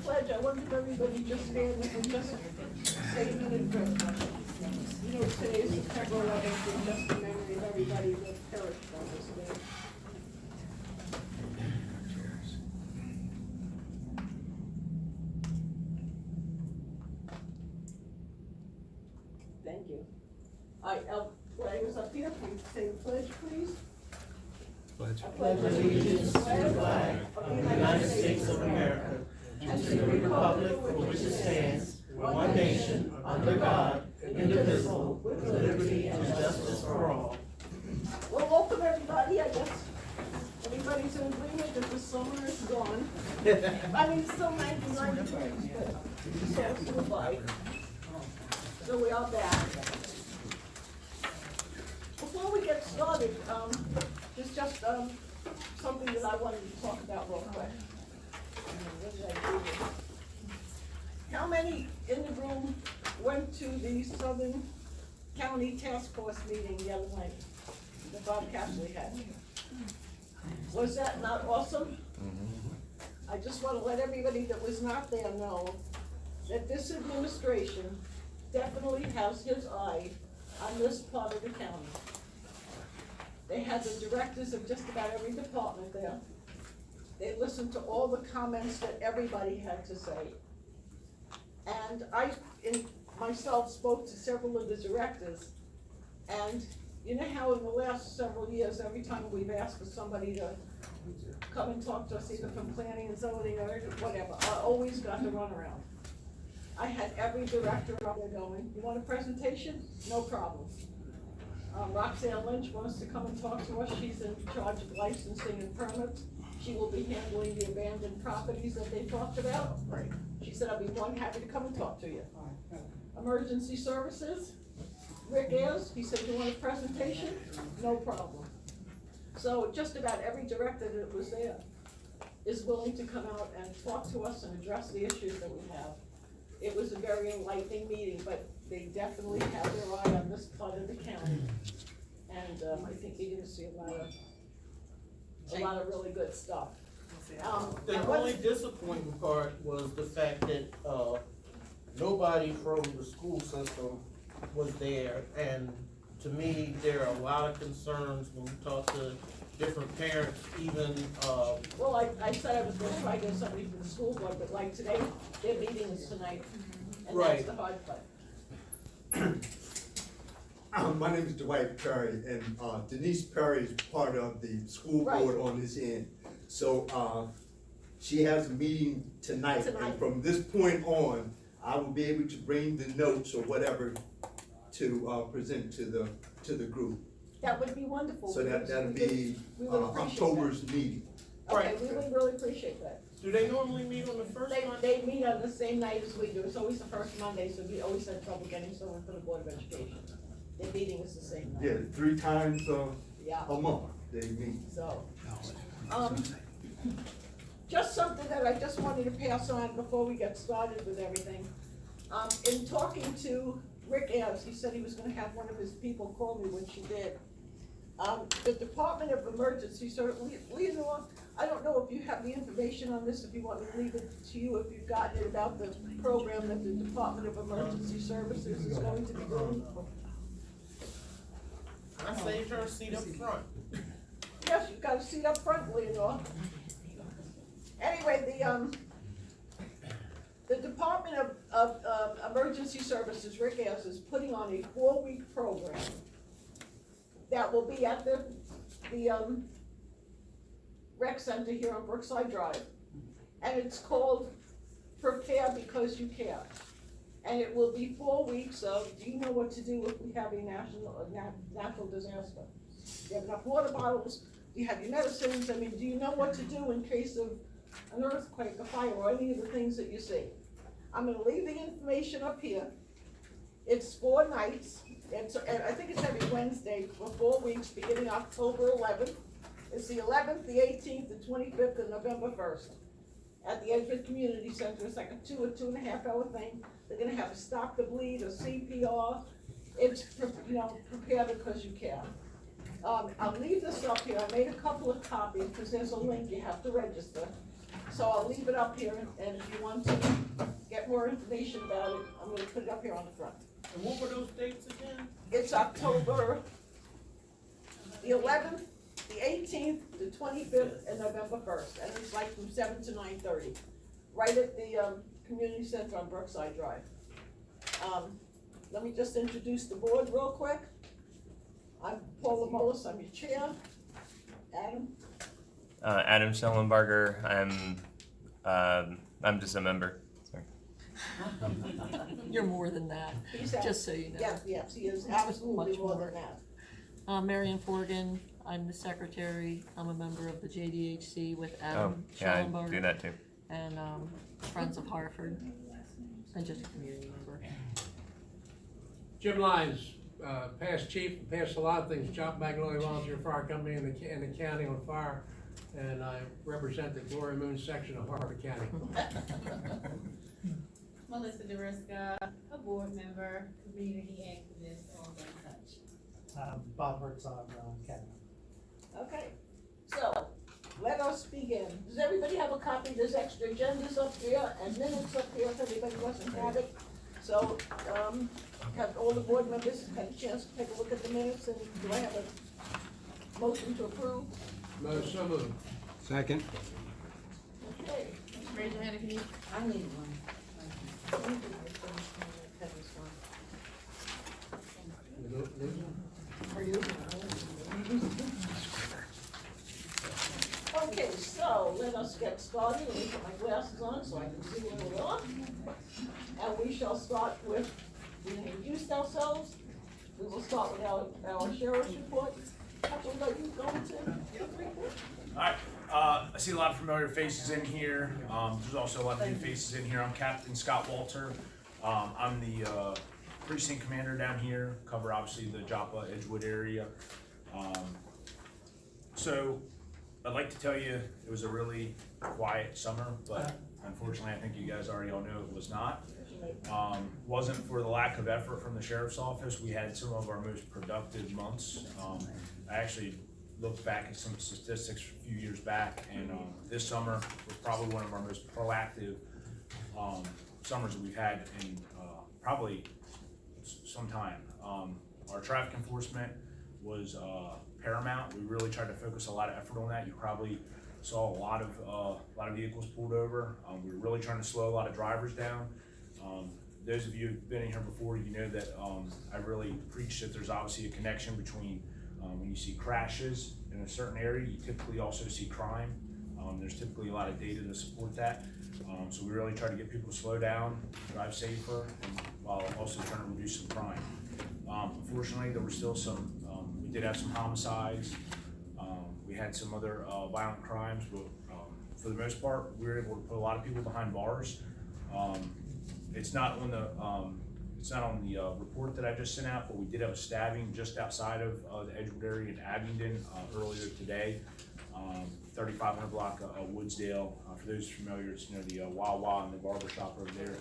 pledge, I wonder if everybody just stand up and just say a minute for, you know, today is September 11th, and just in memory of everybody that perished on this day. Thank you. Flag is up here, please say the pledge, please. Pledge. I pledge allegiance to the flag of the United States of America and to the republic for which it stands, one nation, under God, indivisible, with liberty and justice for all. Well, welcome everybody. I guess everybody's in agreement that the summer is gone. I mean, it's still 99 degrees, but it's also by. So we are back. Before we get started, there's just something that I wanted to talk about real quick. What did I do here? How many in the room went to the Southern County Task Force meeting the other night that Bob Cashley had? Was that not awesome? I just want to let everybody that was not there know that this administration definitely has his eye on this part of the county. They had the directors of just about every department there. They listened to all the comments that everybody had to say. And I, myself, spoke to several of the directors. And you know how in the last several years, every time we've asked for somebody to come and talk to us, either from planning and zoning or whatever, I always got the runaround. I had every director out there going, you want a presentation? No problem. Roxanne Lynch wants to come and talk to us. She's in charge of licensing and permits. She will be handling the abandoned properties that they talked about. Right. She said, I'll be more than happy to come and talk to you. Emergency services, Rick Ayers, he said, you want a presentation? No problem. So just about every director that was there is willing to come out and talk to us and address the issues that we have. It was a very enlightening meeting, but they definitely have their eye on this part of the county. And I think you're gonna see a lot of really good stuff. The only disappointing part was the fact that, nobody from the school system was there, and to me, there are a lot of concerns when you talk to different parents, even, Well, I said I was gonna try to get somebody from the school board, but like today, their meeting is tonight, and that's Right. the hard part. My name is Dwight Perry, and Denise Perry is part of the school Right. board on this end. So she has a meeting tonight, Tonight. and from this point on, I will be able to bring the notes or whatever to present to the group. That would be wonderful. So that'll be We would appreciate that. October's meeting. Okay, Right. we would really appreciate that. do they normally meet on the first one? They meet on the same night as we do. It's always the first Monday, so we always had trouble getting someone for the Board of Education. Their meeting is the same night. Yeah, 3 times Yeah. a month they meet. So, just something that I just wanted to pass on before we get started with everything. In talking to Rick Ayers, he said he was gonna have one of his people call me, when she did. The Department of Emergency Services, Leonore, I don't know if you have the information on this, if you want me to leave it to you, if you've gotten it about the program that the Department of Emergency Services is going to be doing. I saved her a seat up front. Yes, you've got a seat up front, Leonore. Anyway, the Department of Emergency Services, Rick Ayers, is putting on a 4-week program that will be at the rec center here on Brookside Drive. And it's called Prepare Because You Care. And it will be 4 weeks of, do you know what to do if we have a natural disaster? Do you have enough water bottles? Do you have your medicines? I mean, do you know what to do in case of an earthquake, a fire, or any of the things that you see? I'm gonna leave the information up here. It's 4 nights. I think it's every Wednesday for 4 weeks, beginning October 11th. It's the 11th, the 18th, the 25th, and November 1st. At the Edgewood Community Center. It's like a 2.5 hour thing. They're gonna have a stop the bleed, a CPR. It's, prepare because you care. I'll leave this up here. I made a couple of copies because there's a link you have to register. So I'll leave it up here, and if you want to get more information about it, I'm gonna put it up here on the front. And what were those dates again? It's October the 11th, the 18th, the 25th, and November 1st, and it's like from 7 to 9:30, right at the, community center on Brookside Drive. Let me just introduce the board real quick. I'm Paula Mullis, I'm your chair. Adam? Adam Schellenberger. I'm just a member. Sorry. You're more than that, He's out. just so you know. Yes, he is absolutely Much more more. than that. Marion Forgan, I'm the secretary. I'm a member of the JDHC with Oh, Adam yeah, I do Schellenberger that too. and Friends of Hartford, and just a community member. Jim Lyons, past chief, passed a lot of things, Joppa Magnolia Volunteer Fire Company in the county on fire, and I represent the Glory Moon section of Hartford County. Melissa DeRisca, a board member, community activist, all that such. Bob Herzog, Canada. Okay, so, let us begin. Does everybody have a copy? There's extra agendas up here and minutes up here if anybody doesn't have it. So, have all the board members had a chance to take a look at the minutes, and do I have a motion to approve? Most so moved. Second. Okay. Raise your hand if you need. I need one. For you? Okay, so let us get started. Let me put my glasses on so I can see where we are. And we shall start with, we introduced ourselves. We will start with our sheriff's report. Couple of you going to report? Alright, I see a lot of familiar faces in here. There's also a lot of new faces in here. I'm Captain Scott Walter. I'm the precinct commander down here, cover obviously the Joppa, Edgewood area. So I'd like to tell you it was a really quiet summer, but unfortunately I think you guys already all know it was not. Wasn't for the lack of effort from the sheriff's office. We had some of our most productive months. I actually looked back at some statistics a few years back, and this summer was probably one of our most proactive summers that we've had in probably some time. Our traffic enforcement was paramount. We really tried to focus a lot of effort on that. You probably saw a lot of vehicles pulled over. We were really trying to slow a lot of drivers down. Those of you who've been in here before, you know that I really preach that there's obviously a connection between when you see crashes in a certain area, you typically also see crime. There's typically a lot of data to support that. So we really try to get people to slow down, drive safer, and while also trying to reduce some crime. Unfortunately, there were still some, we did have some homicides. We had some other violent crimes, but for the most part, we were able to put a lot of people behind bars. It's not on the report that I just sent out, but we did have a stabbing just outside of the Edgewood area in Abingdon earlier today. 3500 block of Woodsdale. For those familiar, it's near the Wawa and the barber shop over there.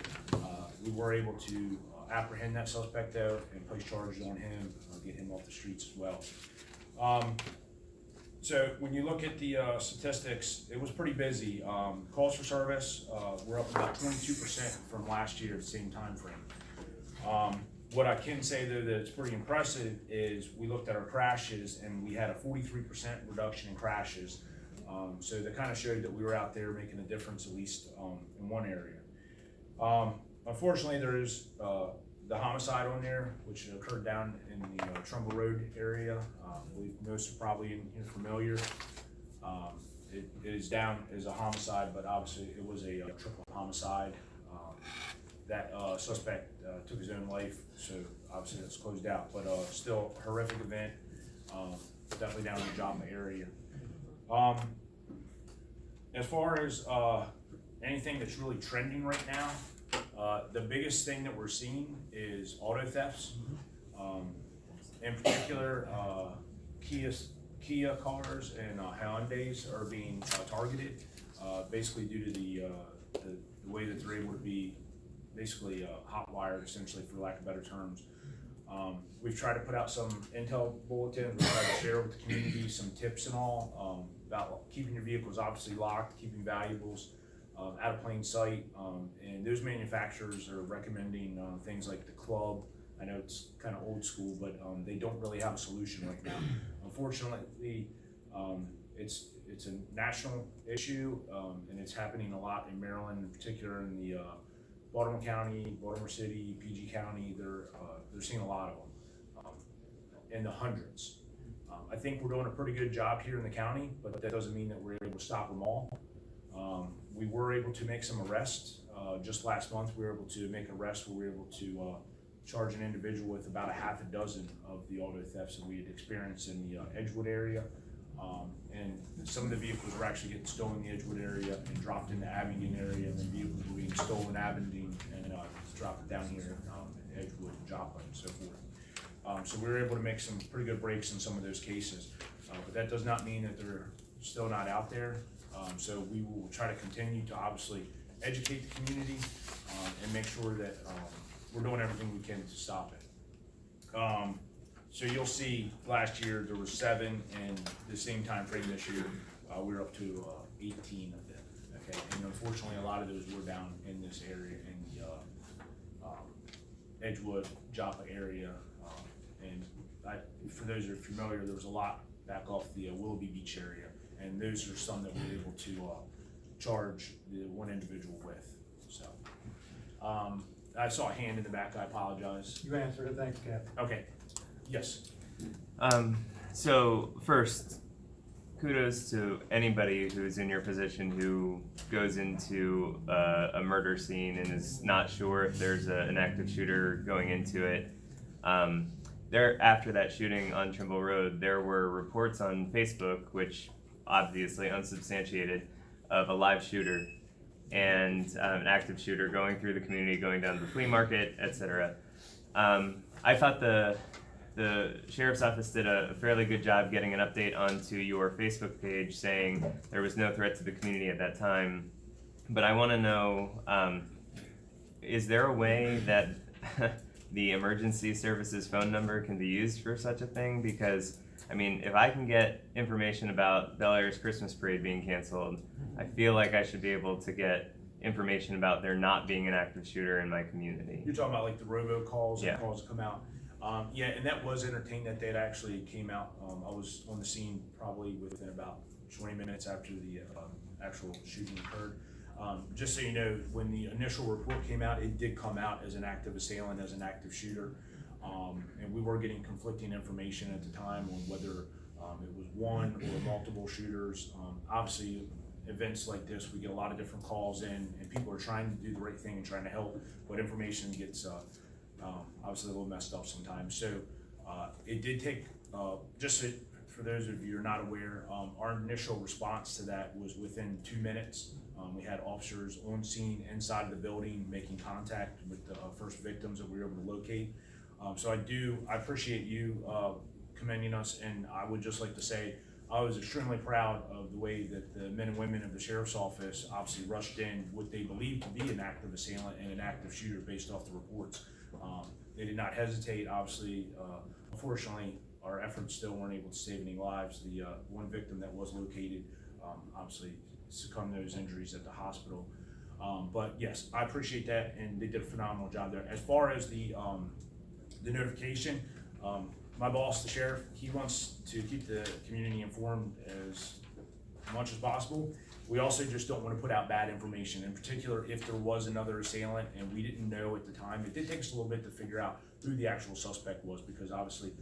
We were able to apprehend that suspect though and place charges on him, get him off the streets as well. So when you look at the statistics, it was pretty busy. Calls for service were up about 22% from last year at the same time frame. What I can say though that it's pretty impressive is we looked at our crashes and we had a 43% reduction in crashes. So that kind of showed that we were out there making a difference, at least in one area. Unfortunately, there is the homicide on there, which occurred down in the Trumbull Road area. I believe most are probably in here familiar. It is down as a homicide, but obviously it was a triple homicide. That suspect took his own life, so obviously that's closed out, but still a horrific event, definitely down in the Joppa area. As far as anything that's really trending right now, the biggest thing that we're seeing is auto thefts. In particular, Kia cars and Hyundais are being targeted, basically due to the way that they're able to be basically hot-wired, essentially, for lack of better terms. We've tried to put out some intel bulletins. We've tried to share with the community some tips and all. about keeping your vehicles obviously locked, keeping valuables out of plain sight, and those manufacturers are recommending things like the club. I know it's kind of old school, but they don't really have a solution right now. Unfortunately, it's a national issue, and it's happening a lot in Maryland, in particular in the Baltimore County, Baltimore City, PG County. They're seeing a lot of them, in the hundreds. I think we're doing a pretty good job here in the county, but that doesn't mean that we're able to stop them all. We were able to make some arrests. Just last month, we were able to make an arrest where we were able to charge an individual with about a half a dozen of the auto thefts that we had experienced in the Edgewood area. And some of the vehicles were actually getting stolen in the Edgewood area and dropped in the Abingdon area, and then vehicles were being stolen in Abingdon and dropped down here in Edgewood, Joppa, and so forth. So we were able to make some pretty good breaks in some of those cases, but that does not mean that they're still not out there. So we will try to continue to obviously educate the community and make sure that we're doing everything we can to stop it. So you'll see last year there were 7, and the same time frame this year we were up to 18 of them. Okay, and unfortunately a lot of those were down in this area in the Edgewood, Joppa area, and for those who are familiar, there was a lot back off the Willoughby Beach area, and those are some that we were able to charge the one individual with. So I saw a hand in the back. I apologize. You answered it, thanks, Cap. Okay. Yes. So first, kudos to anybody who's in your position who goes into a murder scene and is not sure if there's an active shooter going into it. After that shooting on Trimble Road, there were reports on Facebook, which obviously unsubstantiated, of a live shooter and an active shooter going through the community, going down to the flea market, etc. I thought the sheriff's office did a fairly good job getting an update onto your Facebook page saying there was no threat to the community at that time. But I want to know, is there a way that the emergency services phone number can be used for such a thing? Because, I mean, if I can get information about Bel Air's Christmas parade being canceled, I feel like I should be able to get information about there not being an active shooter in my community. You're talking about like the robocalls Yeah. and calls that come out. Yeah, and that was entertained that day. It actually came out. I was on the scene probably within about 20 minutes after the actual shooting occurred. Just so you know, when the initial report came out, it did come out as an active assailant, as an active shooter. And we were getting conflicting information at the time on whether it was one or multiple shooters. Obviously, events like this, we get a lot of different calls in, and people are trying to do the right thing and trying to help, but information gets obviously a little messed up sometimes. So it did take, just so, for those of you who are not aware, our initial response to that was within 2 minutes. We had officers on scene inside of the building making contact with the first victims that we were able to locate. So I appreciate you commending us, and I would just like to say I was extremely proud of the way that the men and women of the sheriff's office obviously rushed in what they believed to be an active assailant and an active shooter based off the reports. They did not hesitate. Obviously, unfortunately, our efforts still weren't able to save any lives. The one victim that was located obviously succumbed to those injuries at the hospital. But yes, I appreciate that, and they did a phenomenal job there. As far as the notification, my boss, the sheriff, he wants to keep the community informed as much as possible. We also just don't want to put out bad information. In particular, if there was another assailant and we didn't know at the time, it did take us a little bit to figure out who the actual suspect was, because obviously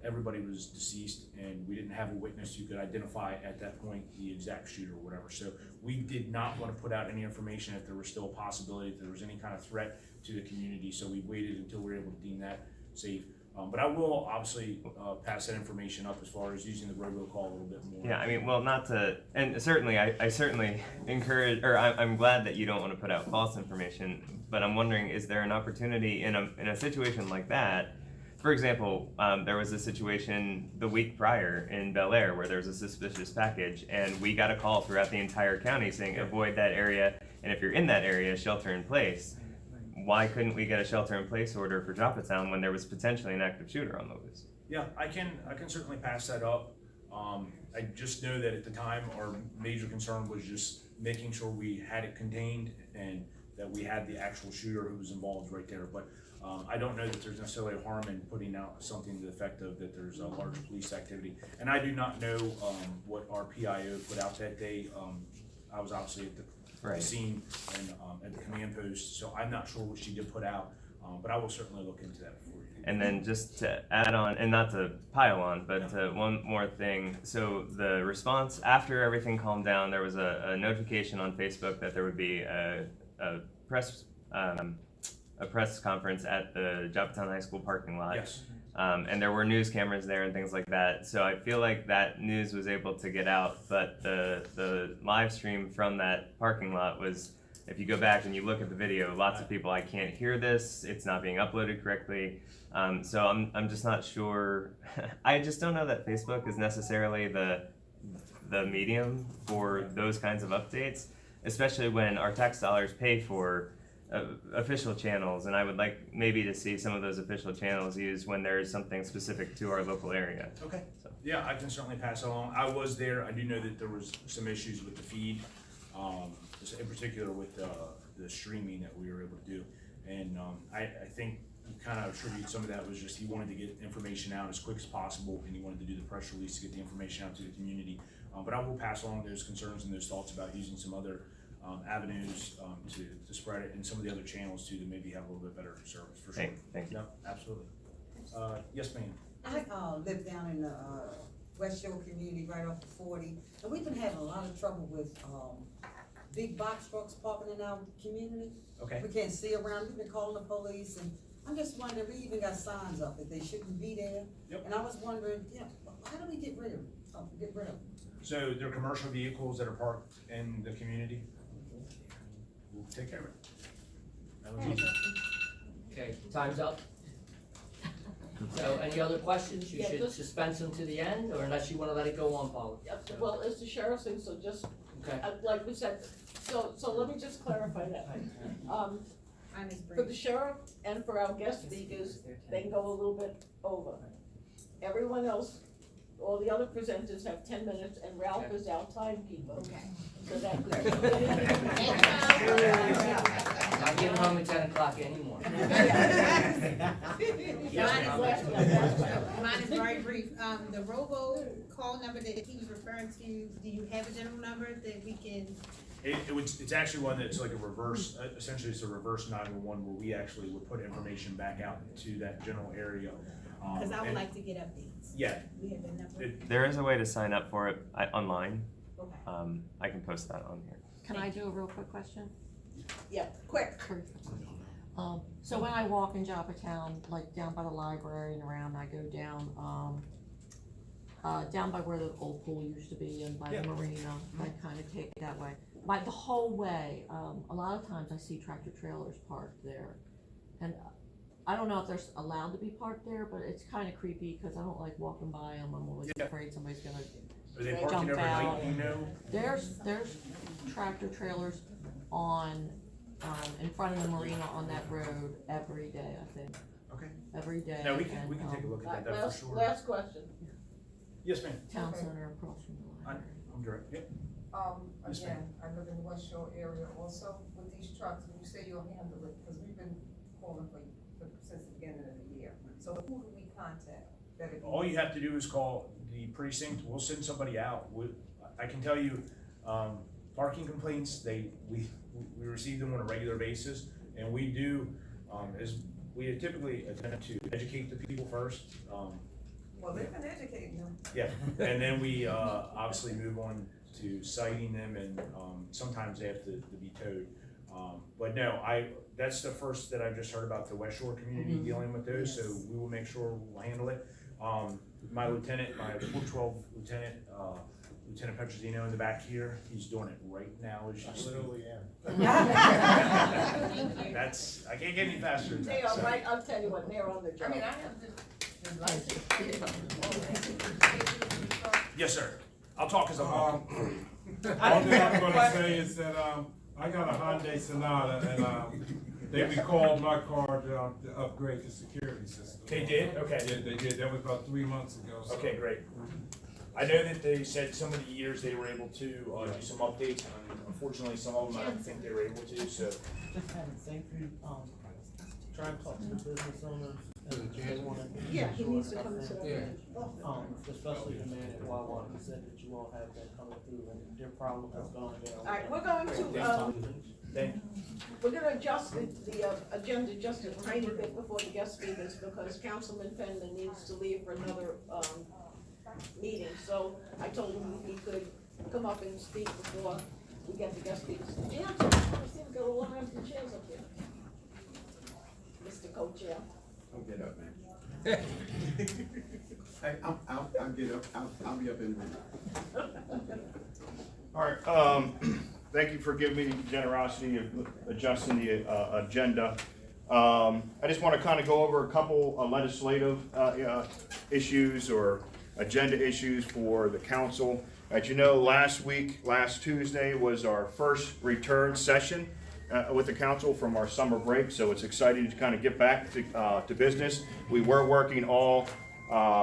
everybody was deceased and we didn't have a witness who could identify at that point the exact shooter or whatever. So we did not want to put out any information if there was still a possibility that there was any kind of threat to the community. So we waited until we were able to deem that safe. But I will obviously pass that information up as far as using the robocall a little bit more. Yeah, I mean, well, not to, and certainly, I certainly encourage, or I'm glad that you don't want to put out false information, but I'm wondering, is there an opportunity in a situation like that? For example, there was a situation the week prior in Bel Air where there was a suspicious package, and we got a call throughout the entire county saying avoid that area, and if you're in that area, shelter in place. Why couldn't we get a shelter in place order for Joppatowne when there was potentially an active shooter on the loose? Yeah, I can certainly pass that up. I just know that at the time, our major concern was just making sure we had it contained and that we had the actual shooter who was involved right there. But I don't know that there's necessarily a harm in putting out something to the effect of that there's a large police activity. And I do not know what our PIO put out that day. I was obviously at the scene and at the command post, so I'm not sure what she did put out, but I will certainly look into that for you. And then just to add on, and not to pile on, but one more thing. So the response after everything calmed down, there was a notification on Facebook that there would be a press conference at the Joppatowne High School parking lot. Yes. And there were news cameras there and things like that. So I feel like that news was able to get out, but the live stream from that parking lot was, if you go back and you look at the video, lots of people, I can't hear this, it's not being uploaded correctly. So I'm just not sure. I just don't know that Facebook is necessarily the medium for those kinds of updates, especially when our tax dollars pay for official channels, and I would like maybe to see some of those official channels used when there's something specific to our local area. Okay. So. Yeah, I can certainly pass it along. I was there. I do know that there was some issues with the feed, in particular with the streaming that we were able to do, and I think kind of attribute some of that was just he wanted to get information out as quick as possible, and he wanted to do the press release to get the information out to the community. But I will pass along those concerns and those thoughts about using some other avenues to spread it, and some of the other channels too that maybe have a little bit better service for sure. Thank you. No, absolutely. Yes, ma'am. I live down in the West Shore community right off the 40, and we've been having a lot of trouble with big box trucks parking in our community. Okay. We can't see around. We've been calling the police, and I'm just wondering, we even got signs up that they shouldn't be there. Yep. And I was wondering, how do we get rid of them? So there are commercial vehicles that are parked in the community. We'll take care of it. That was easy. Okay, time's up. So any other questions? You should suspense them to the end, or unless you wanna let it go on, Paula. Well, it's the sheriff's thing, so just, Okay. like we said, so let me just clarify that. Mine is For brief. the sheriff and for our guest speakers, they can go a little bit over. Everyone else, all the other presenters have 10 minutes, and Ralph is our timekeeper. Okay. So that. Not getting home at 10 o'clock anymore. Mine is very brief. The robo call number that he was referring to, do you have a general number that we can? It's actually one that's like a reverse, essentially it's a reverse 911 where we actually would put information back out to that general area. Cause I would like to get updates. Yeah. We have a number. There is a way to sign up for it online. Okay. I can post that on here. Can I do a real quick question? Yeah, quick. So when I walk in Joppatowne, like down by the library and around, I go down, down by where the old pool used to be and by the marina, I kind of take it that way. The whole way, a lot of times I see tractor trailers parked there. And I don't know if they're allowed to be parked there, but it's kind of creepy because I don't like walking by them. I'm always afraid somebody's gonna Are they parking jump overnight, out. you know? There's tractor trailers on, in front of the marina on that road every day, I think. Okay. Every day. No, we can and, take a look at that for sure. Last question. Yes, ma'am. Town center across from the library. I'm direct, yep. Yes, ma'am. Again, I live in the West Shore area also with these trucks, when you say you'll handle it, because we've been calling for since the beginning of the year. So who do we contact? All you have to do is call the precinct. We'll send somebody out. I can tell you, parking complaints, we receive them on a regular basis, and we do, we typically attempt to educate the people first. Well, they've been educating them. Yeah, and then we obviously move on to citing them, and sometimes they have to be towed. But no, that's the first that I've just heard about the West Shore community dealing with those, so we will make sure we'll handle it. My lieutenant, my 412 lieutenant, Lieutenant Petrosino in the back here, he's doing it right now as you speak. Literally, That's, I can't get any faster than They that. are So. right, I'll tell you what, they're on the job. I mean, I have the license. Yes, sir. I'll talk as I'm walking. All thing I'm gonna say is that, I got a Hyundai Sonata and, they recalled my car to upgrade the security system. They did? Okay. Yeah, they did. That was about 3 months ago. So. Okay, great. I know that they said some of the years they were able to, do some updates, and unfortunately, some of them I don't think they were able to, so. Just having thank you, try and talk to the business owners. And they wanna make Yeah, he sure, needs to I come think, to the. Yeah. especially the man at Wawa, who said that you all have that coming through and their problem has gone down. All right, we're going to, Thank you. we're gonna adjust the agenda just a tiny bit before the guest speakers, because Councilman Fenton needs to leave for another, meeting. So I told him if he could come up and speak before we get the guest speakers. Yeah, I see we got a lot of empty chairs up here. Mr. Co-Chair. I'll get up, man. Hey, I'll get up, I'll be up in a minute. All right, thank you for giving me the generosity of adjusting the agenda. I just want to kind of go over a couple legislative issues or agenda issues for the council. As you know, last Tuesday was our first return session with the council from our summer break, so it's exciting to kind of get back to business. We were working all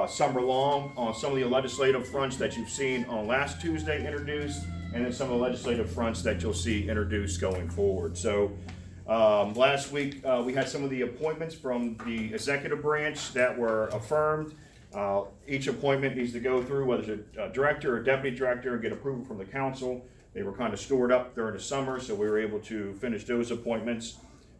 summer long on some of the legislative fronts that you've seen on last Tuesday introduced, and then some of the legislative fronts that you'll see introduced going forward. So last week we had some of the appointments from the executive branch that were affirmed. Each appointment needs to go through, whether it's a director or deputy director, and get approval from the council. They were kind of stored up during the summer, so we were able to finish those appointments.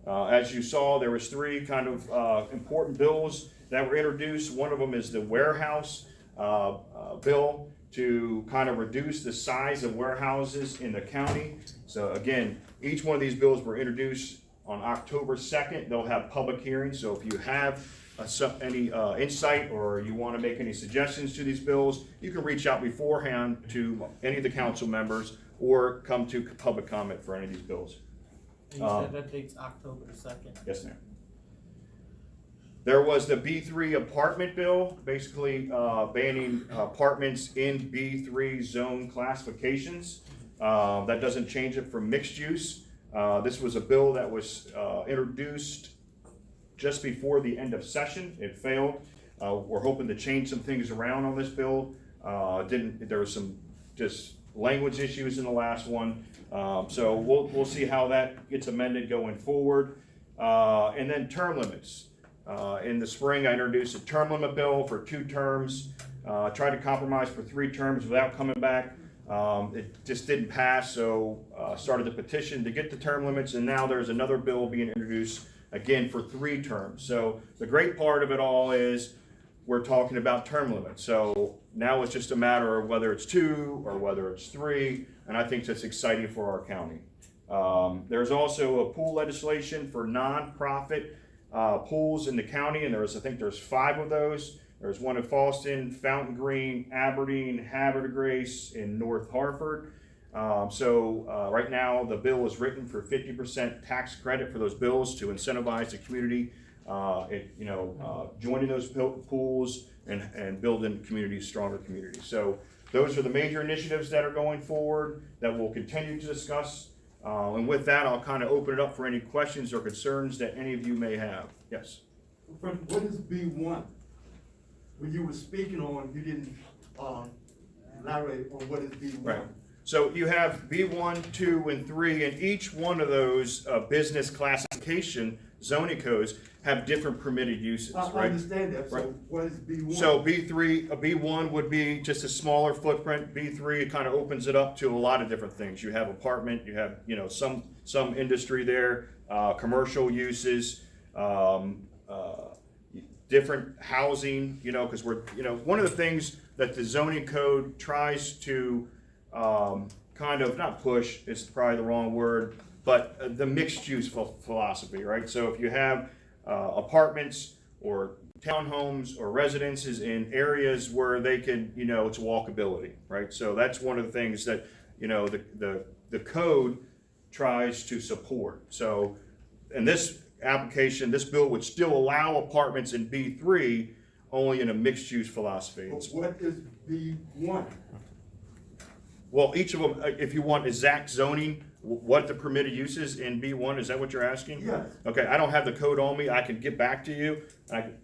As you saw, there was three kind of important bills that were introduced. One of them is the warehouse bill to kind of reduce the size of warehouses in the county. So again, each one of these bills were introduced on October 2nd. They'll have public hearings, so if you have any insight or you want to make any suggestions to these bills, you can reach out beforehand to any of the council members or come to public comment for any of these bills. And you said that date's October the 2nd. Yes, ma'am. There was the B3 apartment bill, basically banning apartments in B3 zone classifications. That doesn't change it from mixed use. This was a bill that was introduced just before the end of session. It failed. We're hoping to change some things around on this bill. There was some just language issues in the last one. So we'll see how that gets amended going forward. And then term limits. In the spring, I introduced a term limit bill for 2 terms. Tried to compromise for 3 terms without coming back. It just didn't pass, so started the petition to get the term limits, and now there's another bill being introduced again for 3 terms. So the great part of it all is we're talking about term limits. So now it's just a matter of whether it's 2 or whether it's 3, and I think that's exciting for our county. There's also a pool legislation for nonprofit pools in the county, and I think there's 5 of those. There's one in Fallston, Fountain Green, Aberdeen, Havre de Grace, and North Hartford. Right now the bill is written for 50% tax credit for those bills to incentivize the community, joining those pools and building communities, stronger communities. So those are the major initiatives that are going forward that we'll continue to discuss. And with that, I'll kind of open it up for any questions or concerns that any of you may have. Yes. What is B1? When you were speaking on, you didn't elaborate on what is B1. Right. So you have B1, 2, and 3, and each one of those business classification zoning codes have different permitted uses, I right? understand that. So what is B1? So B1 would be just a smaller footprint. B3 kind of opens it up to a lot of different things. You have apartment, you have some industry there, commercial uses, different housing. Because one of the things that the zoning code tries to kind of not push is probably the wrong word, but the mixed use philosophy, right? So if you have apartments or townhomes or residences in areas where they can, it's walkability, right? So that's one of the things that, the code tries to support. So in this application, this bill would still allow apartments in B3 only in a mixed use philosophy. But what is B1? Well, each of them, if you want exact zoning what the permitted use is in B1, is that what you're asking? Yes. Okay, I don't have the code on me, I can get back to you,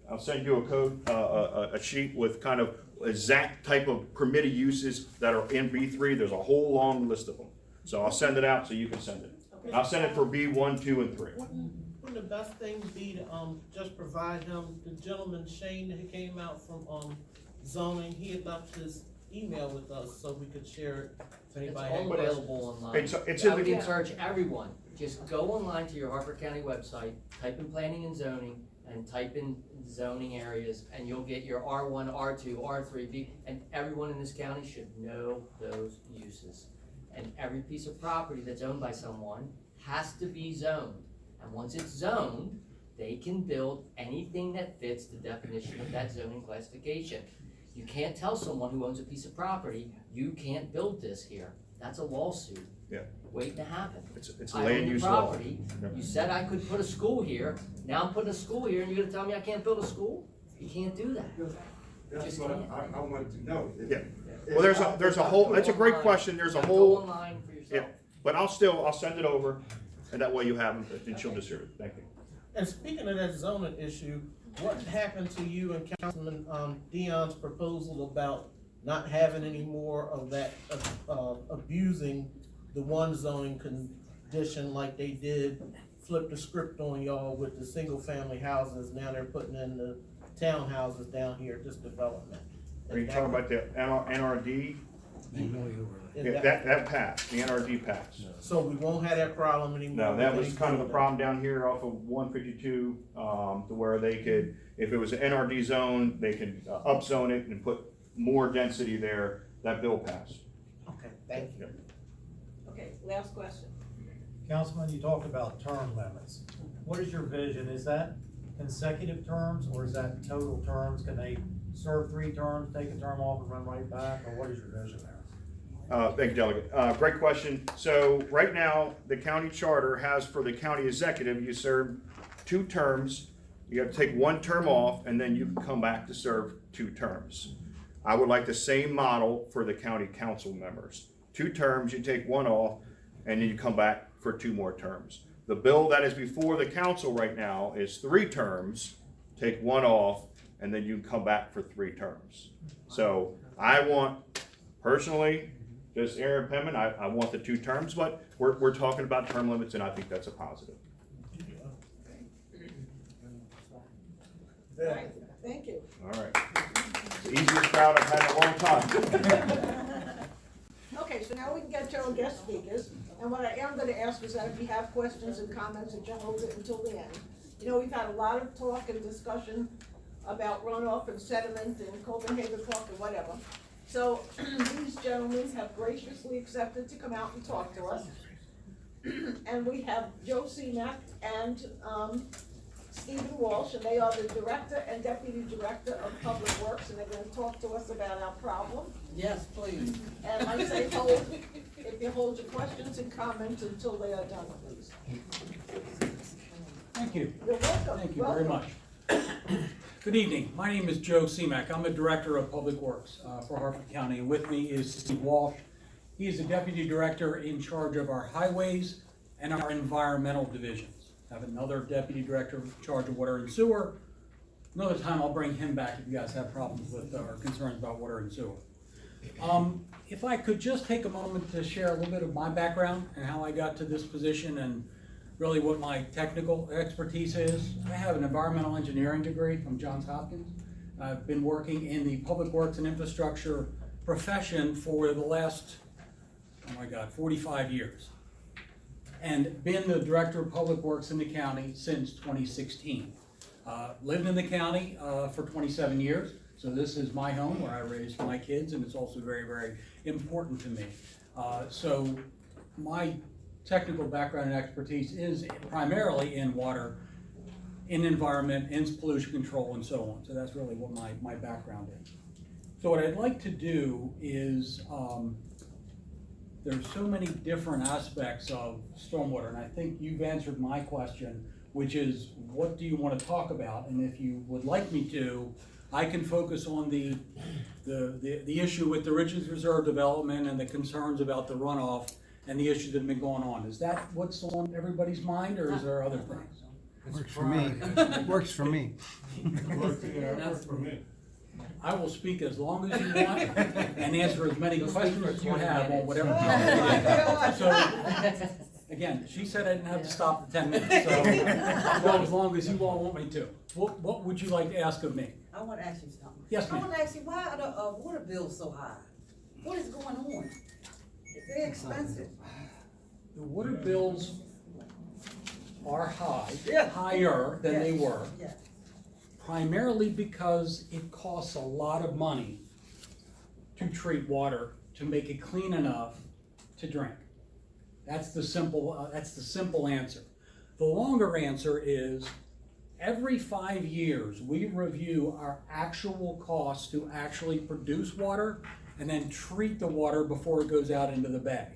I'll send you a code, a sheet with kind of exact type of permitted uses that are in B3, there's a whole long list of them. So I'll send it out so you can send it. I'll send it for B1, 2, and 3. Wouldn't the best thing be to, just provide him, the gentleman Shane that came out from, zoning, he had left his email with us so we could share it if It's anybody had all questions. available online. It's I in would the, encourage everyone, just go online to your Harford County website, type in planning and zoning, and type in zoning areas, and you'll get your R1, R2, R3, and everyone in this county should know those uses. And every piece of property that's owned by someone has to be zoned. And once it's zoned, they can build anything that fits the definition of that zoning classification. You can't tell someone who owns a piece of property, you can't build this here. That's a lawsuit. Yeah. Waiting to happen. it's a I own land the use law. property, Yep. you said I could put a school here, now I'm putting a school here, and you're gonna tell me I can't build a school? You can't do that. That's Just what can't. I wanted to know. Yeah. Well, there's a whole, that's a great question, there's a Yeah, whole. Go online for yourself. Yeah, but I'll send it over, and that way you have it, and she'll distribute it, thank you. And speaking of that zoning issue, what happened to you and Councilman, Dion's proposal about not having any more of that, abusing the one zoning condition like they did, flip the script on y'all with the single-family houses, now they're putting in the townhouses down here, this development. Are you talking about the NRD? Is Yeah, that passed, the NRD passed. So we won't have that problem anymore? No, that with was any kind of the building? problem down here off of 152, to where they could, if it was an NRD zone, they could upzone it and put more density there. That bill passed. Okay, thank you. Okay, last question. Councilman, you talked about term limits. What is your vision? Is that consecutive terms or is that total terms? Can they serve 3 terms, take a term off and run right back, or what is your vision there? Thank you, Delegate. Great question. So right now, the county charter has for the county executive, you serve 2 terms. You have to take 1 term off, and then you can come back to serve 2 terms. I would like the same model for the county council members. 2 terms, you take 1 off, and then you come back for 2 more terms. The bill that is before the council right now is 3 terms, take 1 off, and then you can come back for 3 terms. So I want, personally, just Aaron Penman, I want the 2 terms, but we're talking about term limits, and I think that's a positive. All right, thank you. All right. It's the easiest crowd I've had in a long time. Okay, so now we can get to our guest speakers, and what I am gonna ask is that if you have questions and comments, that you hold it until the end. You know, we've had a lot of talk and discussion about runoff and sediment and Copenhagen Park and whatever. So, these gentlemen have graciously accepted to come out and talk to us. And we have Joe Siemek and, Stephen Walsh, and they are the Director and Deputy Director of Public Works, and they're gonna talk to us about our problem. Yes, please. And I say hold, if you hold your questions and comments until they are done, please. Thank you. You're welcome. Thank you very much. Good evening. My name is Joe Siemek. I'm a Director of Public Works for Harford County. And with me is Steve Walsh. He is the Deputy Director in charge of our highways and our environmental divisions. I have another Deputy Director in charge of water and sewer. Another time I'll bring him back if you guys have problems with or concerns about water and sewer. If I could just take a moment to share a little bit of my background and how I got to this position and really what my technical expertise is. I have an environmental engineering degree from Johns Hopkins. I've been working in the public works and infrastructure profession for the last, 45 years. And been the Director of Public Works in the county since 2016. Lived in the county for 27 years. So this is my home where I raised my kids, and it's also very, very important to me. So my technical background and expertise is primarily in water, in environment, in pollution control, and so on. So that's really what my background is. So what I'd like to do is, there's so many different aspects of stormwater, and I think you've answered my question, which is what do you want to talk about? And if you would like me to, I can focus on the issue with the Richards Reserve development and the concerns about the runoff, and the issues that have been going on. Is that what's on everybody's mind, or is there other things? Works for me. Works for me. Works for me. I will speak as long as you want and answer as many questions as you have on whatever. So, again, she said I didn't have to stop the 10 minutes, so I'll go as long as you all want me to. What would you like to ask of me? I wanna ask you something. Yes, I ma'am. wanna ask you, why are the water bills so high? What is going on? They're expensive. The water bills are high, Yeah. higher than they Yes, were, yeah. primarily because it costs a lot of money to treat water to make it clean enough to drink. That's the simple answer. The longer answer is every 5 years, we review our actual costs to actually produce water and then treat the water before it goes out into the bay.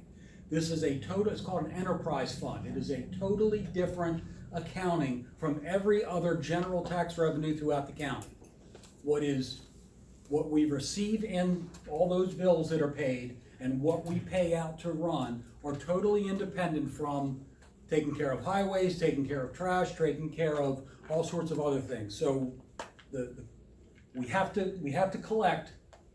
This is it's called an enterprise fund. It is a totally different accounting from every other general tax revenue throughout the county. What we receive in all those bills that are paid and what we pay out to run are totally independent from taking care of highways, taking care of trash, taking care of all sorts of other things. So we have to collect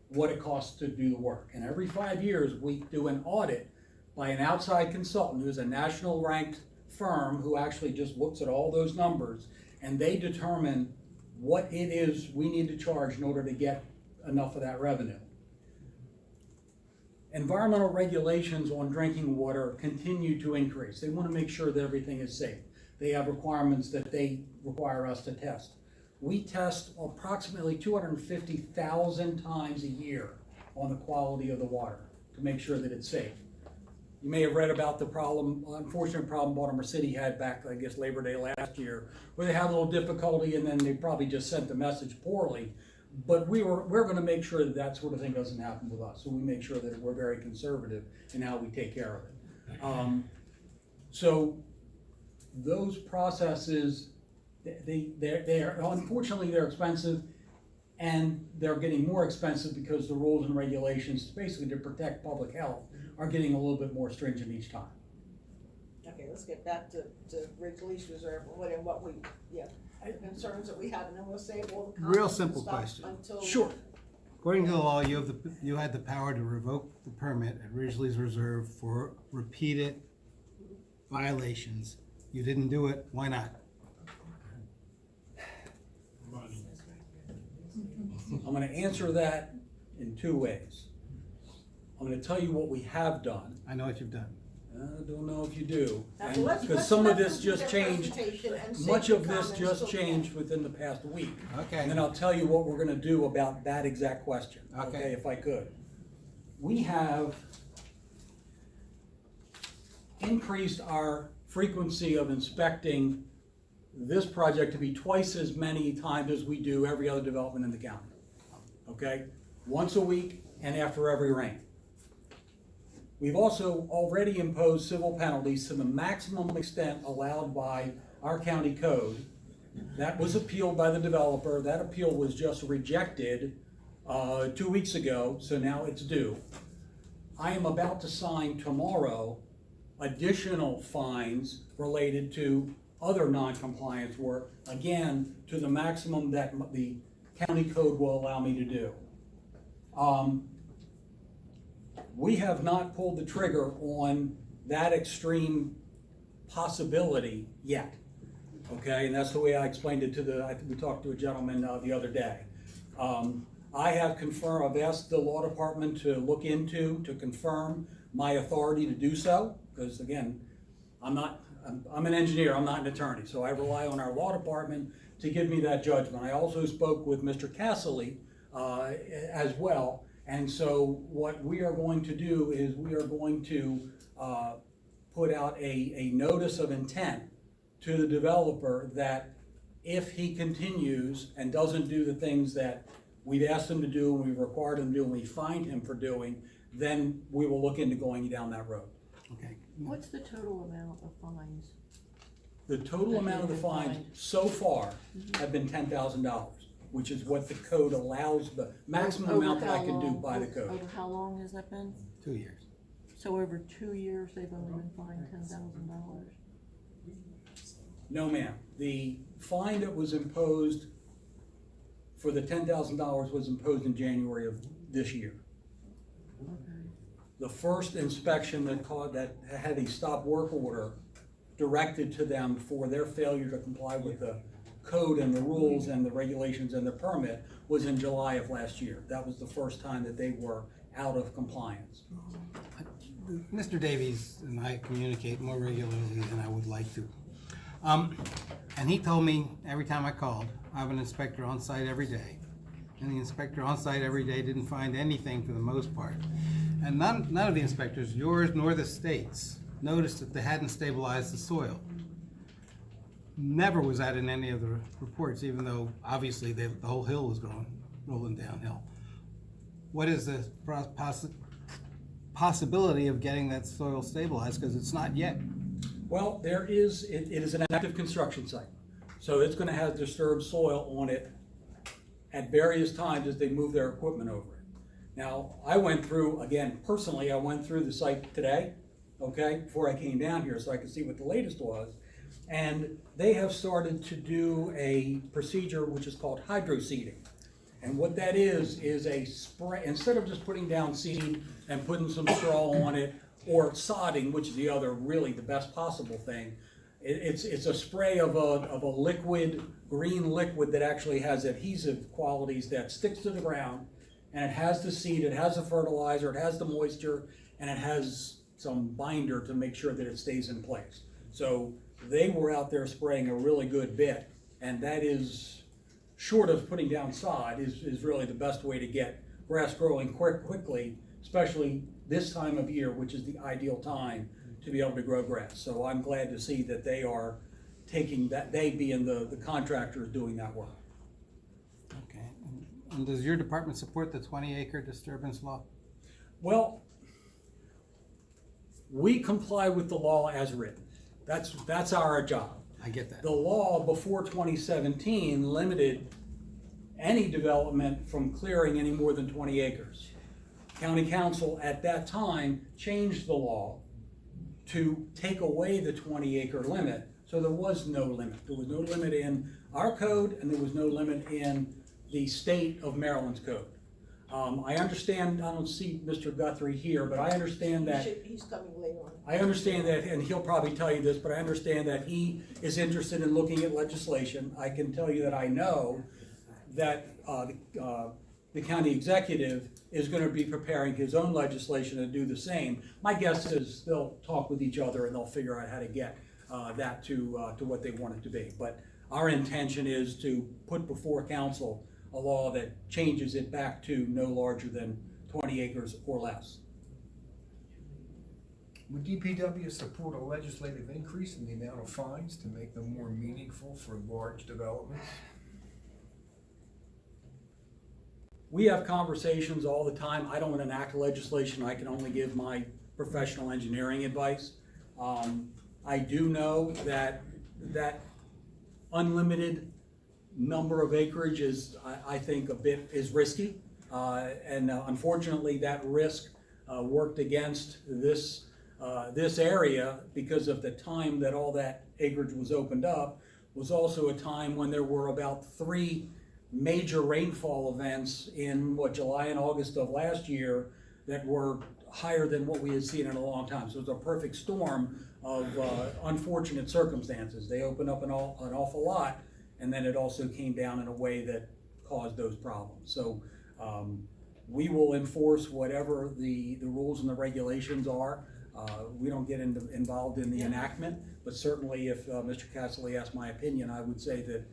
what it costs to do the work. And every 5 years, we do an audit by an outside consultant who's a national ranked firm who actually just looks at all those numbers, and they determine what it is we need to charge in order to get enough of that revenue. Environmental regulations on drinking water continue to increase. They want to make sure that everything is safe. They have requirements that they require us to test. We test approximately 250,000 times a year on the quality of the water to make sure that it's safe. You may have read about the unfortunate problem Baltimore City had back, I guess, Labor Day last year, where they had a little difficulty and then they probably just sent the message poorly. But we're going to make sure that that sort of thing doesn't happen with us. So we make sure that we're very conservative in how we take care of it. So those processes, unfortunately, they're expensive, and they're getting more expensive because the rules and regulations, basically to protect public health, are getting a little bit more stringent each time. Okay, let's get back to Ridge Lease Reserve and what we, the concerns that we have, and then we'll save all the comments. Real and simple stuff question. Until. Sure. According to the law, you had the power to revoke the permit at Ridgely's Reserve for repeated violations. You didn't do it. Why not? I'm going to answer that in two ways. I'm going to tell you what we have done. I know what you've done. I don't know if you do, Now, so let's- because let's some of let this them do just their changed. presentation and save Much the of this comments just till the changed end. within the past week. Okay. And then I'll tell you what we're going to do about that exact question. Okay. If I could. We have increased our frequency of inspecting this project to be twice as many times as we do every other development in the county. Okay? Once a week and after every rain. We've also already imposed civil penalties to the maximum extent allowed by our county code. That was appealed by the developer. That appeal was just rejected 2 weeks ago, so now it's due. I am about to sign tomorrow additional fines related to other non-compliance work, again, to the maximum that the county code will allow me to do. We have not pulled the trigger on that extreme possibility yet, okay? And that's the way I explained it we talked to a gentleman the other day. I have confirmed, I've asked the law department to look into, to confirm my authority to do so, because again, I'm an engineer, I'm not an attorney, so I rely on our law department to give me that judgment. I also spoke with Mr. Casserly as well, and so what we are going to do is we are going to put out a notice of intent to the developer that if he continues and doesn't do the things that we've asked him to do and we've required him to do and we find him for doing, then we will look into going down that road. Okay. What's the total amount of fines? The total amount of the fines so far have been $10,000, which is what the code allows, the maximum Over amount that I how can do long? by the code. Over how long has that been? 2 years. So over 2 years, they've only been fined $10,000? No, ma'am. The fine that was imposed for the $10,000 was imposed in January of this year. The first inspection that had a stop work order directed to them for their failure to comply with the code and the rules and the regulations and the permit was in July of last year. That was the first time that they were out of compliance. Mr. Davies and I communicate more regularly than I would like to. And he told me every time I called, I have an inspector on site every day. And the inspector on site every day didn't find anything for the most part. And none of the inspectors, yours nor the state's, noticed that they hadn't stabilized the soil. Never was that in any of the reports, even though obviously the whole hill was rolling downhill. What is the possibility of getting that soil stabilized? Because it's not yet. Well, it is an active construction site. So it's gonna have disturbed soil on it at various times as they move their equipment over it. Now, I went through, again, personally, I went through the site today, okay, before I came down here so I could see what the latest was. And they have started to do a procedure which is called hydroseeding. And what that is a spray, instead of just putting down seed and putting some straw on it, or sodding, which is the other, really the best possible thing, it's a spray of a liquid, green liquid that actually has adhesive qualities that sticks to the ground, and it has the seed, it has the fertilizer, it has the moisture, and it has some binder to make sure that it stays in place. So they were out there spraying a really good bit, and that is, short of putting down sod, is really the best way to get grass growing quickly, especially this time of year, which is the ideal time to be able to grow grass. So I'm glad to see that they are taking that, they being the contractors doing that work. Okay. And does your department support the 20-acre disturbance law? Well, we comply with the law as written. That's our job. I get that. The law before 2017 limited any development from clearing any more than 20 acres. County Council at that time changed the law to take away the 20-acre limit, so there was no limit. There was no limit in our code, and there was no limit in the state of Maryland's code. I understand, I don't see Mr. Guthrie here, but I understand that. He's coming later on. I understand that, and he'll probably tell you this, but I understand that he is interested in looking at legislation. I can tell you that I know that the county executive is going to be preparing his own legislation to do the same. My guess is they'll talk with each other and they'll figure out how to get that to what they want it to be. But our intention is to put before council a law that changes it back to no larger than 20 acres or less. Would DPW support a legislative increase in the amount of fines to make them more meaningful for large developments? We have conversations all the time. I don't enact legislation. I can only give my professional engineering advice. I do know that unlimited number of acreage is, I think, is risky. And unfortunately, that risk worked against this area because of the time that all that acreage was opened up. Was also a time when there were about 3 major rainfall events in July and August of last year that were higher than what we had seen in a long time. So it was a perfect storm of unfortunate circumstances. They opened up an awful lot, and then it also came down in a way that caused those problems. So we will enforce whatever the rules and the regulations are. We don't get involved in the enactment, but certainly if Mr. Casserly asked my opinion, I would say that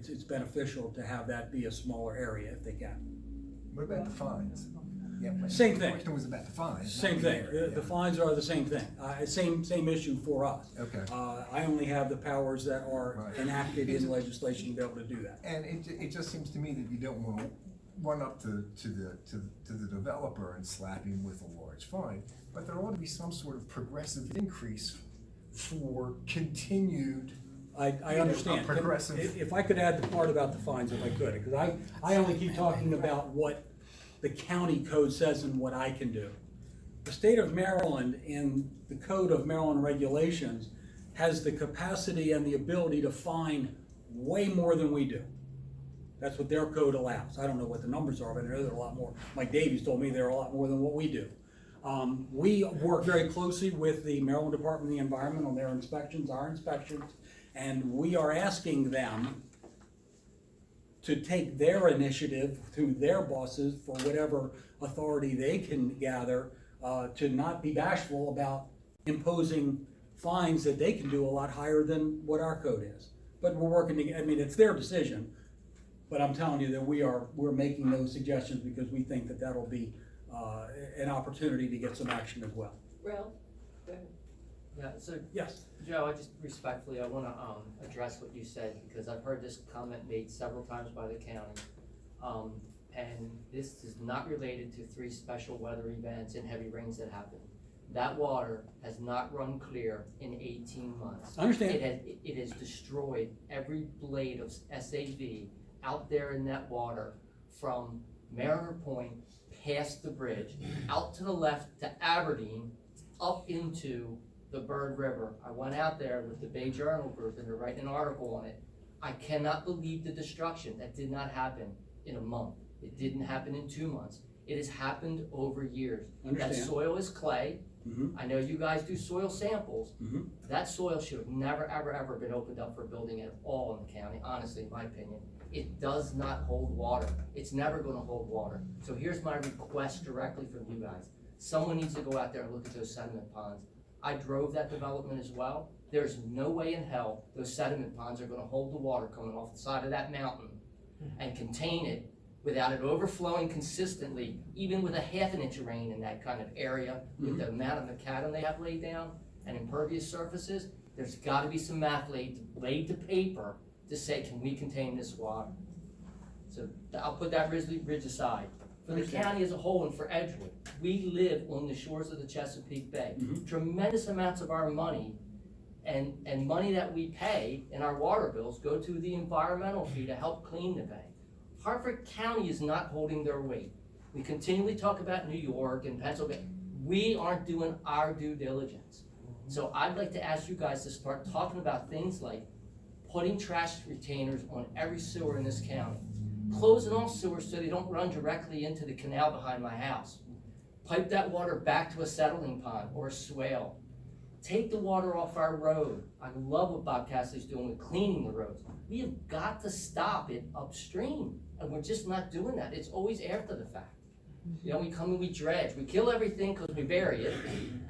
it's beneficial to have that be a smaller area if they can. What about the fines? Yeah, Same thing. The question was about the fines. Same thing. The fines are the same thing. Same issue for us. Okay. I only have the powers that are enacted in legislation to be able to do that. And it just seems to me that you don't want to run up to the developer and slap him with a large fine, but there ought to be some sort of progressive increase for continued. I understand. Progressive. If I could add the part about the fines, if I could, because I only keep talking about what the county code says and what I can do. the state of Maryland in the Code of Maryland Regulations has the capacity and the ability to fine way more than we do. That's what their code allows. I don't know what the numbers are, but I know there are a lot more. Mike Davies told me there are a lot more than what we do. We work very closely with the Maryland Department of the Environment on their inspections, our inspections, and we are asking them to take their initiative through their bosses for whatever authority they can gather, to not be bashful about imposing fines that they can do a lot higher than what our code is. But we're working to, I mean, it's their decision, but I'm telling you that we're making those suggestions because we think that that'll be an opportunity to get some action as well. Ralph, go ahead. Yeah, so, Yes. Joe, I just respectfully, I wanna, address what you said, because I've heard this comment made several times by the county. And this is not related to 3 special weather events and heavy rains that happened. That water has not run clear in 18 months. I understand. It has destroyed every blade of SAV out there in that water from Mariner Point past the bridge, out to the left to Aberdeen, up into the Bird River. I went out there with the Bay Journal group and they're writing an article on it. I cannot believe the destruction. That did not happen in a month. It didn't happen in 2 months. It has happened over years. Understand. That soil is clay. Mm-hmm. I know you guys do soil samples. Mm-hmm. That soil should have never, ever, ever been opened up for building at all in the county, honestly, in my opinion. It does not hold water. It's never gonna hold water. So here's my request directly from you guys. Someone needs to go out there and look at those sediment ponds. I drove that development as well. There's no way in hell those sediment ponds are gonna hold the water coming off the side of that mountain and contain it without it overflowing consistently, even with a ½ inch of rain in that kind of area, with the amount of macadam they have laid down and impervious surfaces. There's gotta be some math laid to paper to say, can we contain this water? So I'll put that ridge aside. For the county as a whole and for Edgewood, we live on the shores of the Chesapeake Bay. Tremendous amounts of our money and money that we pay in our water bills go to the environmental fee to help clean the bay. Hartford County is not holding their weight. We continually talk about New York and Pennsylvania. We aren't doing our due diligence. So I'd like to ask you guys to start talking about things like putting trash retainers on every sewer in this county, closing off sewers so they don't run directly into the canal behind my house, pipe that water back to a settling pond or a swale, take the water off our road. I love what Bob Cassidy's doing with cleaning the roads. We have got to stop it upstream, and we're just not doing that. It's always after the fact. You know, we come and we dredge, we kill everything because we bury it,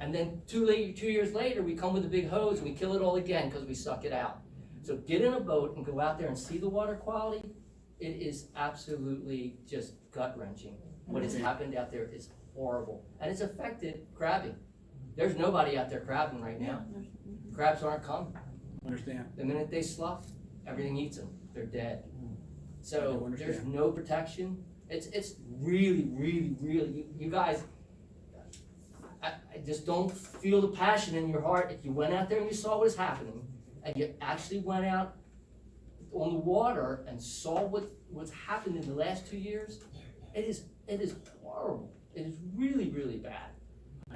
and then 2 years later, we come with a big hose and we kill it all again because we suck it out. So get in a boat and go out there and see the water quality. It is absolutely just gut-wrenching. What has happened out there is horrible, and it's affected crabbing. There's nobody out there crabbing right now. Crabs aren't coming. Understand. The minute they slough, everything eats them. They're dead. So there's no protection. It's really, really, really, you guys, I just don't feel the passion in your heart. If you went out there and you saw what was happening, and you actually went out on the water and saw what's happened in the last 2 years, it is horrible. It is really, really bad.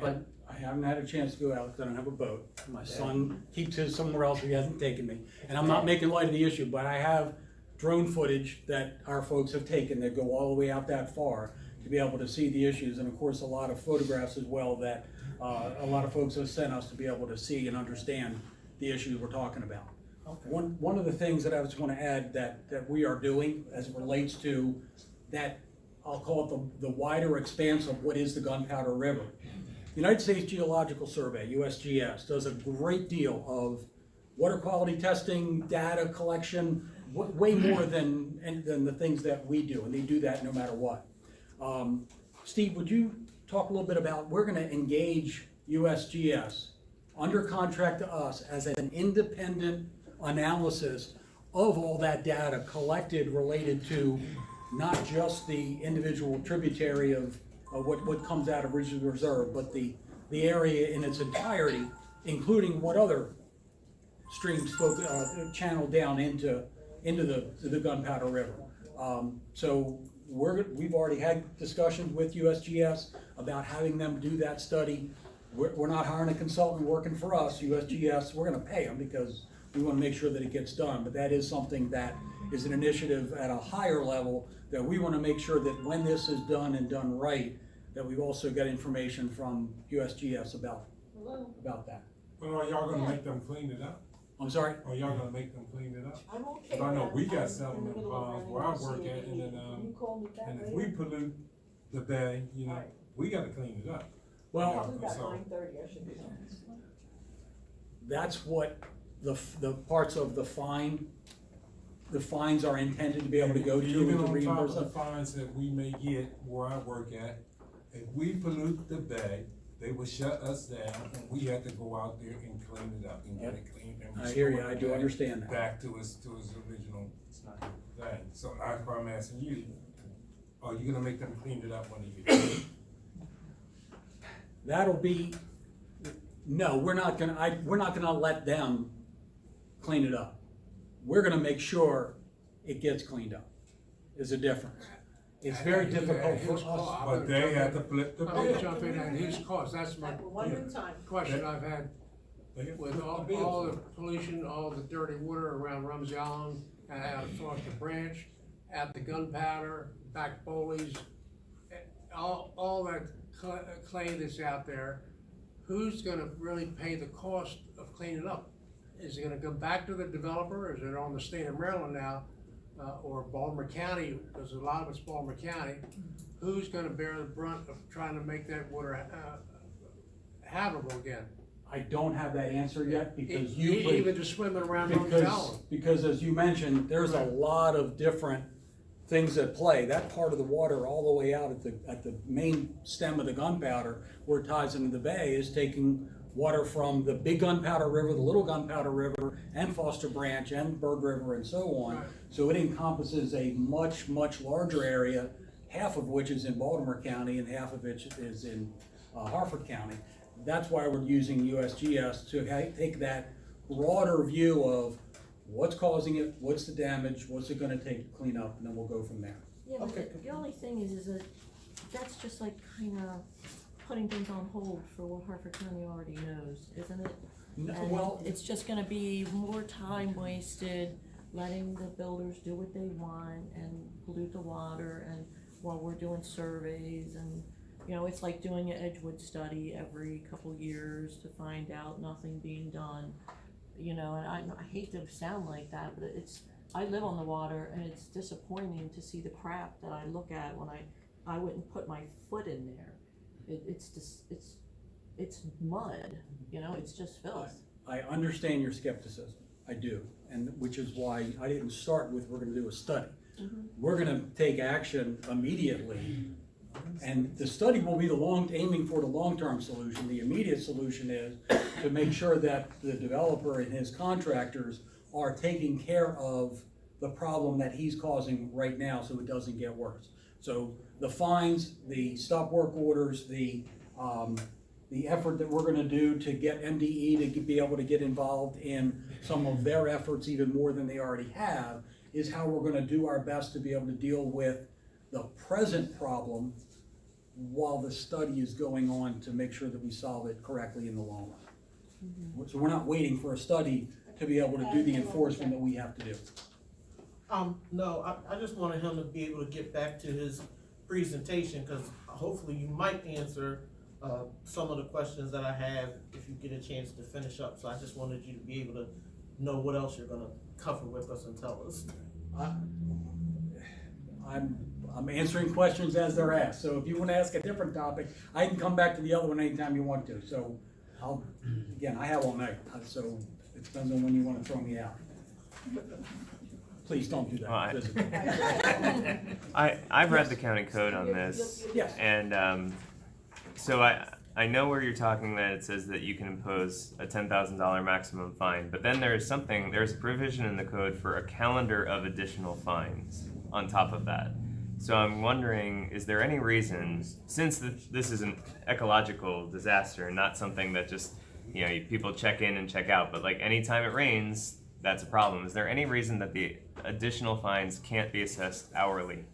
But I haven't had a chance to go out because I don't have a boat. My son keeps his somewhere else where he hasn't taken me. And I'm not making light of the issue, but I have drone footage that our folks have taken that go all the way out that far to be able to see the issues. And of course, a lot of photographs as well that a lot of folks have sent us to be able to see and understand the issues we're talking about. Okay. One of the things that I just want to add that we are doing as it relates to that, I'll call it the wider expanse of what is the Gunpowder River. The United States Geological Survey, USGS, does a great deal of water quality testing, data collection, way more than the things that we do, and they do that no matter what. Steve, would you talk a little bit about, we're going to engage USGS under contract to us as an independent analysis of all that data collected related to not just the individual tributary of what comes out of Regional Reserve, but the area in its entirety, including what other streams channel down into the Gunpowder River. So we've already had discussions with USGS about having them do that study. We're not hiring a consultant working for us, USGS, we're gonna pay them because we wanna make sure that it gets done, but that is something that is an initiative at a higher level that we wanna make sure that when this is done and done right, that we've also got information from USGS about that. But are y'all gonna make them clean it up? I'm sorry? Are y'all gonna make them clean it up? I'm okay. 'Cause I know with we that. got I'm in the settlement middle of bonds running where I to work see at, if and then, you call me back and if later. we pollute the bay, you know, Right. we gotta clean it up. Well, Probably about So- 9:30, I should be done. that's what the parts of the fines are intended to be able to go to Even and to on top of reimburse the them. fines that we may get where I work at, if we pollute the bay, they will shut us down, and we have to go out there and clean it up and get it clean. And I hear you, restore I it do back- understand that. Back to its original thing. So that's why I'm asking you, are you gonna make them clean it up when they get it? That'll be, no, we're not gonna let them clean it up. We're gonna make sure it gets cleaned up, is a difference. It's very difficult for us. But they have to flip the I'm gonna bill. jump in at his cost, that's my One at a time. question I've had They have to with flip the all bill. the pollution, all the dirty water around Rumsey Island, out of Foster Branch, at the gunpowder, back Foley's, all that clay that's out there, who's gonna really pay the cost of cleaning up? Is it gonna come back to the developer, is it on the state of Maryland now, or Baltimore County, because a lot of it's Baltimore County? Who's gonna bear the brunt of trying to make that water, habitable again? I don't have that answer yet because Even just swimming around Rumsey Island. Because as you mentioned, there's a lot of different things at play. That part of the water all the way out at the main stem of the gunpowder where it ties into the bay is taking water from the big Gunpowder River, the little Gunpowder River, and Foster Branch, and Bird River, and so on. Right. So it encompasses a much, much larger area, half of which is in Baltimore County and half of it is in Harford County. That's why we're using USGS to take that broader view of what's causing it, what's the damage, what's it gonna take to clean up, and then we'll go from there. Yeah, but the only thing is that that's just like kinda putting things on hold for what Harford County already knows, isn't it? No, And well- it's just gonna be more time wasted letting the builders do what they want and pollute the water and while we're doing surveys and, you know, it's like doing an Edgewood study every couple years to find out nothing being done. You know, and I hate to sound like that, but I live on the water and it's disappointing to see the crap that I look at when I wouldn't put my foot in there. It's just, it's mud, you know, it's just filth. I understand your skepticism, I do, and which is why I didn't start with, we're gonna do a study. We're gonna take action immediately, and the study will be aiming for the long-term solution. The immediate solution is to make sure that the developer and his contractors are taking care of the problem that he's causing right now so it doesn't get worse. So the fines, the stop work orders, the effort that we're gonna do to get MDE to be able to get involved in some of their efforts even more than they already have, is how we're gonna do our best to be able to deal with the present problem while the study is going on to make sure that we solve it correctly in the long run. So we're not waiting for a study to be able to do the enforcement that we have to do. No, I just wanted him to be able to get back to his presentation, because hopefully you might answer some of the questions that I have if you get a chance to finish up. So I just wanted you to be able to know what else you're gonna cover with us and tell us. I'm answering questions as they're asked, so if you want to ask a different topic, I can come back to the other one anytime you want to. So again, I have all night, so it depends on when you want to throw me out. Please don't do that. I've read the county code on this. Yes. And so I know where you're talking that it says that you can impose a $10,000 maximum fine, but then there's a provision in the code for a calendar of additional fines on top of that. So I'm wondering, is there any reason, since this is an ecological disaster, not something that just, you know, people check in and check out, but like anytime it rains, that's a problem. Is there any reason that the additional fines can't be assessed hourly?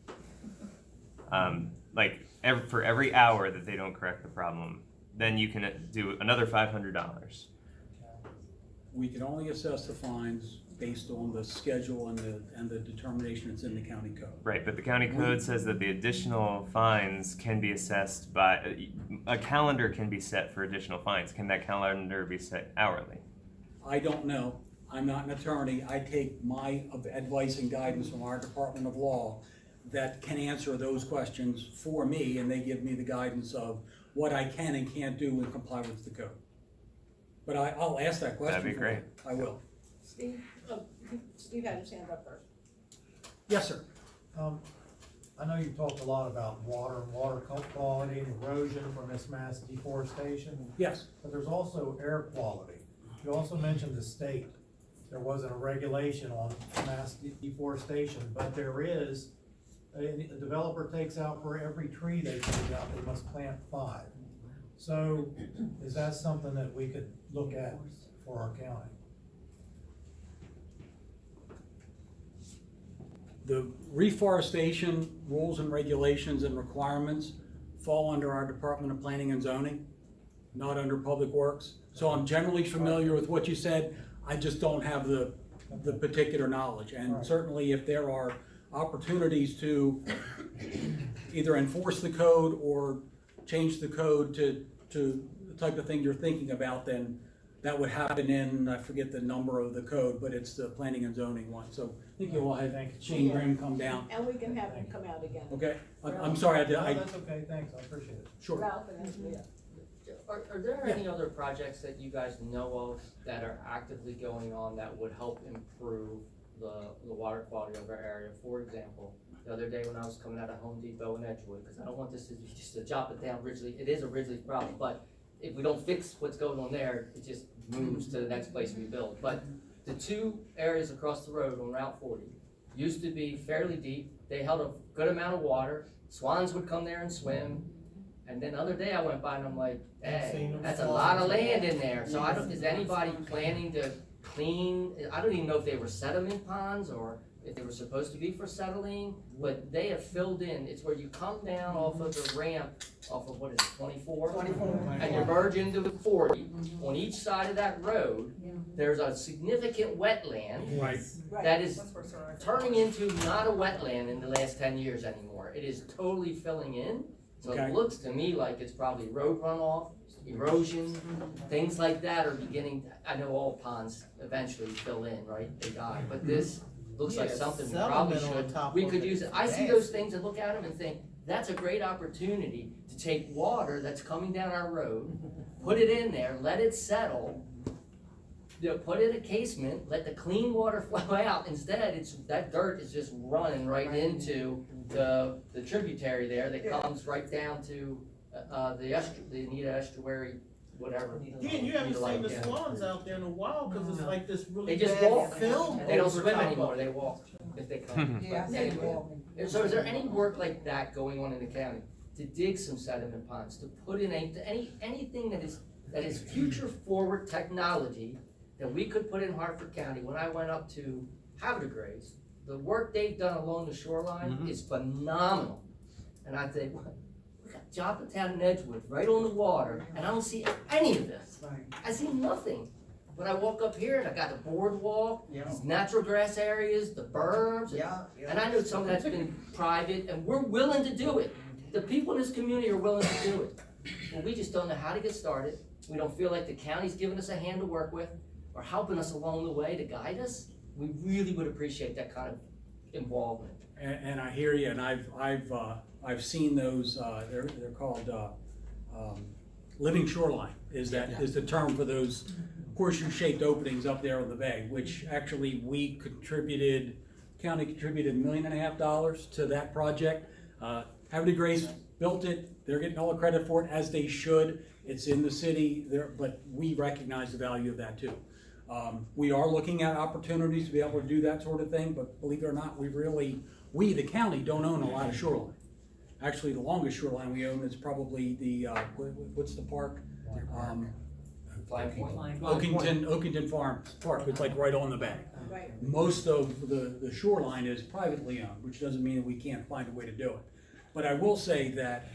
For every hour that they don't correct the problem, then you can do another $500. We can only assess the fines based on the schedule and the determination that's in the county code. Right, but the county code says that the additional fines can be assessed by, a calendar can be set for additional fines. Can that calendar be set hourly? I don't know. I'm not an attorney. I take my advice and guidance from our Department of Law that can answer those questions for me, and they give me the guidance of what I can and can't do and comply with the code. But I'll ask that question. That'd be great. I will. Steve had his hand up first. Yes, sir. I know you talked a lot about water and water quality and erosion from this mass deforestation. Yes. But there's also air quality. You also mentioned the state. There wasn't a regulation on mass deforestation, but there is. A developer takes out for every tree they take out, they must plant 5. So is that something that we could look at for our county? The reforestation rules and regulations and requirements fall under our Department of Planning and Zoning, not under Public Works. So I'm generally familiar with what you said. I just don't have the particular knowledge. And certainly if there are opportunities to either enforce the code or change the code to the type of thing you're thinking about, then that would happen in, I forget the number of the code, but it's the planning and zoning one. So I think you'll have Shane Grimm come down. And we can have him come out again. Okay, I'm sorry, No, that's okay, thanks, I appreciate it. Sure. Ralph and Anthea. Are there any other projects that you guys know of that are actively going on that would help improve the water quality of our area? For example, the other day when I was coming out of Home Depot in Edgewood, because I don't want this to be just a Joppatowne Ridgely, it is a Ridgely problem, but if we don't fix what's going on there, it just moves to the next place we build. But the 2 areas across the road on Route 40 used to be fairly deep. They held a good amount of water. Swans would come there and swim. And then the other day I went by and I'm like, hey, that's a lot of land in there. So is anybody planning to clean? I don't even know if they were sediment ponds or if they were supposed to be for settling, but they have filled in. It's where you come down off of the ramp, off of what is it, 24? And you merge into 40. On each side of that road, there's a significant wetland that is turning into not a wetland in the last 10 years anymore. It is totally filling in. So it looks to me like it's probably road runoff, erosion, things like that are beginning. I know all ponds eventually fill in, right? They die, but this looks like something we probably we could use it. I see those things and look at them and think, that's a great opportunity to take water that's coming down our road, put it in there, let it settle, put it in a casement, let the clean water flow out. Instead, that dirt is just running right into the tributary there that comes right down to the Anita estuary, whatever. Yeah, you haven't seen the swans out there in a while, because it's like this really They just bad walk. film. They don't over swim top anymore, of they it. walk if they come. Yeah, But anyway, so is there any work like that going on in the county to dig some sediment ponds, to put in anything that is future forward technology that we could put in Hartford County? When I went up to Havertide, the work they've done along the shoreline is phenomenal. And I think, we got Joppatowne and Edgewood right on the water, and I don't see any of this. I see nothing. When I walk up here and I got the boardwalk, these natural grass areas, the berms, and I know some of that's been private, and we're willing to do it. The people in this community are willing to do it. But we just don't know how to get started. We don't feel like the county's giving us a hand to work with or helping us along the way to guide us. We really would appreciate that kind of involvement. And I hear you, and I've seen those. They're called living shoreline. Is the term for those horseshoe-shaped openings up there on the bay? Which actually we contributed. County contributed $1.5 million to that project. Havertide Grace built it. They're getting all the credit for it, as they should. It's in the city there, but we recognize the value of that too. We are looking at opportunities to be able to do that sort of thing, but believe it or not, we the county don't own a lot of shoreline. Actually, the longest shoreline we own is probably the, what's the park? Flying Point. Oakington Farms Park. It's like right on the bay. Most of the shoreline is privately owned, which doesn't mean that we can't find a way to do it. But I will say that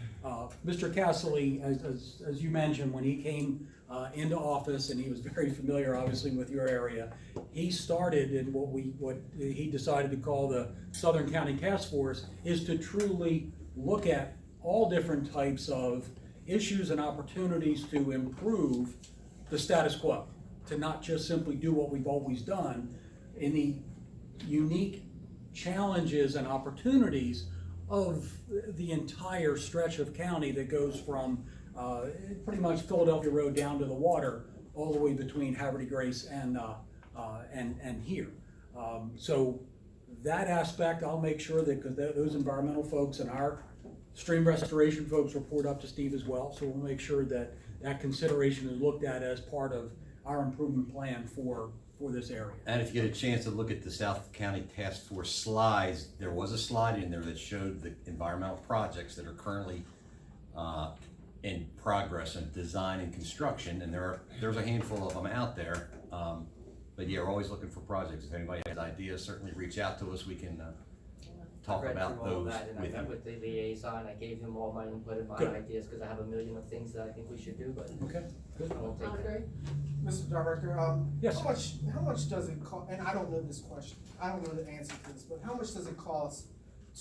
Mr. Casserly, as you mentioned, when he came into office, and he was very familiar, obviously, with your area, he started in what he decided to call the Southern County Task Force, is to truly look at all different types of issues and opportunities to improve the status quo, to not just simply do what we've always done in the unique challenges and opportunities of the entire stretch of county that goes from pretty much Philadelphia Road down to the water, all the way between Haverty Grace and here. So that aspect, I'll make sure that, because those environmental folks and our stream restoration folks report up to Steve as well, so we'll make sure that that consideration is looked at as part of our improvement plan for this area. And if you get a chance to look at the South County Task Force slides, there was a slide in there that showed the environmental projects that are currently in progress and design and construction, and there's a handful of them out there. But yeah, we're always looking for projects. If anybody has ideas, certainly reach out to us. We can talk about those And I with met you. with the liaison, I gave him all my input and my Good. ideas, because I have a million of things that I think we should do, but Okay, good. I won't take that. Mr. Director, Yes. how much does it cost, and I don't know this question, I don't know the answer to this, but how much does it cost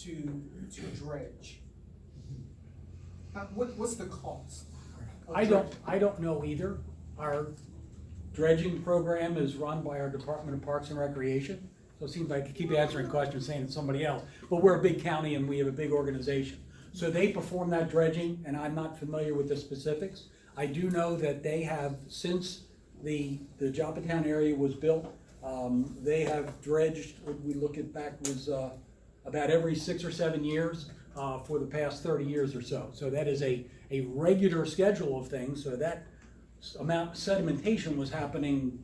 to dredge? What's the cost? of I dredging? don't know either. Our dredging program is run by our Department of Parks and Recreation. So it seems like I keep answering questions saying it's somebody else, but we're a big county and we have a big organization. So they perform that dredging, and I'm not familiar with the specifics. I do know that they have, since the Joppatowne area was built, they have dredged, we look at back, was about every 6 or 7 years for the past 30 years or so. So that is a regular schedule of things, so that amount of sedimentation was happening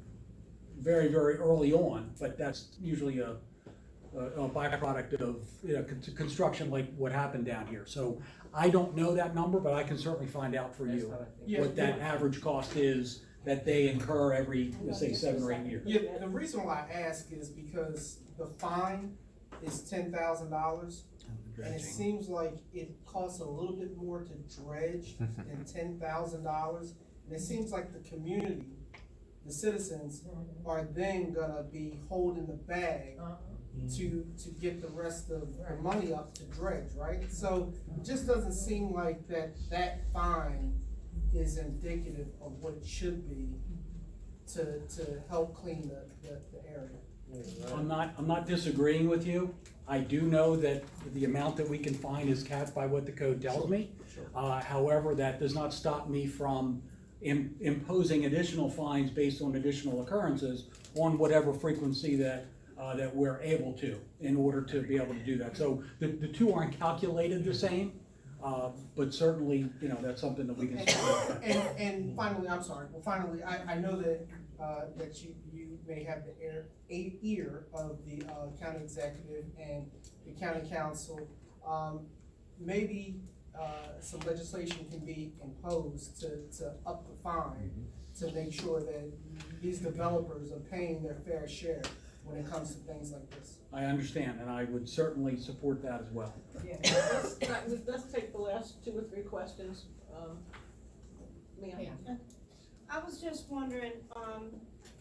very, very early on, but that's usually a byproduct of construction like what happened down here. So I don't know that number, but I can certainly find out for you what that average cost is that they incur every, let's say, 7 or 8 years. Yeah, the reason why I ask is because the fine is $10,000, and it seems like it costs a little bit more to dredge than $10,000, and it seems like the community, the citizens, are then gonna be holding the bag to get the rest of the money up to dredge, right? So it just doesn't seem like that fine is indicative of what it should be to help clean the area. I'm not disagreeing with you. I do know that the amount that we can fine is capped by what the code tells me. However, that does not stop me from imposing additional fines based on additional occurrences on whatever frequency that we're able to, in order to be able to do that. So the two aren't calculated the same, but certainly, that's something that we can. And finally, I'm sorry, finally, I know that you may have the ear of the county executive and the county council. Maybe some legislation can be imposed to up the fine, to make sure that these developers are paying their fair share when it comes to things like this. I understand, and I would certainly support that as well. Yeah, let's take the last 2 or 3 questions. Ma'am? I was just wondering,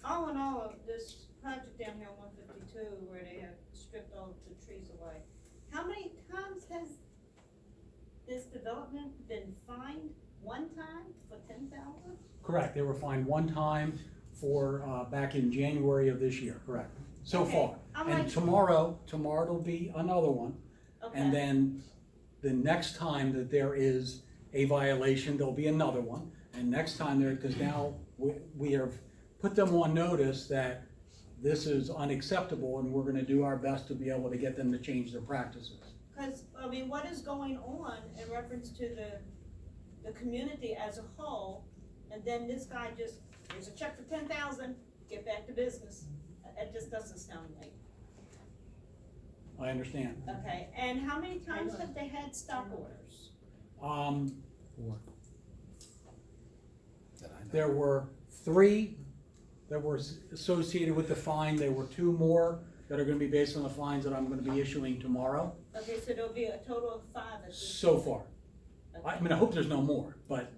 all in all, this project down here on 152, where they have stripped all the trees away, how many times has this development been fined? One time for 10,000? Correct, they were fined one time for, back in January of this year, correct, so far. And tomorrow there'll be another one. And then the next time that there is a violation, there'll be another one. And next time because now we have put them on notice that this is unacceptable, and we're gonna do our best to be able to get them to change their practices. Because, what is going on in reference to the community as a whole, and then this guy just, here's a check for 10,000, get back to business. It just doesn't sound right. I understand. Okay, and how many times have they had stop orders? There were 3 that were associated with the fine. There were 2 more that are gonna be based on the fines that I'm gonna be issuing tomorrow, Okay, so there'll be a total of 5 at this so point. far. I mean, I hope there's no more, but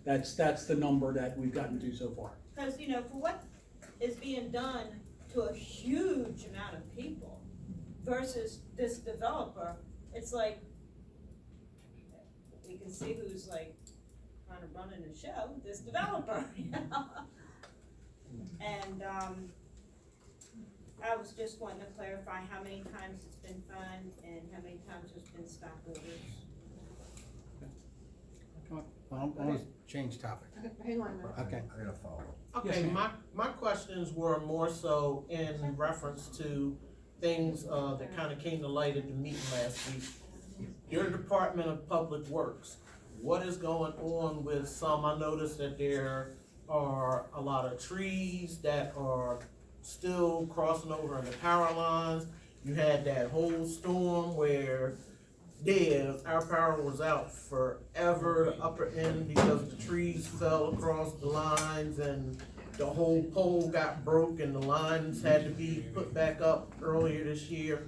that's the number that we've gotten to so far. Because, you know, for what is being done to a huge amount of people versus this developer, it's like, we can see who's like kind of running the show, this developer, you know? And, I was just wanting to clarify how many times it's been fined and how many times there's been stop orders. Come on, I'm gonna change topic. Hang on a minute. Okay. I gotta follow. Okay, Yes, ma'am. my questions were more so in reference to things, that kinda came to light at the meeting last week. Your Department of Public Works, what is going on with some, I noticed that there are a lot of trees that are still crossing over in the power lines. You had that whole storm where, our power was out forever, the upper end, because the trees fell across the lines and the whole pole got broke and the lines had to be put back up earlier this year.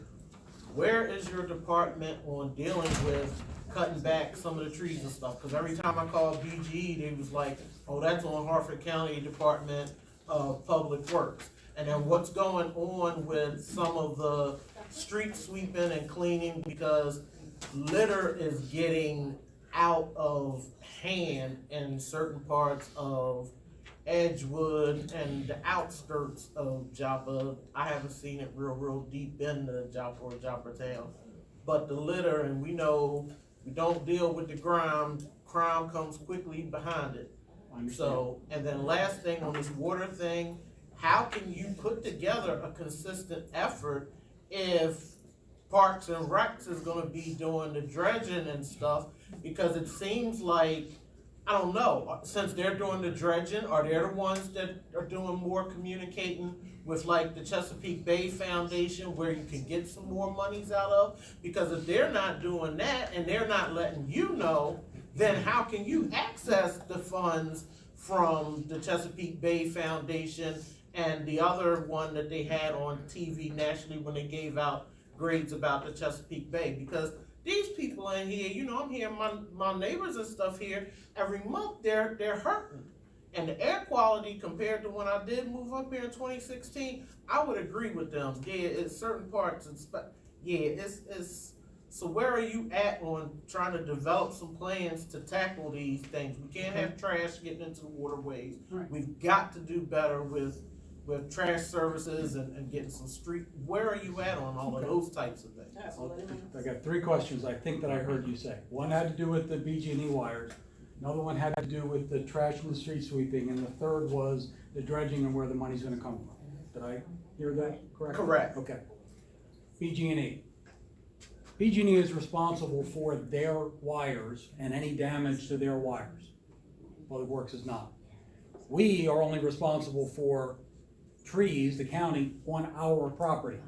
Where is your department on dealing with cutting back some of the trees and stuff? Cause every time I called BGE, they was like, oh, that's on Harford County Department of Public Works. And then what's going on with some of the street sweeping and cleaning, because litter is getting out of hand in certain parts of Edgewood and the outskirts of Joppa. I haven't seen it real deep into Joppa or Joppatowne. But the litter, and we know we don't deal with the crime comes quickly behind it. So, and then last thing on this water thing, how can you put together a consistent effort if Parks and Recs is gonna be doing the dredging and stuff? Because it seems like, I don't know, since they're doing the dredging, are they the ones that are doing more communicating with like the Chesapeake Bay Foundation where you can get some more monies out of? Because if they're not doing that and they're not letting you know, then how can you access the funds from the Chesapeake Bay Foundation and the other one that they had on TV nationally when they gave out grades about the Chesapeake Bay? Because these people in here, you know, I'm hearing my neighbors and stuff here, every month they're hurting. And the air quality compared to when I did move up here in 2016, I would agree with them. Yeah, it's certain parts, it's so where are you at on trying to develop some plans to tackle these things? We can't have trash getting into the waterways. Right. We've got to do better with trash services and getting some street, where are you at on all of those types of things? I got 3 questions I think that I heard you say. One had to do with the BG&E wires. Another one had to do with the trash and the street sweeping. And the third was the dredging and where the money's gonna come from. Did I hear that correctly? Correct. Okay. BG&E. BG&E is responsible for their wires and any damage to their wires. Public Works is not. We are only responsible for trees, the county, on our property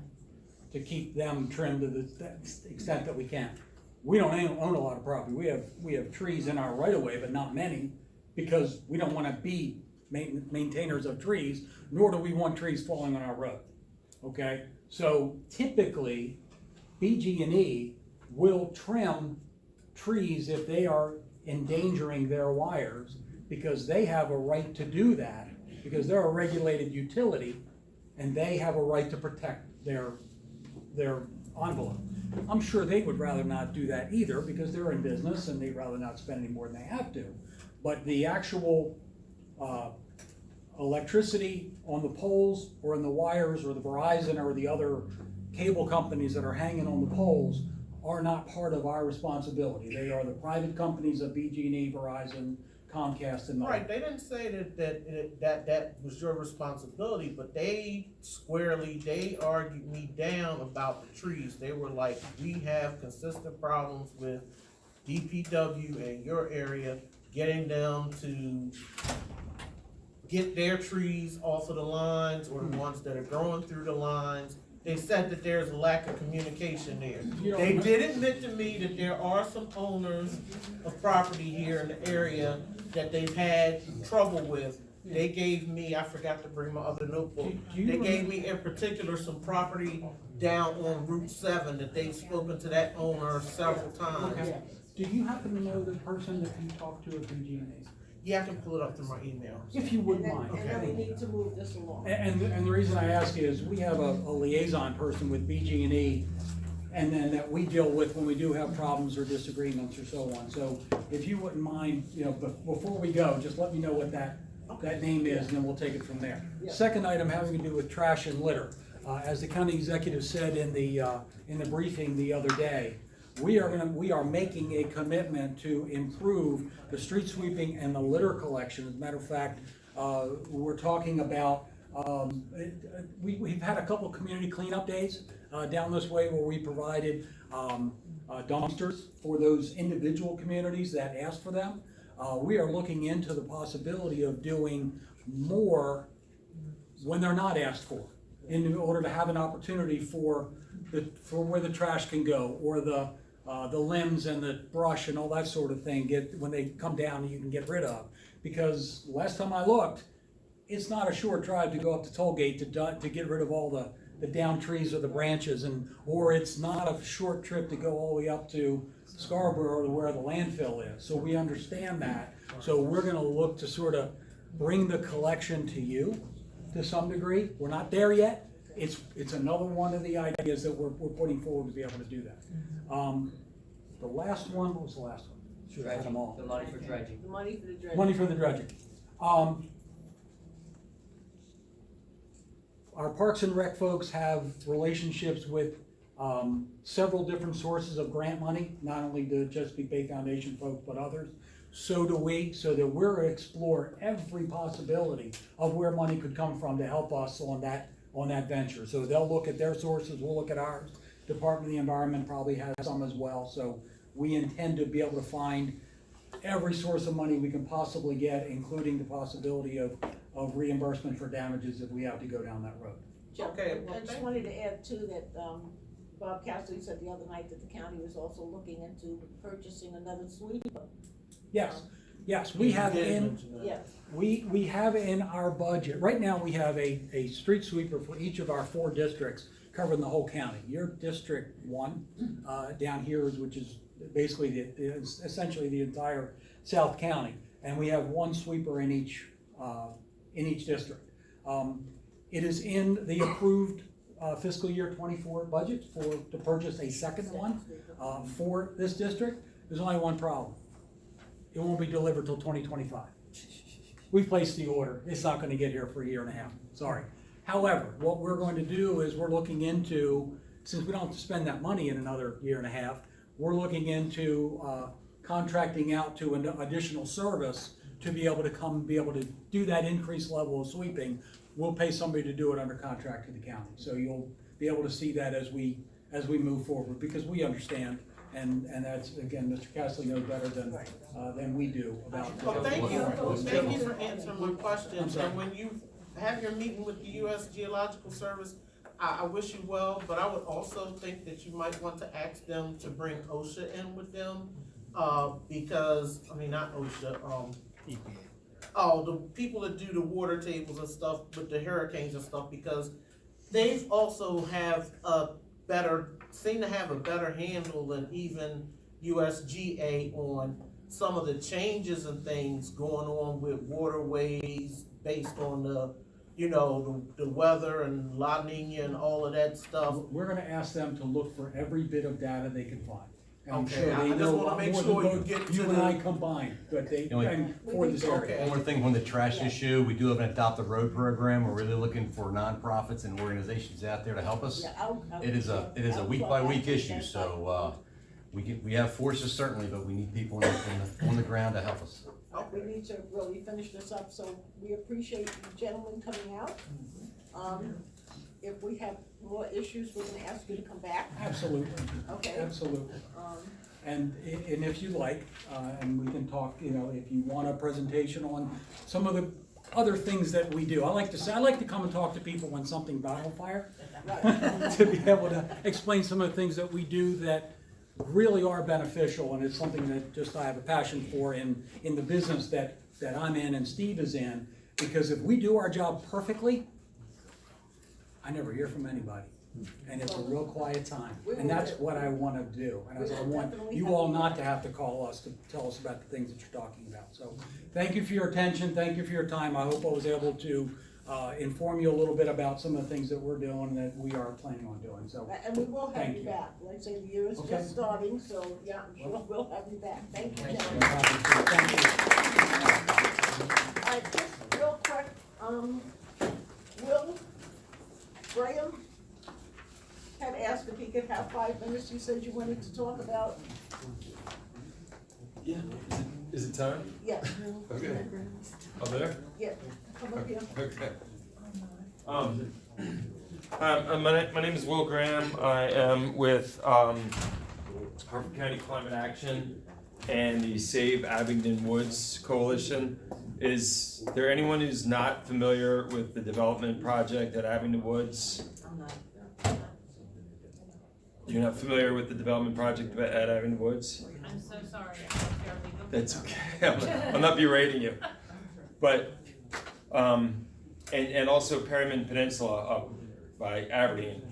to keep them trimmed to the extent that we can. We don't own a lot of property. We have trees in our right of way, but not many, because we don't want to be maintainers of trees, nor do we want trees falling on our road. Okay, so typically BG&E will trim trees if they are endangering their wires, because they have a right to do that, because they're a regulated utility and they have a right to protect their envelope. I'm sure they would rather not do that either, because they're in business and they'd rather not spend any more than they have to. But the actual electricity on the poles or in the wires or the Verizon or the other cable companies that are hanging on the poles are not part of our responsibility. They are the private companies of BG&E, Verizon, Comcast, and the Right, they didn't say that was your responsibility, but they argued me down about the trees. They were like, we have consistent problems with DPW in your area, getting them to get their trees off of the lines or the ones that are growing through the lines. They said that there's a lack of communication there. They did admit to me that there are some owners of property here in the area that they've had trouble with, They gave me, I forgot to bring my other notebook. They gave me in particular some property down on Route 7 that they've spoken to that owner several times. Okay. Do you happen to know the person that you talked to at BG&E? Yeah, I can pull it up through my email. If you wouldn't mind. And then we need to move this along. And the reason I ask is, we have a liaison person with BG&E, and then that we deal with when we do have problems or disagreements or so on. So if you wouldn't mind, before we go, just let me know what that name is, and then we'll take it from there. Yeah. Second item having to do with trash and litter. As the county executive said in the briefing the other day, we are making a commitment to improve the street sweeping and the litter collection. As a matter of fact, we're talking about, we've had a couple community cleanup days down this way where we provided dumpsters for those individual communities that asked for them. We are looking into the possibility of doing more when they're not asked for, in order to have an opportunity for where the trash can go, or the limbs and the brush and all that sort of thing, when they come down, you can get rid of. Because last time I looked, it's not a short drive to go up to Tollgate to get rid of all the down trees or the branches, or it's not a short trip to go all the way up to Scarborough to where the landfill is. So we understand that. So we're gonna look to sort of bring the collection to you to some degree. We're not there yet. It's another one of the ideas that we're putting forward to be able to do that. The last one, what was the last one? Should have had them all. The money for dredging. The money for the dredging. Money for the dredging. Our Parks and Rec folks have relationships with several different sources of grant money, not only the Chesapeake Bay Foundation folks, but others. So do we, so that we're going to explore every possibility of where money could come from to help us on that venture. So they'll look at their sources, we'll look at ours. Department of the Environment probably has some as well. So we intend to be able to find every source of money we can possibly get, including the possibility of reimbursement for damages if we have to go down that road. Okay. I just wanted to add too that, Bob Cassidy said the other night that the county was also looking into purchasing another sweeper. Yes, we have Yes. we have in our budget, right now we have a street sweeper for each of our 4 districts covering the whole county. Your District 1 down here, which is basically essentially the entire South County, and we have 1 sweeper in each district. It is in the approved fiscal year 24 budget to purchase a second one for this district. There's only one problem. It won't be delivered till 2025. We placed the order. It's not going to get here for a year and a half. Sorry. However, what we're going to do is we're looking into, since we don't have to spend that money in another year and a half, we're looking into contracting out to an additional service to be able to do that increased level of sweeping. We'll pay somebody to do it under contract to the county. So you'll be able to see that as we move forward, because we understand. And that's, again, Mr. Castley knows better than we do about. Well, thank you for answering my questions. And when you have your meeting with the U.S. Geological Service, I wish you well, but I would also think that you might want to ask them to bring OSHA in with them, because, I mean, not OSHA, EPA. Oh, the people that do the water tables and stuff with the hurricanes and stuff, because they've also seem to have a better handle than even USGA on some of the changes and things going on with waterways based on the weather and La Nina and all of that stuff. We're gonna ask them to look for every bit of data they can find. And I'm Okay, sure I they just know a wanna lot make more sure than you both get you to and the- I combined, but for this area. Okay. One more thing on the trash issue, we do have an Adopt a Road program. We're really looking for nonprofits and organizations out there to help us. Yeah, It is a week by week issue, so we have forces certainly, but we need people on the ground to help us. We need to really finish this up, so we appreciate you gentlemen coming out. If we have more issues, we're gonna ask you to come back. Absolutely. Okay. Absolutely. And if you like, and we can talk, if you want a presentation on some of the other things that we do. I like to come and talk to people when something's not on fire, to be able to explain some of the things that we do that really are beneficial, and it's something that just I have a passion for in the business that I'm in and Steve is in. Because if we do our job perfectly, I never hear from anybody. And it's a real quiet time. And that's what I wanna do. And I want you all not to have to call us to tell us about the things that you're talking about. So, thank you for your attention, thank you for your time. I hope I was able to inform you a little bit about some of the things that we're doing and that we are planning on doing, so. And we will have thank you you. back. Like I say, the year is Okay. just starting, so yeah, I'm sure we'll have you back. Thank you. Thank Jen. you. All right, just real quick, Will Graham had asked if he could have 5 minutes. You said you wanted to talk about. Yeah, is it time? Yeah. Okay. I'm there? Yeah, come up here. Okay. My name is Will Graham. I am with Harford County Climate Action and the Save Abingdon Woods Coalition. Is there anyone who's not familiar with the development project at Abingdon Woods? You're not familiar with the development project at Abingdon Woods? I'm so sorry. That's okay. I'm not berating you. But, and also Perryman Peninsula up by Aberdeen.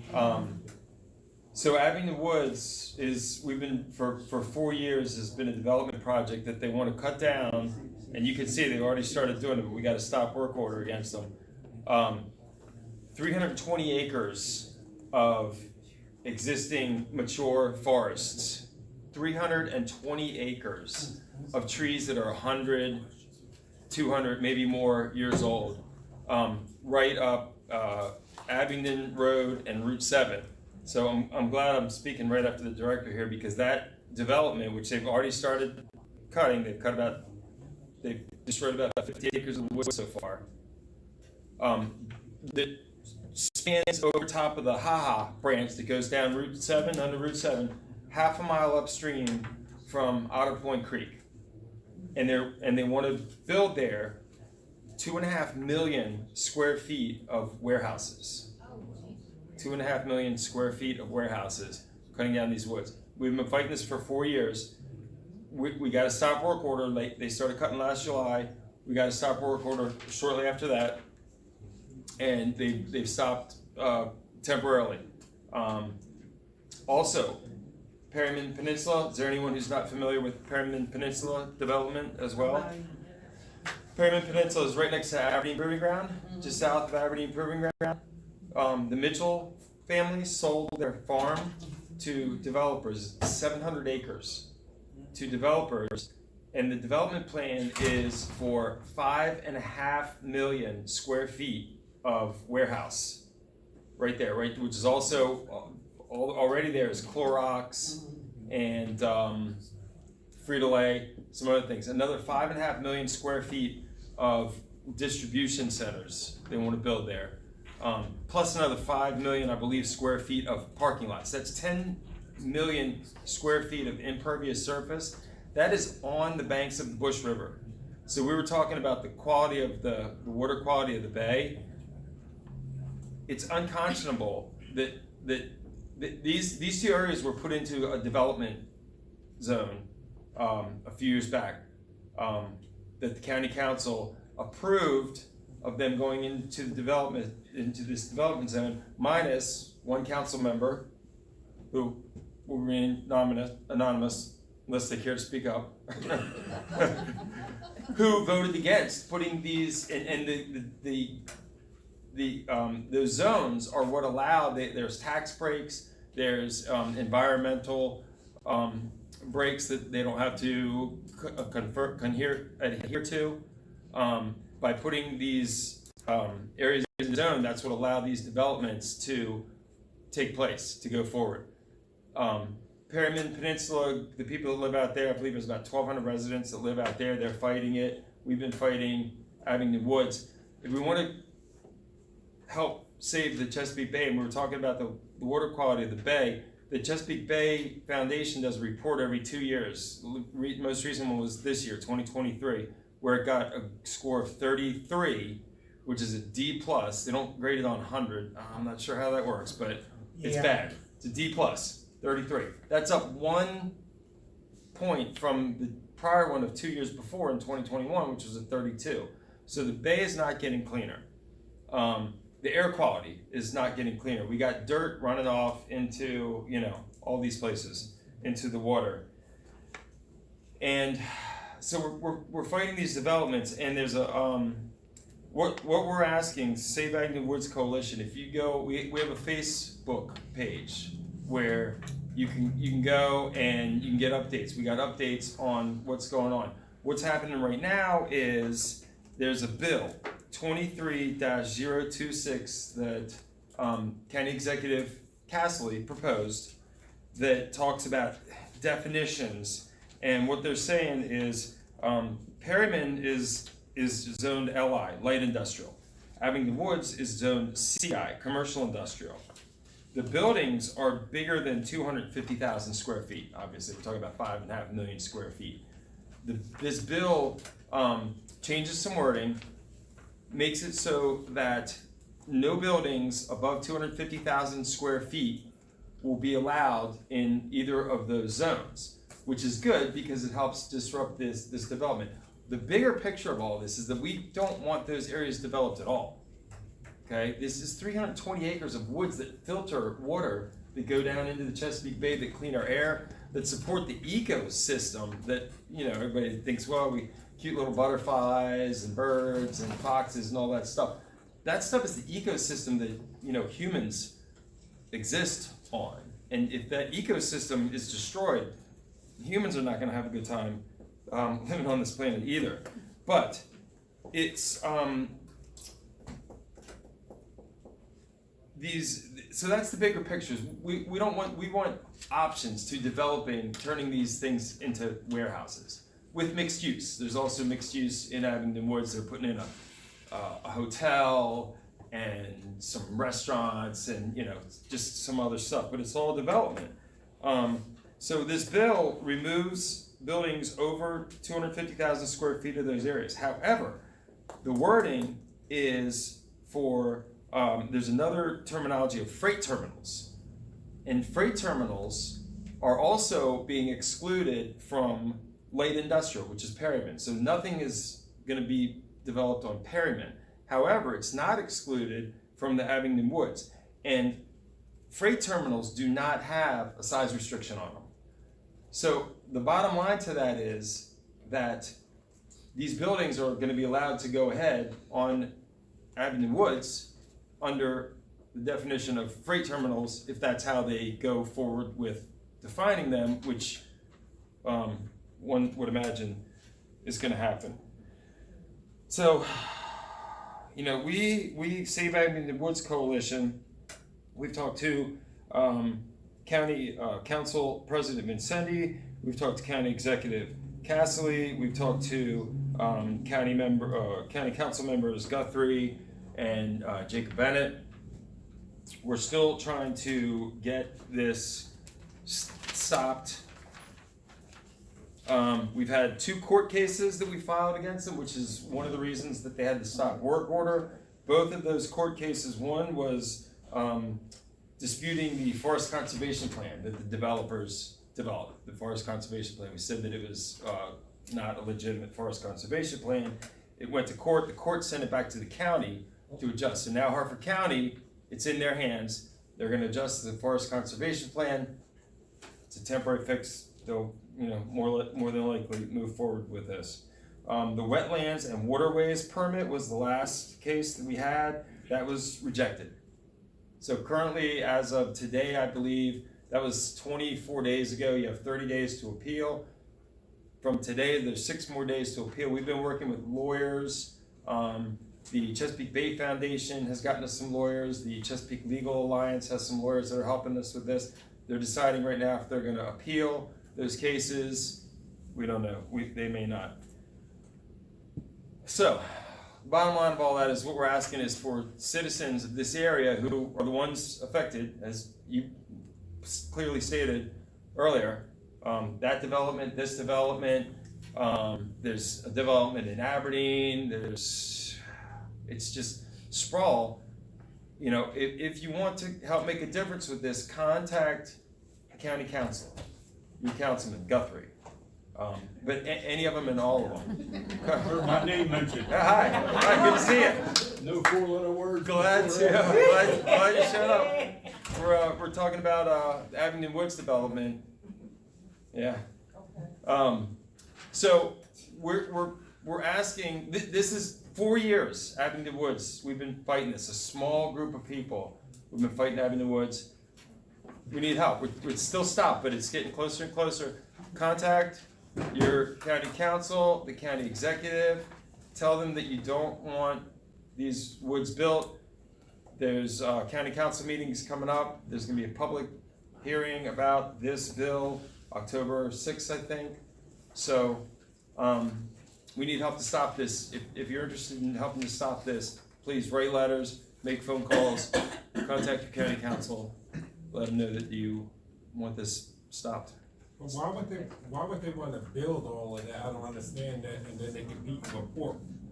So Abingdon Woods is, we've been, for 4 years, has been a development project that they want to cut down, and you can see they've already started doing it, but we got a stop work order against them. 320 acres of existing mature forests, 320 acres of trees that are 100, 200, maybe more years old, right up Abingdon Road and Route 7. So I'm glad I'm speaking right after the director here, because that development, which they've already started cutting, they've destroyed about 50 acres of wood so far, that spans over top of the Ha-Ha branch that goes down Route 7, under Route 7, half a mile upstream from Otter Point Creek. And they want to build there 2.5 million square feet of warehouses. 2.5 million square feet of warehouses, cutting down these woods. We've been fighting this for 4 years. We got a stop work order. They started cutting last July. We got a stop work order shortly after that, and they've stopped temporarily. Also, Perryman Peninsula. Is there anyone who's not familiar with Perryman Peninsula development as well? Perryman Peninsula is right next to Aberdeen Proving Ground, just south of Aberdeen Proving Ground. The Mitchell family sold their farm to developers, 700 acres, to developers, and the development plan is for 5.5 million square feet of warehouse, right there, right, which is also already there is Clorox and Frito-Lay, some other things. Another 5.5 million square feet of distribution centers they want to build there. Plus another 5 million, I believe, square feet of parking lots. That's 10 million square feet of impervious surface. That is on the banks of the Bush River. So we were talking about the quality of the water quality of the bay. It's unconscionable that these two areas were put into a development zone a few years back, that the county council approved of them going into this development zone, minus one council member who will remain anonymous unless they care to speak up, who voted against putting these, and those zones are what allow, there's tax breaks, there's environmental breaks that they don't have to adhere to. By putting these areas in the zone, that's what allowed these developments to take place, to go forward. Perryman Peninsula, the people that live out there, I believe there's about 1,200 residents that live out there. They're fighting it. We've been fighting Abingdon Woods. If we want to help save the Chesapeake Bay, and we were talking about the water quality of the bay, the Chesapeake Bay Foundation does a report every 2 years. Most recent one was this year, 2023, where it got a score of 33, which is a D+. They don't grade it on 100. I'm not sure how that works, but it's bad. It's a D+, 33. That's up 1 point from the prior one of 2 years before in 2021, which was a 32. So the bay is not getting cleaner. The air quality is not getting cleaner. We got dirt running off into, you know, all these places, into the water. And so we're fighting these developments, and there's a, what we're asking, Save Agnew Woods Coalition, if you go, we have a Facebook page where you can go and you can get updates. We got updates on what's going on. What's happening right now is there's a bill, 23-026, that County Executive Castley proposed that talks about definitions. And what they're saying is Perryman is zoned LI, light industrial. Abingdon Woods is zoned CI, commercial industrial. The buildings are bigger than 250,000 square feet. Obviously, we're talking about 5.5 million square feet. This bill changes some wording, makes it so that no buildings above 250,000 square feet will be allowed in either of those zones, which is good because it helps disrupt this development. The bigger picture of all this is that we don't want those areas developed at all. Okay, this is 320 acres of woods that filter water that go down into the Chesapeake Bay, that clean our air, that support the ecosystem that, you know, everybody thinks, well, we cute little butterflies and birds and foxes and all that stuff. That stuff is the ecosystem that, you know, humans exist on. And if that ecosystem is destroyed, humans are not going to have a good time living on this planet either. But it's so that's the bigger pictures. We want options to developing, turning these things into warehouses with mixed use. There's also mixed use in Abingdon Woods. They're putting in a hotel and some restaurants and, you know, just some other stuff, but it's all development. So this bill removes buildings over 250,000 square feet of those areas. However, the wording is for, there's another terminology of freight terminals. And freight terminals are also being excluded from light industrial, which is Perryman. So nothing is going to be developed on Perryman. However, it's not excluded from the Abingdon Woods. And freight terminals do not have a size restriction on them. So the bottom line to that is that these buildings are going to be allowed to go ahead on Abingdon Woods under the definition of freight terminals, if that's how they go forward with defining them, which one would imagine is going to happen. So, you know, we Save Abingdon Woods Coalition, we've talked to County Council President Vincendi, we've talked to County Executive Castley, we've talked to County Council members Guthrie and Jacob Bennett. We're still trying to get this stopped. We've had 2 court cases that we filed against them, which is one of the reasons that they had the stop work order. Both of those court cases, one was disputing the forest conservation plan that the developers developed, the forest conservation plan. We said that it was not a legitimate forest conservation plan. It went to court. The court sent it back to the county to adjust. So now Harford County, it's in their hands. They're going to adjust the forest conservation plan. It's a temporary fix. They'll, you know, more than likely move forward with this. The wetlands and waterways permit was the last case that we had. That was rejected. So currently, as of today, I believe, that was 24 days ago. You have 30 days to appeal. From today, there's 6 more days to appeal. We've been working with lawyers. The Chesapeake Bay Foundation has gotten us some lawyers. The Chesapeake Legal Alliance has some lawyers that are helping us with this. They're deciding right now if they're going to appeal those cases. We don't know. They may not. So, bottom line of all that is what we're asking is for citizens of this area who are the ones affected, as you clearly stated earlier, that development, this development, there's a development in Aberdeen, it's just sprawl. You know, if you want to help make a difference with this, contact the county council, your councilman, Guthrie. But any of them and all of them. Heard my name mentioned. Hi, good to see you. No four-letter words. Glad you showed up. We're talking about Abington Woods development. Yeah. So we're asking. This is 4 years. Abington Woods. We've been fighting this. A small group of people. We've been fighting Abington Woods. We need help. We're still stopped, but it's getting closer and closer. Contact your county council, the county executive. Tell them that you don't want these woods built. There's county council meetings coming up. There's gonna be a public hearing about this bill, October 6th, I think. So we need help to stop this. If you're interested in helping to stop this, please write letters, make phone calls, contact your county council, let them know that you want this stopped. But why would they want to build all of that? I don't understand that, and then they compete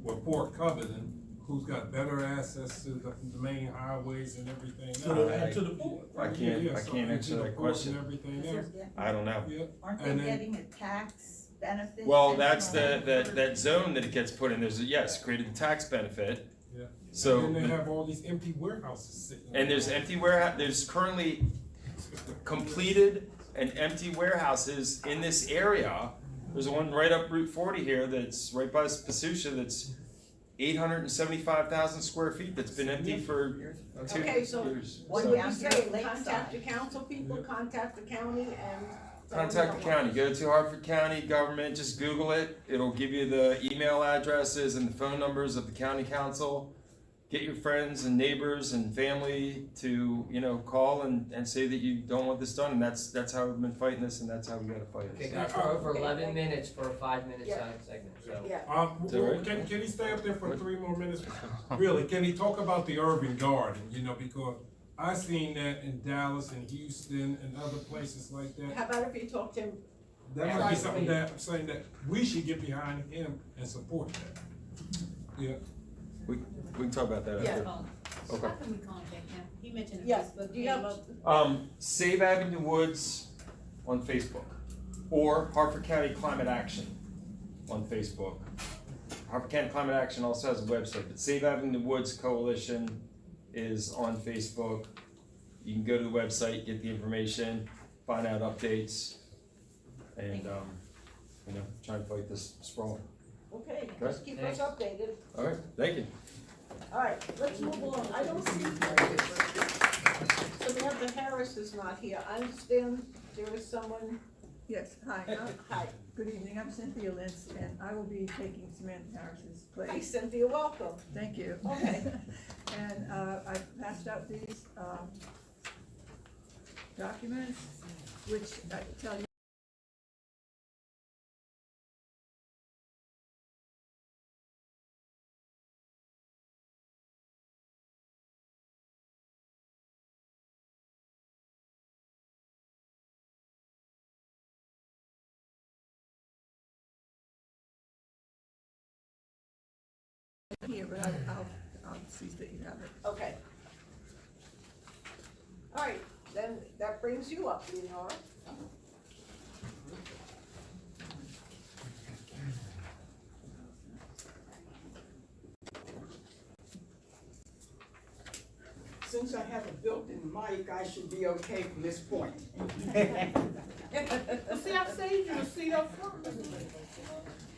with Port Covington, who's got better access to the main highways and everything else. To the port. I can't answer that question. Everything else. I don't know. Aren't they getting a tax benefit? Well, that's that zone that it gets put in. There's created the tax benefit. Yeah. So and then they have all these empty warehouses sitting. And there's empty warehouse. There's currently completed and empty warehouses in this area. There's one right up Route 40 here that's right by Pasucha that's 875,000 square feet that's been empty for 2 Okay, so years. what So- do you say? Contact the council people, contact the county, and. Contact the county. Go to Hartford County government. Just Google it. It'll give you the email addresses and the phone numbers of the county council. Get your friends and neighbors and family to call and say that you don't want this done. And that's how we've been fighting this, and that's how we got to fight Okay, it. guys, we're over 11 minutes for a 5-minute segment. So. Is that right? Can he stay up there for 3 more minutes? Really? Can he talk about the urban garden? Because I seen that in Dallas and Houston and other places like that. How about if you talk to him? That might be something that I'm saying that we should get behind him and support that. Yeah. We can talk about that after. Okay. How can we contact him? He mentioned a Yes, Facebook do you have page. Save Abington Woods on Facebook or Hartford County Climate Action on Facebook. Hartford County Climate Action also has a website, but Save Abington Woods Coalition is on Facebook. You can go to the website, get the information, find out updates, and try and fight this sprawl. Okay, just keep us updated. All right, thank you. All right, let's move along. I don't see. Samantha Harris is not here. I understand there is someone. Yes, hi. Hi. Good evening, I'm Cynthia Lentz, and I will be taking Samantha Harris's place. Hi, Cynthia, welcome. Thank you. Okay. And I passed out these documents, which I tell you. Here, but I'll see that you have it. Okay. All right, then that brings you up, Leonora. Since I have a built-in mic, I should be okay from this point. See, I saved you a seat up front.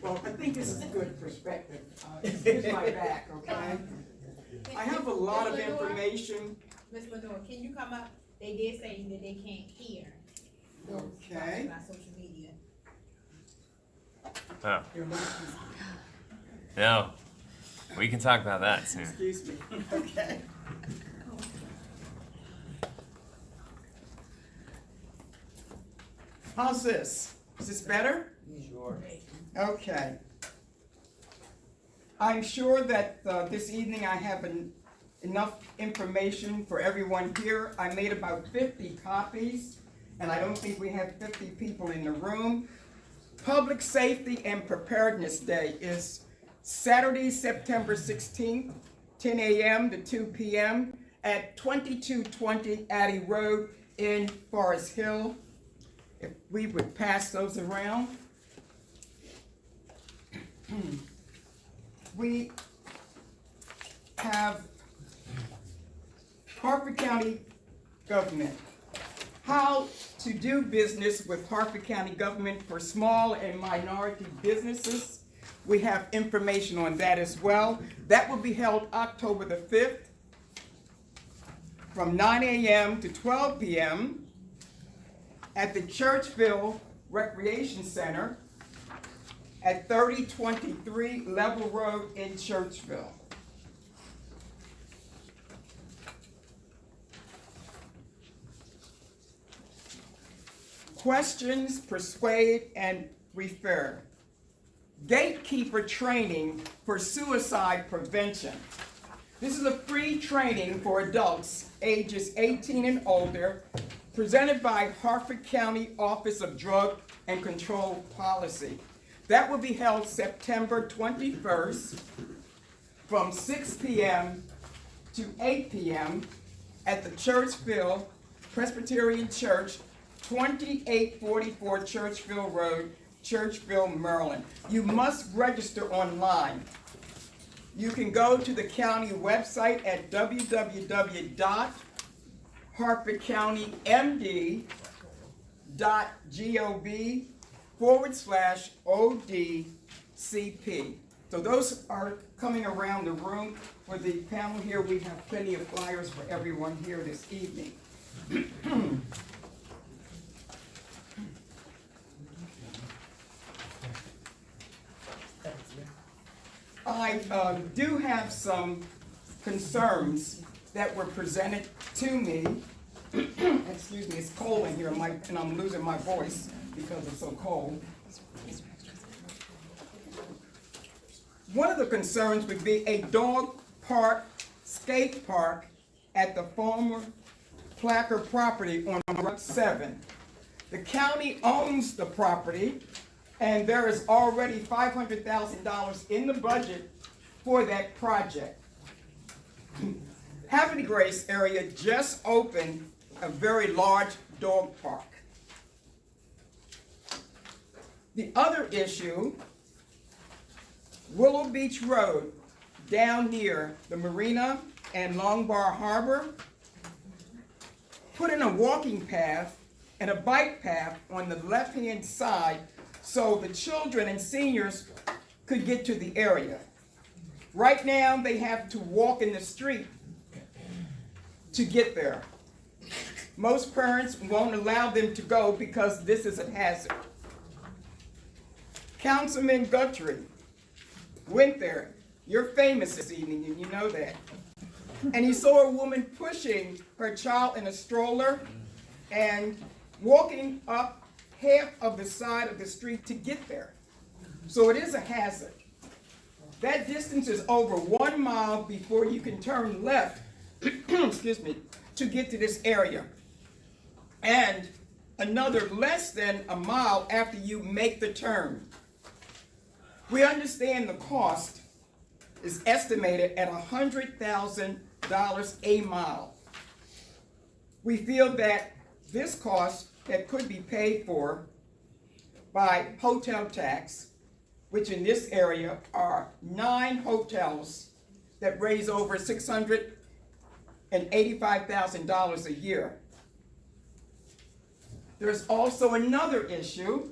Well, I think this is a good perspective. Here's my back, okay? I have a lot of information. Ms. Lenore, can you come up? They did say that they can't hear. Okay. By social media. Oh. No, we can talk about that soon. Excuse me, okay. How's this? Is this better? Sure. Okay. I'm sure that this evening I have enough information for everyone here. I made about 50 copies, and I don't think we have 50 people in the room. Public Safety and Preparedness Day is Saturday, September 16th, 10 a.m. to 2 p.m. at 2220 Addy Road in Forest Hill. If we would pass those around. We have Harford County government. How to do business with Harford County government for small and minority businesses. We have information on that as well. That will be held October the 5th from 9 a.m. to 12 p.m. at the Churchville Recreation Center at 3023 Level Road in Churchville. Questions, persuade, and refer. Gatekeeper training for suicide prevention. This is a free training for adults ages 18 and older, presented by Harford County Office of Drug and Control Policy. That will be held September 21st from 6 p.m. to 8 p.m. at the Churchville Presbyterian Church, 2844 Churchville Road, Churchville, Maryland. You must register online. You can go to the county website at www.harfordcounty.md.gov/ODCP. So those are coming around the room. For the panel here, we have plenty of flyers for everyone here this evening. I do have some concerns that were presented to me. Excuse me, it's cold in here, and I'm losing my voice because it's so cold. One of the concerns would be a dog park, skate park at the former Placker property on Route 7. The county owns the property, and there is already $500,000 in the budget for that project. Happy Grace area just opened a very large dog park. The other issue, Willow Beach Road, down near the marina and Long Bar Harbor, put in a walking path and a bike path on the left-hand side so the children and seniors could get to the area. Right now, they have to walk in the street to get there. Most parents won't allow them to go because this is a hazard. Councilman Guthrie went there. You're famous this evening, and you know that. And he saw a woman pushing her child in a stroller and walking up half of the side of the street to get there. So it is a hazard. That distance is over 1 mile before you can turn left, excuse me, to get to this area. And another less than a mile after you make the turn. We understand the cost is estimated at $100,000 a mile. We feel that this cost that could be paid for by hotel tax, which in this area are 9 hotels that raise over $685,000 a year. There's also another issue,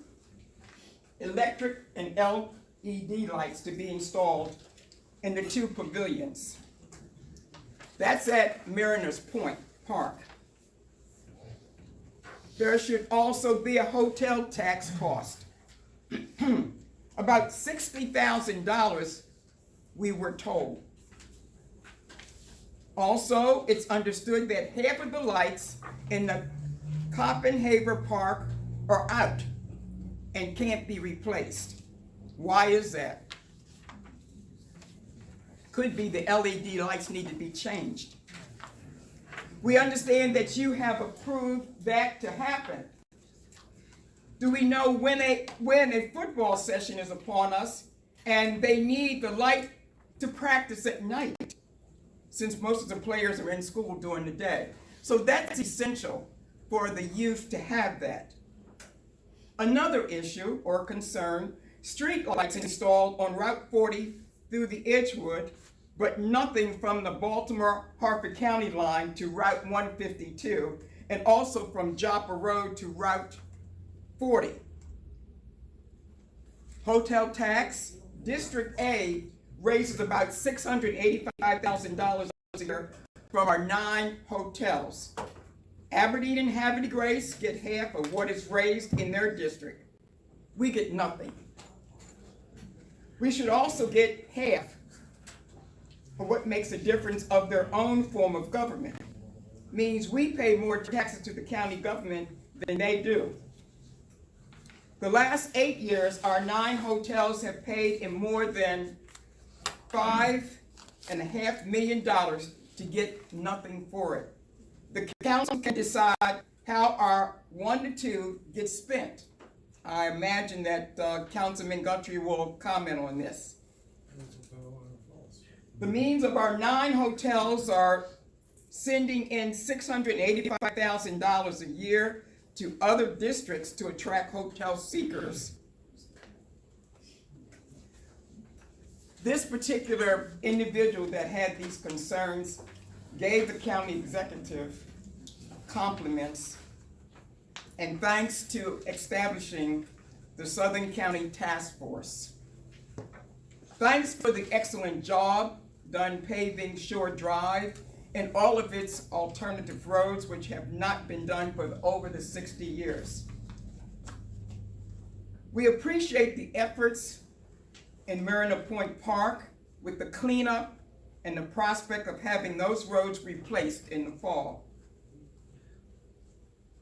electric and LED lights to be installed in the 2 pavilions. That's at Mariners Point Park. There should also be a hotel tax cost. About $60,000, we were told. Also, it's understood that half of the lights in the Copenhagen Park are out and can't be replaced. Why is that? Could be the LED lights need to be changed. We understand that you have approved that to happen. Do we know when a football session is upon us and they need the light to practice at night, since most of the players are in school during the day? So that's essential for the youth to have that. Another issue or concern, streetlights installed on Route 40 through the Edgewood, but nothing from the Baltimore-Harford County line to Route 152, and also from Joppa Road to Route 40. Hotel tax, District A raises about $685,000 a year from our 9 hotels. Aberdeen and Havre de Grace get half of what is raised in their district. We get nothing. We should also get half of what makes a difference of their own form of government. Means we pay more taxes to the county government than they do. The last 8 years, our 9 hotels have paid in more than $5.5 million to get nothing for it. The council can decide how our 1 to 2 gets spent. I imagine that Councilman Guthrie will comment on this. The means of our 9 hotels are sending in $685,000 a year to other districts to attract hotel seekers. This particular individual that had these concerns gave the county executive compliments and thanks to establishing the Southern County Task Force. Thanks for the excellent job done paving Shore Drive and all of its alternative roads, which have not been done for over the 60 years. We appreciate the efforts in Marina Point Park with the cleanup and the prospect of having those roads replaced in the fall.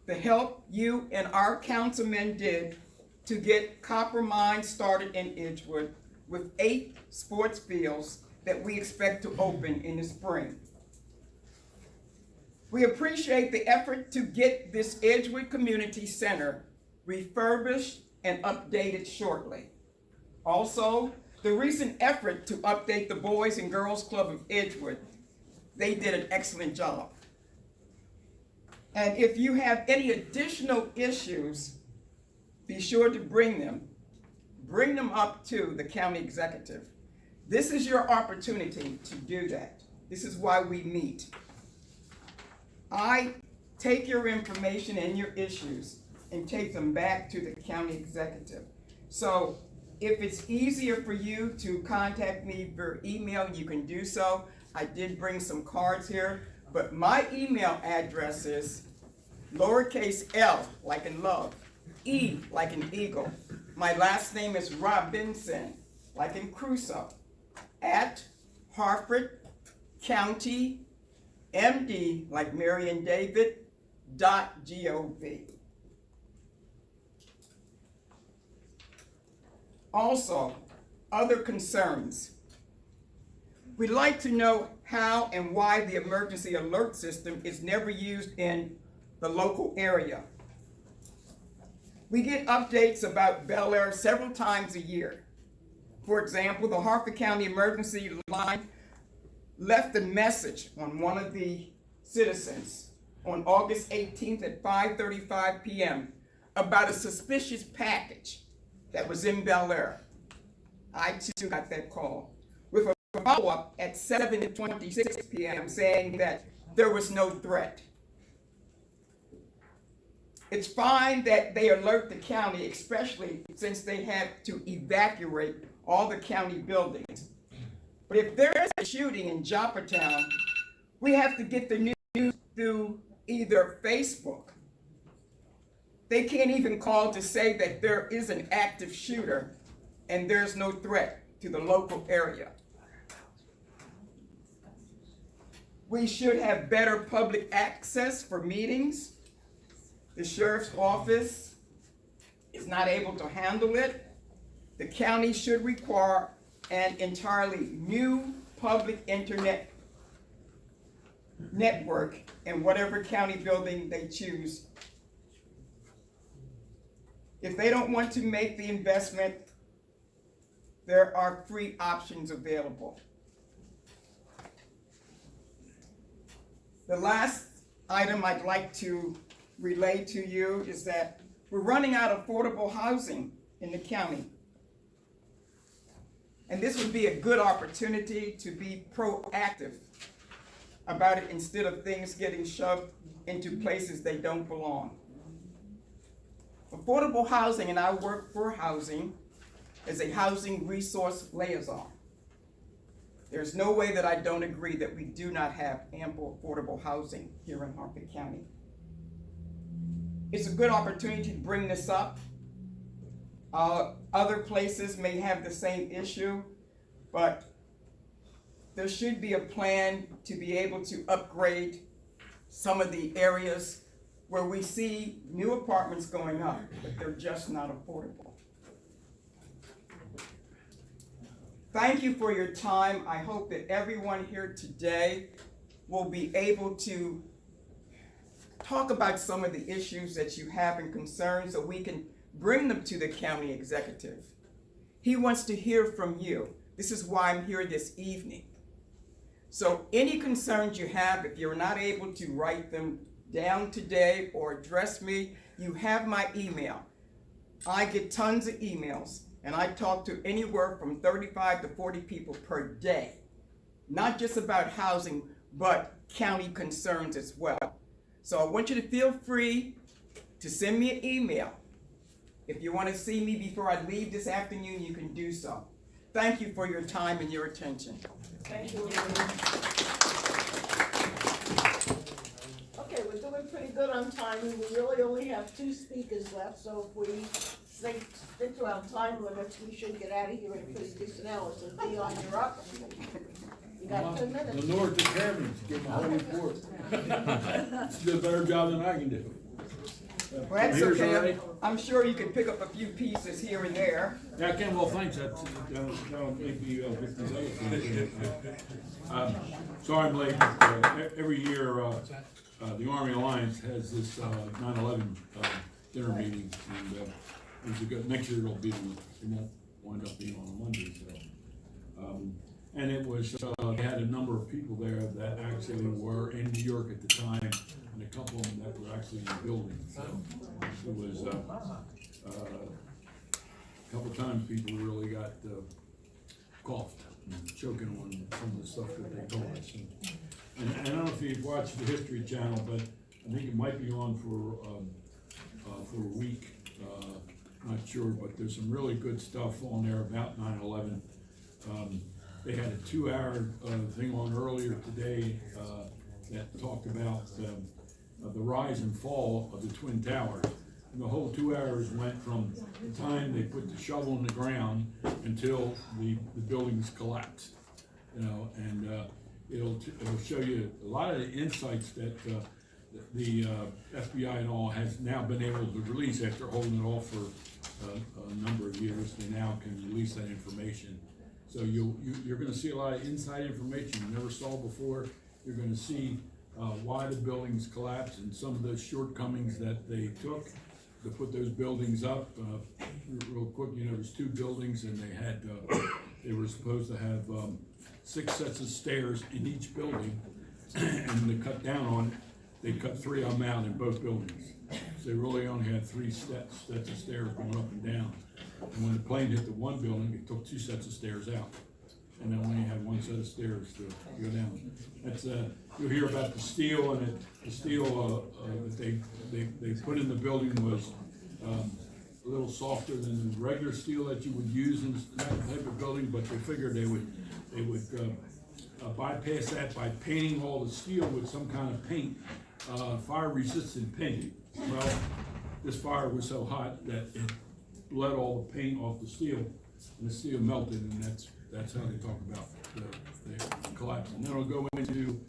The help you and our councilmen did to get copper mines started in Edgewood with 8 sports fields that we expect to open in the spring. We appreciate the effort to get this Edgewood Community Center refurbished and updated shortly. Also, the recent effort to update the Boys and Girls Club of Edgewood. They did an excellent job. And if you have any additional issues, be sure to bring them up to the county executive. This is your opportunity to do that. This is why we meet. I take your information and your issues and take them back to the county executive. So if it's easier for you to contact me via email, you can do so. I did bring some cards here, but my email address is lowercase l, like in love, E, like in eagle. My last name is Robinson, like in Crusoe, at Harford County MD, like Mary and David, .gov. Also, other concerns. We'd like to know how and why the emergency alert system is never used in the local area. We get updates about Bel Air several times a year. For example, the Harford County Emergency Line left a message on one of the citizens on August 18th at 5:35 p.m. about a suspicious package that was in Bel Air. I too got that call with a follow-up at 7:26 p.m. saying that there was no threat. It's fine that they alert the county, especially since they have to evacuate all the county buildings. But if there is a shooting in Joppatowne, we have to get the news through either Facebook. They can't even call to say that there is an active shooter and there's no threat to the local area. We should have better public access for meetings. The sheriff's office is not able to handle it. The county should require an entirely new public internet network in whatever county building they choose. If they don't want to make the investment, there are free options available. The last item I'd like to relay to you is that we're running out of affordable housing in the county. And this would be a good opportunity to be proactive about it instead of things getting shoved into places they don't belong. Affordable housing, and I work for housing, is a housing resource liaison. There's no way that I don't agree that we do not have ample affordable housing here in Harford County. It's a good opportunity to bring this up. Other places may have the same issue, but there should be a plan to be able to upgrade some of the areas where we see new apartments going up, but they're just not affordable. Thank you for your time. I hope that everyone here today will be able to talk about some of the issues that you have and concerns so we can bring them to the county executive. He wants to hear from you. This is why I'm here this evening. So any concerns you have, if you're not able to write them down today or address me, you have my email. I get tons of emails, and I talk to anywhere from 35 to 40 people per day, not just about housing, but county concerns as well. So I want you to feel free to send me an email. If you want to see me before I leave this afternoon, you can do so. Thank you for your time and your attention. Thank you. Okay, we're doing pretty good on timing. We really only have 2 speakers left, so if we stick to our time limits, we should get out of here in a pretty decent hour. So Dion, you're up. You got 10 minutes. The North determines, give my whole report. She did a better job than I can do. Well, that's Here's okay. already. I'm sure you can pick up a few pieces here and there. Yeah, I can, well, thanks, that'll make me get these other things. Sorry I'm late. Every year, the Army Alliance has this 9/11 dinner meeting, and it's a good, next year it'll be on, it won't wind up being on a Monday, so. And it was, they had a number of people there that actually were in New York at the time, and a couple of them that were actually in the building, so it was, a couple of times people really got coughed, choking on some of the stuff that they told us. And I don't know if you've watched the History Channel, but I think it might be on for a week. Not sure, but there's some really good stuff on there about 9/11. They had a 2-hour thing on earlier today that talked about the rise and fall of the Twin Towers. And the whole 2 hours went from the time they put the shovel in the ground until the buildings collapsed. You know, and it'll show you a lot of the insights that the FBI and all has now been able to release after holding it off for a number of years. They now can release that information. So you're going to see a lot of inside information you never saw before. You're going to see why the buildings collapsed and some of the shortcomings that they took to put those buildings up. Real quick, you know, there's 2 buildings, and they were supposed to have 6 sets of stairs in each building, and they cut down on it. They cut 3 of them out in both buildings. So they really only had 3 sets of stairs going up and down. And when the plane hit the one building, it took 2 sets of stairs out. And they only had 1 set of stairs to go down. That's, you'll hear about the steel, and the steel that they put in the building was a little softer than the regular steel that you would use in that type of building, but they figured they would bypass that by painting all the steel with some kind of paint, fire-resistant paint. Well, this fire was so hot that it bled all the paint off the steel, and the steel melted, and that's how they talk about the collapse. And then it'll go into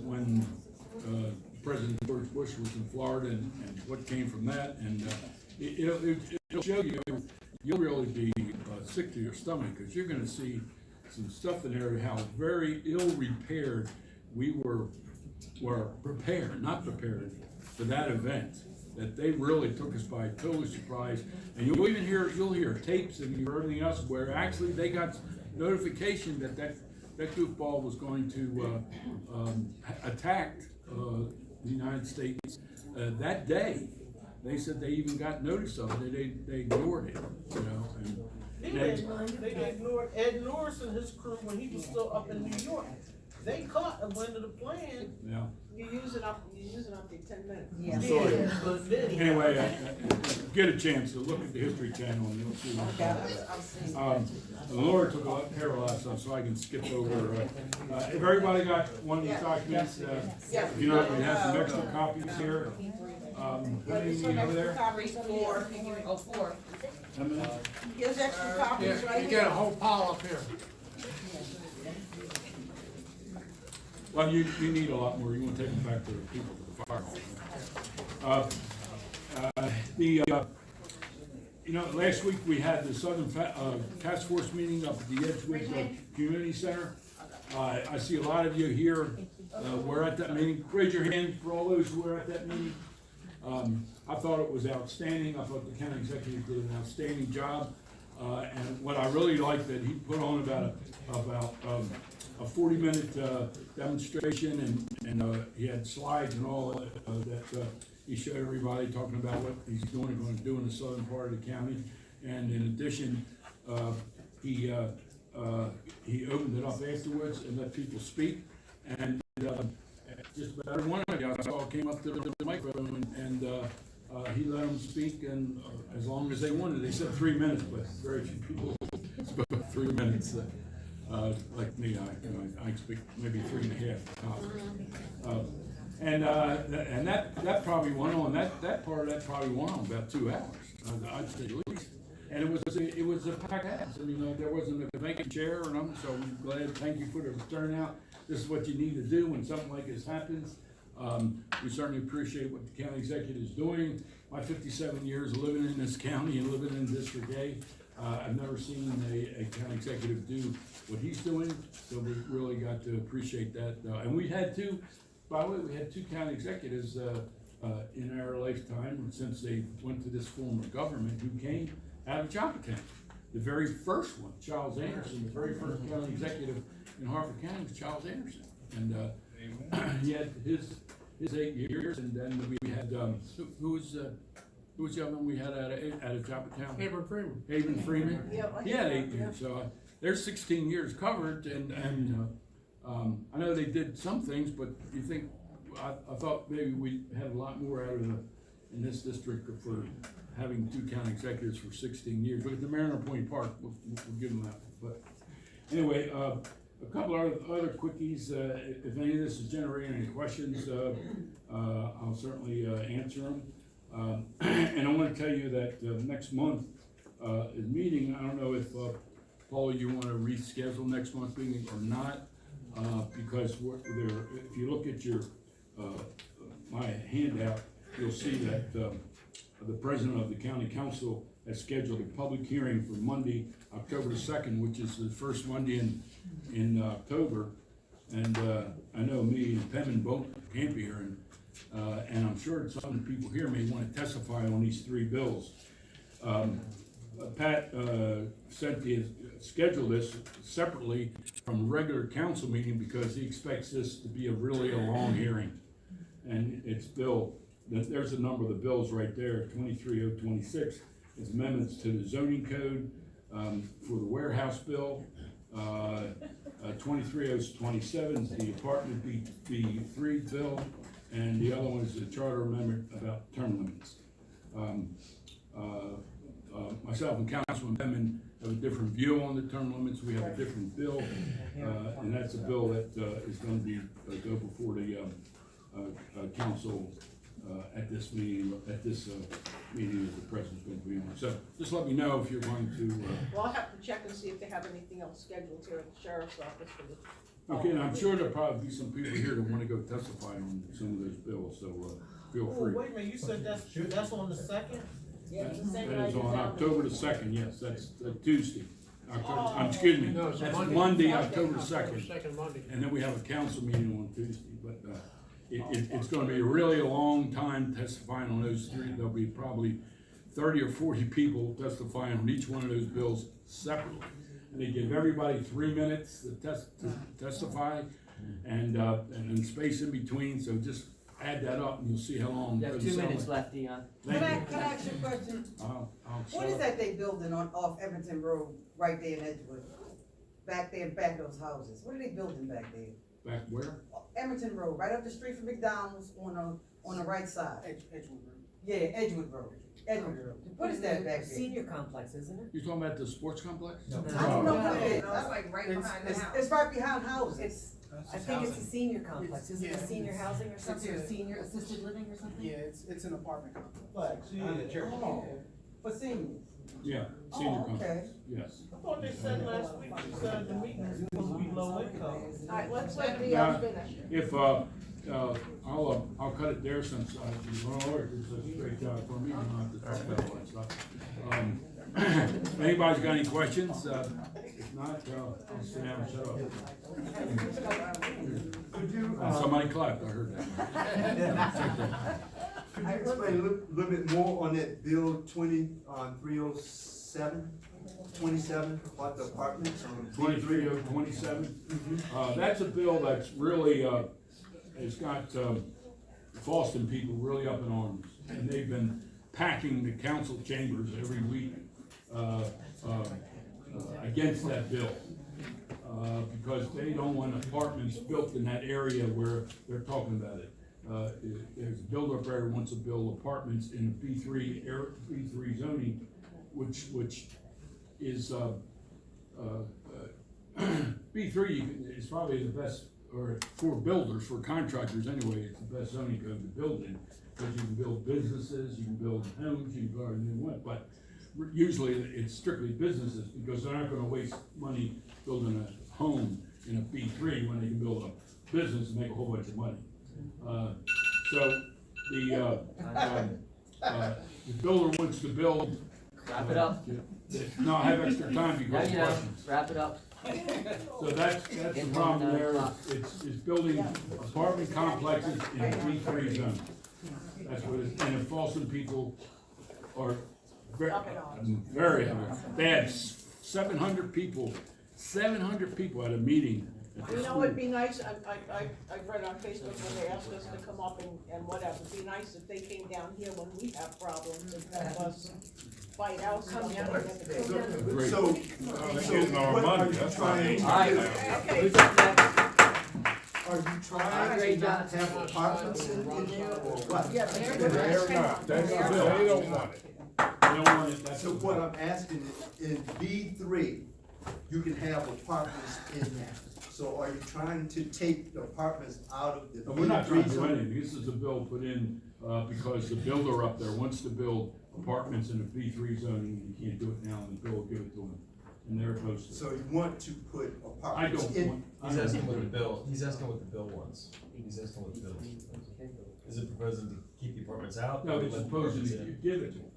when President George Bush was in Florida and what came from that, and it'll show you, you'll really be sick to your stomach, because you're going to see some stuff in there, how very ill repaired we were prepared, not prepared for that event. That they really took us by total surprise, and you'll hear tapes and everything else where actually they got notification that goofball was going to attack the United States that day. they said they even got notice of it, they ignored it, you know, and. They ignored Ed Norris and his crew when he was still up in New York. They caught at one of the plan. Yeah. You're using up the 10 minutes. Yeah. Sorry. But then- Anyway, get a chance to look at the History Channel and you'll see what I'm talking about. Laura took a care of a lot of stuff, so I can skip over. If everybody got one of these documents, if you know, we have some extra copies here. How many you need over there? Four. How many? Here's extra copies Yeah, right you here. got a whole pile up here. Well, you need a lot more. You want to take them back to the people, to the fire hall. You know, last week we had the Southern Task Force meeting up at the Edgewood Community Center. I see a lot of you here. We're at that meeting. Raise your hand for all those who were at that meeting. I thought it was outstanding. I thought the county executive did an outstanding job. And what I really liked that he put on about a 40-minute demonstration, and he had slides and all that he showed everybody, talking about what he's doing and going to do in the southern part of the county. And in addition, he opened it up afterwards and let people speak. And just about every one of you I saw came up to the microphone and he let them speak, and as long as they wanted. They said 3 minutes, but very few people spoke 3 minutes. Like me, I speak maybe 3.5 tops. And that probably went on. That part of that probably went on about 2 hours. I'd say at least. And it was a packed house. I mean, there wasn't a vacant chair or nothing. So I'm glad. Thank you for the turnout. This is what you need to do when something like this happens. We certainly appreciate what the county executive is doing. My 57 years living in this county and living in District A, I've never seen a county executive do what he's doing, so we really got to appreciate that. And we had two, by the way, we had 2 county executives in our lifetime since they went to this form of government who came out of Joppatowne. The very first one, Charles Anderson, the very first county executive in Harford County was Charles Anderson. And he had his 8 years, and then we had, who was the other one we had out of Joppatowne? Haven Freeman. He had 8 years, so there's 16 years covered, and I know they did some things, but you think, I thought maybe we had a lot more out of in this district for having 2 county executives for 16 years. Look at the Mariner Point Park, we'll give them that. But anyway, a couple of other quickies. If any of this is generating any questions, I'll certainly answer them. And I want to tell you that next month is meeting. I don't know if Paul, you want to reschedule next month's meeting or not, because if you look at your my handout, you'll see that the president of the county council has scheduled a public hearing for Monday, October the 2nd, which is the first Monday in October. And I know me and Penman both can't be here, and I'm sure some people here may want to testify on these 3 bills. Pat scheduled this separately from a regular council meeting because he expects this to be a long hearing. And it's there's a number of the bills right there, 23026. It's amendments to the zoning code for the warehouse bill. 23027 is the apartment B3 bill, and the other one is the charter amendment about term limits. Myself and Councilman Penman have a different view on the term limits. We have a different bill, and that's a bill that is going to go before the council at this meeting. Meeting that the president's going to be on. So just let me know if you're going to. Well, I'll have to check and see if they have anything else scheduled here at the sheriff's office for the. Okay, and I'm sure there'll probably be some people here that want to go testify on some of those bills. So feel free. Wait a minute, you said that's on the 2nd? Yeah, the same That night is as on that. October the 2nd, yes, that's Tuesday. Excuse me, No, it's that's Monday. Monday, October 2nd. Second Monday. And then we have a council meeting on Tuesday, but it's gonna be really a long time testifying on those 3. There'll be probably 30 or 40 people testifying on each one of those bills separately. And they give everybody 3 minutes to testify, and space in between, so just add that up and you'll see how long. You have it 2 sounds minutes like. left, Dion. Thank Can I, you. can I ask you a question? I'll What shut is up. that they building off Everton Road, right there in Edgewood? Back there, back of those houses, what are they building back there? Back where? Emerton Road, right up the street from McDonald's on the right side. Edgewood Road. Yeah, Edgewood Road, Edgewood Road. What is that back there? Senior complex, isn't it? You talking about the sports complex? I don't know what it is. It's like right behind the house. It's right behind houses. I think it's a senior complex, isn't it Yeah. senior housing or something, or It's- senior assisted living or something? Yeah, it's an apartment complex. But, Behind the church. for seniors. Yeah, senior Oh, complex, okay. yes. I thought they said last week, you said the meeting is supposed to be low income. Alright, let's let Yeah. Dion finish. If, I'll cut it there since, the lawyer did such a great job for me, I don't have to talk about all that stuff. If anybody's got any questions, if not, I'll sit down and shut up. Could you, Somebody clapped, I heard that. could you explain a little bit more on that bill 27, about the apartments on 23-27. That's a bill that's really, it's got, Boston people really up in arms. And they've been packing the council chambers every week, against that bill. Because they don't want apartments built in that area where they're talking about it. There's a builder up there who wants to build apartments in B3 zoning, which is, B3 is probably the best, or for builders, for contractors anyway, it's the best zoning code to build in. Because you can build businesses, you can build homes, you can build anything you want, but usually it's strictly businesses, because they're not gonna waste money building a home in a B3 when they can build a business and make a whole bunch of money. So the builder wants to build. Wrap it up. No, I have extra time Now because you of know, questions. wrap it up. So that's the problem there, it's building apartment complexes in B3 zones. That's what it is, and the Folsom people are very, they had 700 people at a meeting at the You know, school. it'd be nice, I read on Facebook when they asked us to come up and whatever, it'd be nice if they came down here when we have problems and help us fight out some. Great. So Getting our what money, are you that's trying to All right. do? Okay. Who's up next? Are you trying to not have apartments in there or what? Yeah, They're not, that's the bill, they don't want it. They don't want it, that's So the what I'm asking is, in B3, you can have apartments in there. So are you trying to take the apartments out of the No, we're not trying B3 to do zone? anything, this is a bill put in, because the builder up there wants to build apartments in a B3 zoning, and you can't do it now, and the bill will give it to them, and they're opposed to it. So you want to put I apartments don't in? want. He's asking what the bill wants. He's asking what the bill wants. Is it proposing to keep the apartments out? No, or it's let the supposed apartments to in? give it to them.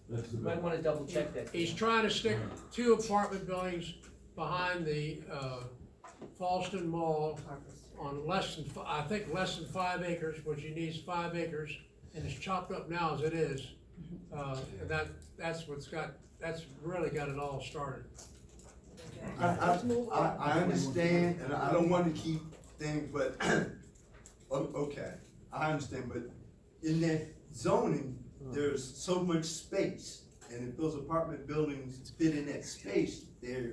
That's the You might bill. wanna double check that. He's trying to stick 2 apartment buildings behind the, Fallston Mall on less than 5 acres, which he needs 5 acres, and it's chopped up now as it is. And that's really got it all started. I understand, and I don't want to keep things, but, okay, I understand, but in that zoning, there's so much space, and if those apartment buildings fit in that space, they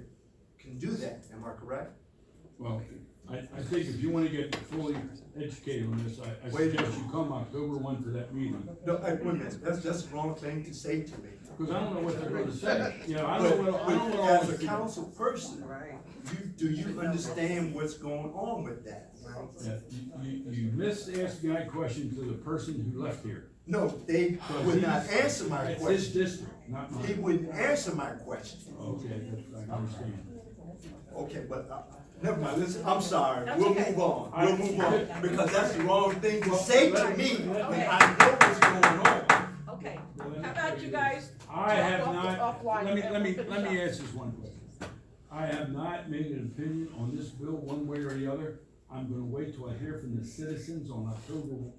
can do that, am I correct? Well, I think if you wanna get fully educated on this, I Wait a suggest minute. you come October 1 to that meeting. No, wait a minute, that's the wrong thing to say to me. Because I don't know what they're gonna say, you know, I don't know But all as this. a council person, do you understand what's going on with that? Yeah, you missed asking that question to the person who left here. No, they would not answer my It's his question. district, not He mine. wouldn't answer my question. Okay, I understand. Okay, but, never mind, listen, I'm sorry, That's we'll okay. move on, because that's the wrong thing to say to me when I know what's going on. Okay, how about you guys? I have talk not, offline let me and we'll finish ask up. this one question. I have not made an opinion on this bill one way or the other. I'm gonna wait till I hear from the citizens on October,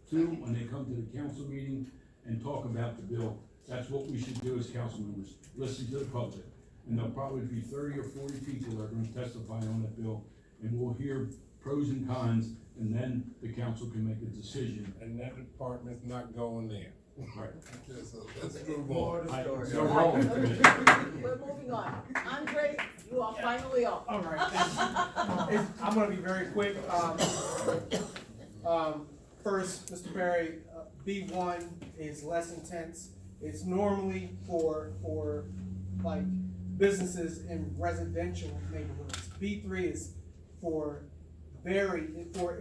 2, when they come to the council meeting and talk about the bill. That's what we should do as council members, listen to the public. And there'll probably be 30 or 40 people that are gonna testify on that bill, and we'll hear pros and cons, and then the council can make a decision. And that department's not going there. Right. Okay, so let's move on. So rolling. We're moving on. Andre, you are finally up. All right, I'm gonna be very quick. First, Mr. Perry, B1 is less intense. It's normally for like businesses in residential neighborhoods. B3 is for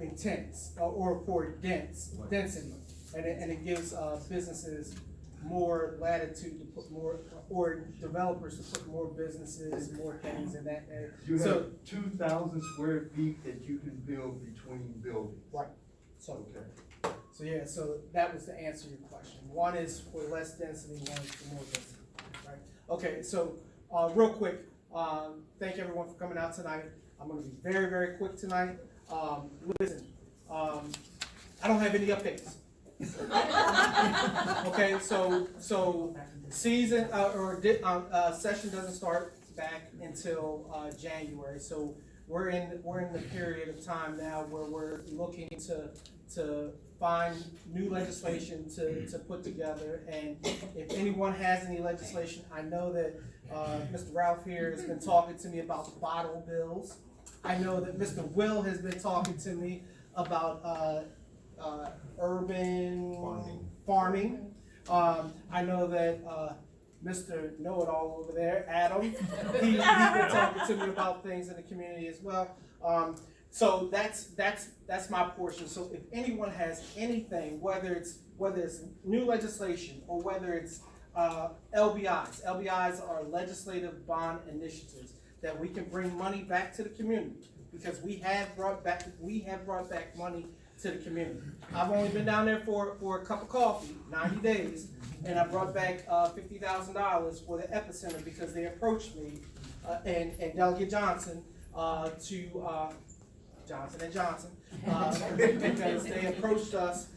intense or for density, and it gives businesses more latitude to put more, or developers to put more businesses, more things in that area. You So, have 2,000 square feet that you can build between buildings. right, so. Okay. So yeah, so that was to answer your question. One is for less density, one is for more density, right? Okay, so, real quick, thank everyone for coming out tonight. I'm gonna be very, very quick tonight. Listen, I don't have any updates. Okay, so season, session doesn't start back until, January, so we're in the period of time now where we're looking to find new legislation to put together, and if anyone has any legislation, I know that, Mr. Ralph here has been talking to me about the bottle bills. I know that Mr. Will has been talking to me about, urban farming. I know that, Mr. Know-It-All over there, Adam, he's been talking to me about things in the community as well. So that's my portion. So if anyone has anything, whether it's new legislation or whether it's LBIs. LBIs are legislative bond initiatives that we can bring money back to the community, because we have brought back money to the community. I've only been down there for a cup of coffee, 90 days, and I brought back $50,000 for the epicenter because they approached me and Delegate Johnson Johnson & Johnson, because they approached us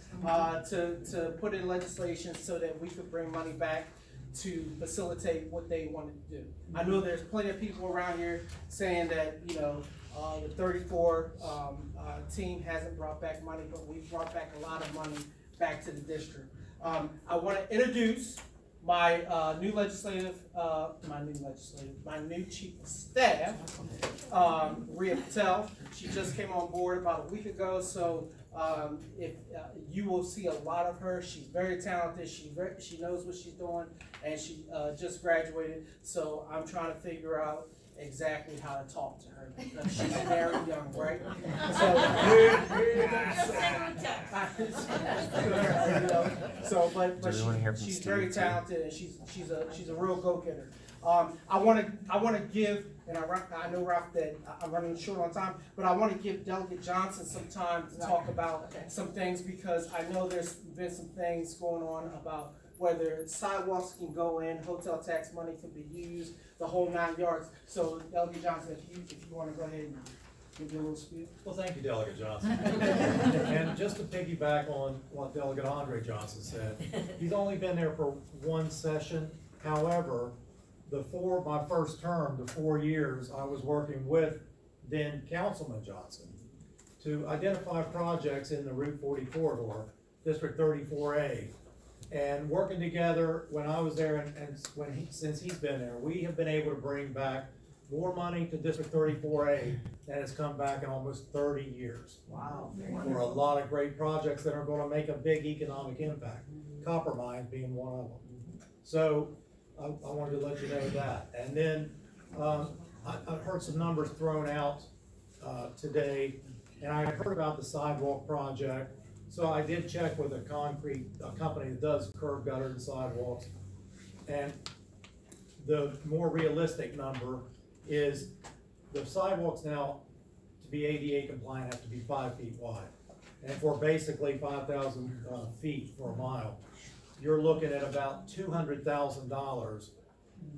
to put in legislation so that we could bring money back to facilitate what they wanted to do. I know there's plenty of people around here saying that, you know, the 34 team hasn't brought back money, but we've brought back a lot of money back to the district. I want to introduce my new chief of staff, Rhea Patel. She just came on board about a week ago, so if you will see a lot of her. She's very talented. She knows what she's doing, and she just graduated. So I'm trying to figure out exactly how to talk to her because she's very young, right? But she's very talented, and she's a real go-getter. I want to give, and I know, Ralph, that I'm running short on time, but I want to give Delegate Johnson some time to talk about some things, because I know there's been some things going on about whether sidewalks can go in, hotel tax money can be used, the whole 9 yards. So Delegate Johnson, if you want to go ahead and give you a little speech. Well, thank you, Delegate Johnson. And just to piggyback on what Delegate Andre Johnson said, he's only been there for one session. However, my first term, the 4 years, I was working with then Councilman Johnson to identify projects in the Route 40 corridor, District 34A. And working together when I was there and since he's been there, we have been able to bring back more money to District 34A than has come back in almost 30 years. Wow. For a lot of great projects that are going to make a big economic impact, copper mines being one of them. So I wanted to let you know that. And then I heard some numbers thrown out today, and I heard about the sidewalk project. So I did check with a company that does curb gutter and sidewalks, and the more realistic number is the sidewalks now, to be ADA compliant, have to be 5 feet wide. And for basically 5,000 feet for a mile, you're looking at about $200,000.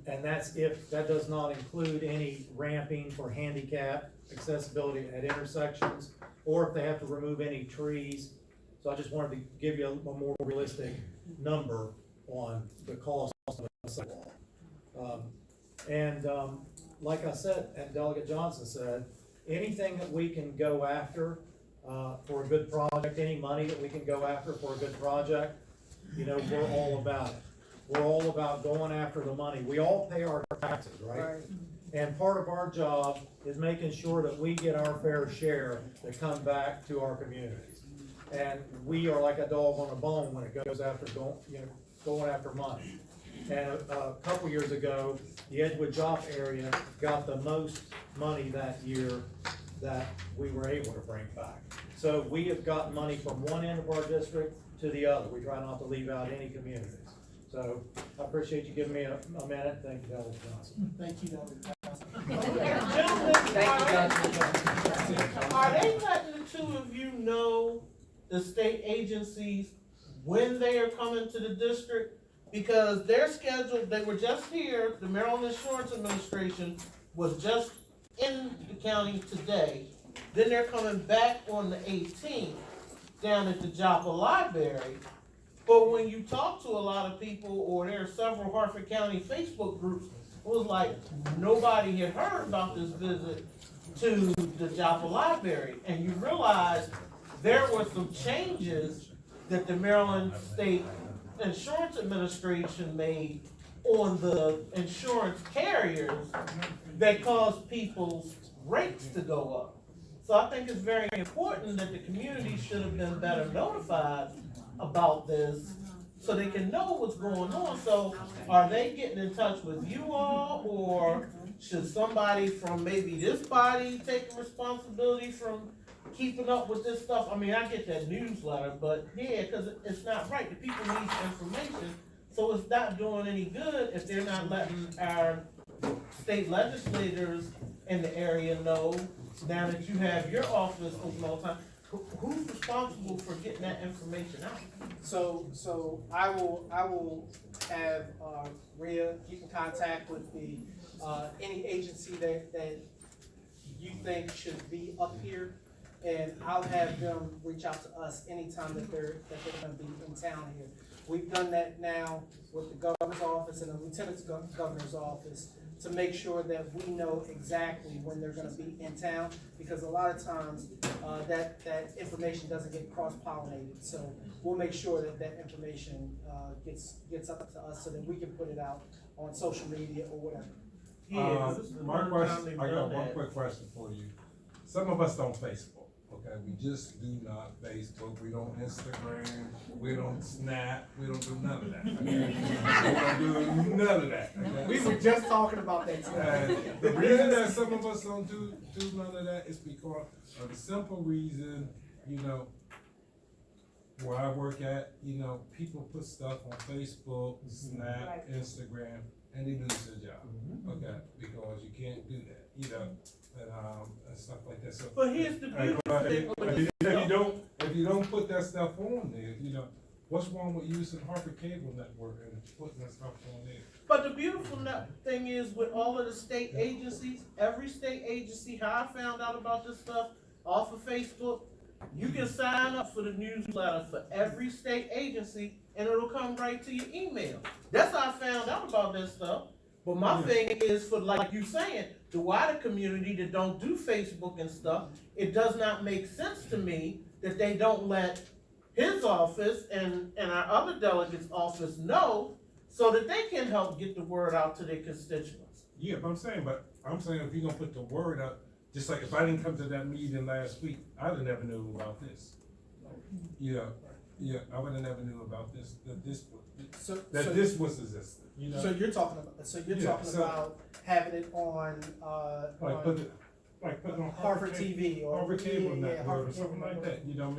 And that does not include any ramping for handicap accessibility at intersections, or if they have to remove any trees. So I just wanted to give you a more realistic number on the cost of the sidewalk. Like I said, and Delegate Johnson said, anything that we can go after for a good project, any money that we can go after for a good project, you know, we're all about it. We're all about going after the money. We all pay our taxes, right? And part of our job is making sure that we get our fair share that come back to our communities. And we are like a dog on a bone when it goes after going after money. And a couple years ago, the Edgewood Joppa area got the most money that year that we were able to bring back. So we have gotten money from one end of our district to the other. We try not to leave out any communities. So I appreciate you giving me a minute. Thank you, Delegate Johnson. Thank you, Delegate Johnson. Are they letting the two of you know, the state agencies, when they are coming to the district? Because they're scheduled, they were just here, the Maryland Insurance Administration was just in the county today. Then they're coming back on the 18th down at the Joppa Library. But when you talk to a lot of people, or there are several Harford County Facebook groups, it was like nobody had heard about this visit to the Joppa Library. And you realize there were some changes that the Maryland State Insurance Administration made on the insurance carriers that caused people's rates to go up. So I think it's very important that the community should have been better notified about this so they can know what's going on. So are they getting in touch with you all, or should somebody from maybe this body take responsibility from keeping up with this stuff? I mean, I get that newsletter, but yeah, because it's not right. The people need information, so it's not doing any good if they're not letting our state legislators in the area know. Now that you have your office open all the time, who's responsible for getting that information out? So I will have Rhea keep in contact with the any agency that you think should be up here, and I'll have them reach out to us anytime that they're gonna be in town here. We've done that now with the governor's office and the lieutenant governor's office to make sure that we know exactly when they're gonna be in town, because a lot of times that information doesn't get cross-pollinated. So we'll make sure that that information gets up to us so that we can put it out on social media or whatever. My question, I got one quick question for you. Some of us don't Facebook, okay? We just do not Facebook, we don't Instagram, we don't Snap, we don't do none of that. We don't do none of that. Okay? We were just talking about that today. The reason that some of us don't do none of that is because of the simple reason, you know, where I work at, you know, people put stuff on Facebook, Snap, Instagram, and they lose their job, okay? Because you can't do that, you know, and stuff like that. So, but here's the beautiful thing. If you don't put that stuff on there, you know, what's wrong with using Harford Cable Network and putting that stuff on there? But the beautiful thing is, with all of the state agencies, every state agency, how I found out about this stuff off of Facebook, you can sign up for the newsletter for every state agency and it'll come right to your email. That's how I found out about this stuff. But my thing is, for like you saying, the wider community that don't do Facebook and stuff, it does not make sense to me that they don't let his office and our other delegates' office know so that they can help get the word out to their constituents. Yeah, but I'm saying if you're gonna put the word out, just like if I didn't come to that meeting last week, I'd have never knew about this. Yeah, I would have never knew about this, this was existed. You know? So you're talking about having it on putting on Harvard TV or Harvard Cable Network or Harvard something like that. You know,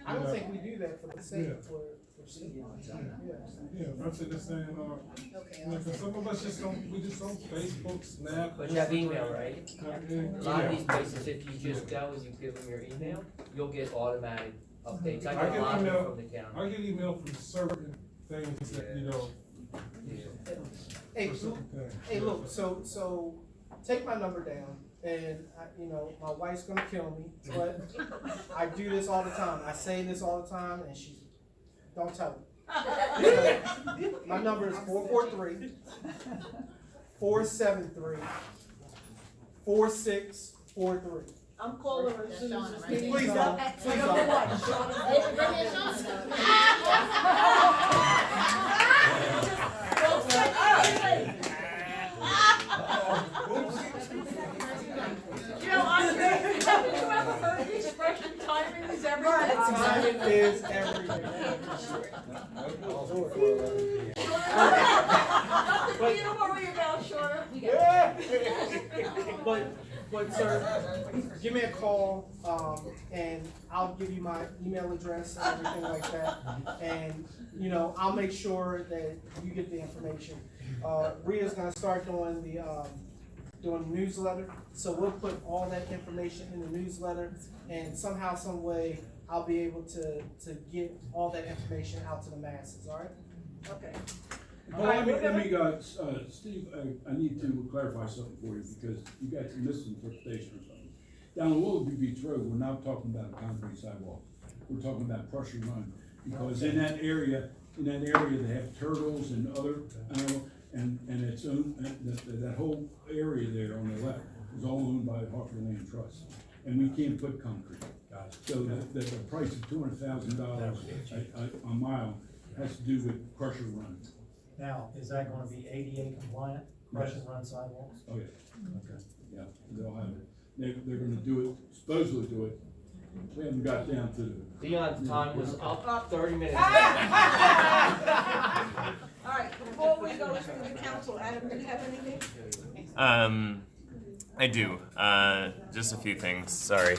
I don't think we do that for the sake for Yeah, I'm just saying, some of us just don't Facebook, Snap. But you have email, right? Yeah. A lot of these places, if you just go and you give them your email, you'll get automatic updates. I get a lot of them from the county. I get email from certain things that, you know. Hey, look, so take my number down, and my wife's gonna kill me, but I do this all the time. I say this all the time, and she don't tell me. So, my number is 443-473-4643. I'm calling her as soon as this meeting. Please don't. Please Number don't. one, Shauna's You know, have you ever heard the expression, timing is everything? Timing is everything. Nothing for you to worry about, Shauna. But sir, give me a call, and I'll give you my email address and everything like that. And, you know, I'll make sure that you get the information. Rhea's gonna start doing the newsletter, so we'll put all that information in the newsletter, and somehow, some way, I'll be able to get all that information out to the masses, all right? Okay. Well, let me go, Steve, I need to clarify something for you, because you got some misinterpretation or something. Down on Willoughby Beach Road, we're not talking about a concrete sidewalk, we're talking about Prussia Run, because in that area, they have turtles and other animals, and it's owned, that whole area there on the left is all owned by Hartford Land Trust, and we can't put concrete. So the price of $200,000 a mile has to do with Prussia Run. Now, is that gonna be ADA compliant, crush and run sidewalks? Oh, yeah. Okay. Yeah, they'll have it. They're gonna do it, supposedly do it. We haven't got down to the. Dion's time was up 30 minutes. All right, before we go to the council, Adam, do you have anything? I do. Just a few things. Sorry,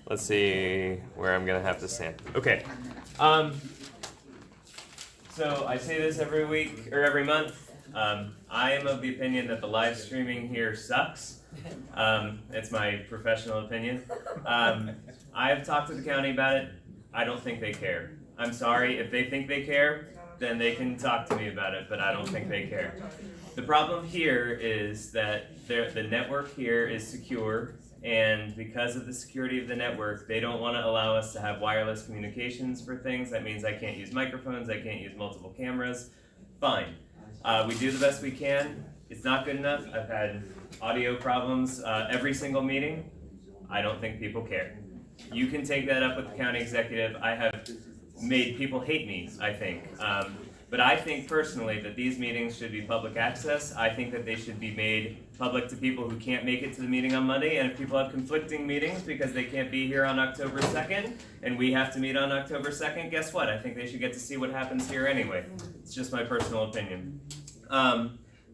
let's see where I'm gonna have to stand. Okay. So I say this every week or every month. I am of the opinion that the live streaming here sucks. It's my professional opinion. I have talked to the county about it. I don't think they care. I'm sorry, if they think they care, then they can talk to me about it, but I don't think they care. The problem here is that the network here is secure, and because of the security of the network, they don't want to allow us to have wireless communications for things. That means I can't use microphones, I can't use multiple cameras. Fine. We do the best we can. It's not good enough. I've had audio problems every single meeting. I don't think people care. You can take that up with the county executive. I have made people hate me, I think. But I think personally that these meetings should be public access. I think that they should be made public to people who can't make it to the meeting on Monday. And if people have conflicting meetings because they can't be here on October 2nd, and we have to meet on October 2nd, guess what? I think they should get to see what happens here anyway. It's just my personal opinion.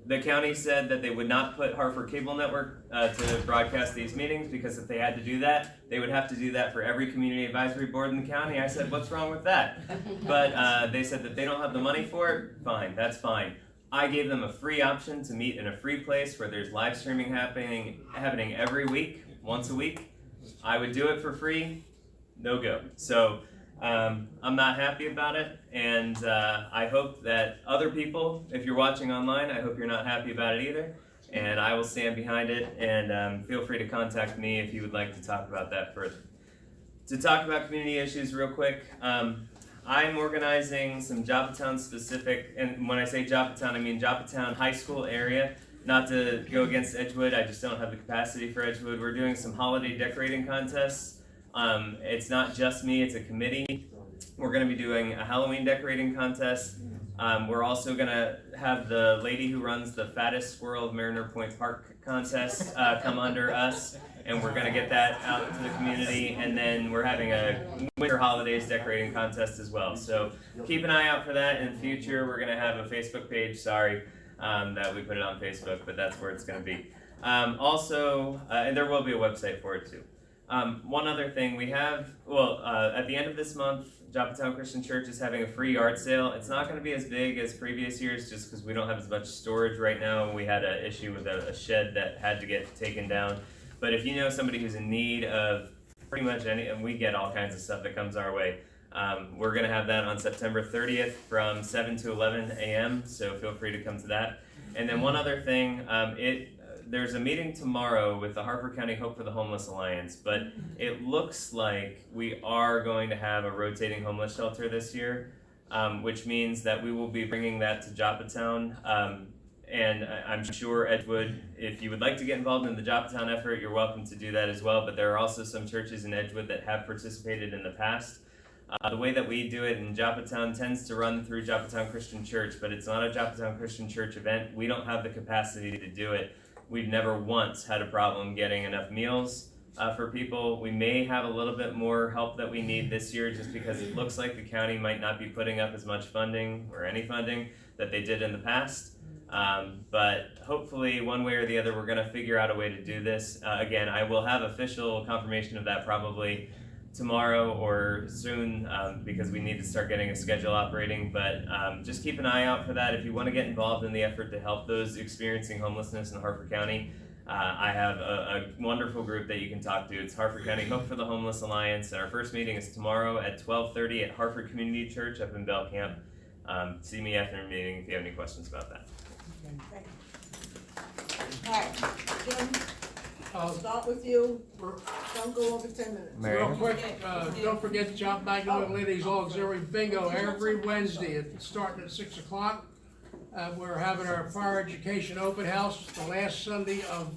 The county said that they would not put Hartford Cable Network to broadcast these meetings because if they had to do that, they would have to do that for every community advisory board in the county. I said, what's wrong with that? But they said that they don't have the money for it. Fine, that's fine. I gave them a free option to meet in a free place where there's live streaming happening every week, once a week. I would do it for free, no go. So I'm not happy about it, and I hope that other people, if you're watching online, I hope you're not happy about it either, and I will stand behind it, and feel free to contact me if you would like to talk about that further. To talk about community issues real quick, I'm organizing some Joppatowne specific, and when I say Joppatowne, I mean Joppatowne High School area, not to go against Edgewood, I just don't have the capacity for Edgewood. We're doing some holiday decorating contests. It's not just me, it's a committee. We're going to be doing a Halloween decorating contest. We're also going to have the lady who runs the Fattest Squirrel of Mariner Point Park contest come under us, and we're going to get that out to the community. And then we're having a winter holidays decorating contest as well. So keep an eye out for that in the future. We're going to have a Facebook page, that we put it on Facebook, but that's where it's going to be. And there will be a website for it too. One other thing we have, at the end of this month, Joppatowne Christian Church is having a free yard sale. It's not going to be as big as previous years just because we don't have as much storage right now. We had an issue with a shed that had to get taken down. But if you know somebody who's in need of pretty much any, and we get all kinds of stuff that comes our way, we're going to have that on September 30th from 7 to 11 a.m. So feel free to come to that. And then one other thing, there's a meeting tomorrow with the Hartford County Hope for the Homeless Alliance, but it looks like we are going to have a rotating homeless shelter this year, which means that we will be bringing that to Joppatowne. and I'm sure Edgewood, if you would like to get involved in the Joppatowne effort, you're welcome to do that as well. But there are also some churches in Edgewood that have participated in the past. The way that we do it in Joppatowne tends to run through Joppatowne Christian Church, but it's not a Joppatowne Christian Church event. We don't have the capacity to do it. We've never once had a problem getting enough meals for people. We may have a little bit more help that we need this year just because it looks like the county might not be putting up as much funding or any funding that they did in the past. But hopefully one way or the other we're going to figure out a way to do this. Again, I will have official confirmation of that probably tomorrow or soon because we need to start getting a schedule operating, but just keep an eye out for that. If you want to get involved in the effort to help those experiencing homelessness in Harford County, I have a wonderful group that you can talk to. It's Harford County Hope for the Homeless Alliance, and our first meeting is tomorrow at 12:30 at Harford Community Church up in Bell Camp. See me after the meeting if you have any questions about that. All right, Jim, I'll start with you. Don't go over 10 minutes. Real quick, don't forget Joppa Magnolia Ladies Auxiliary Bingo every Wednesday. It's starting at 6 o'clock. We're having our fire education open house the last Sunday of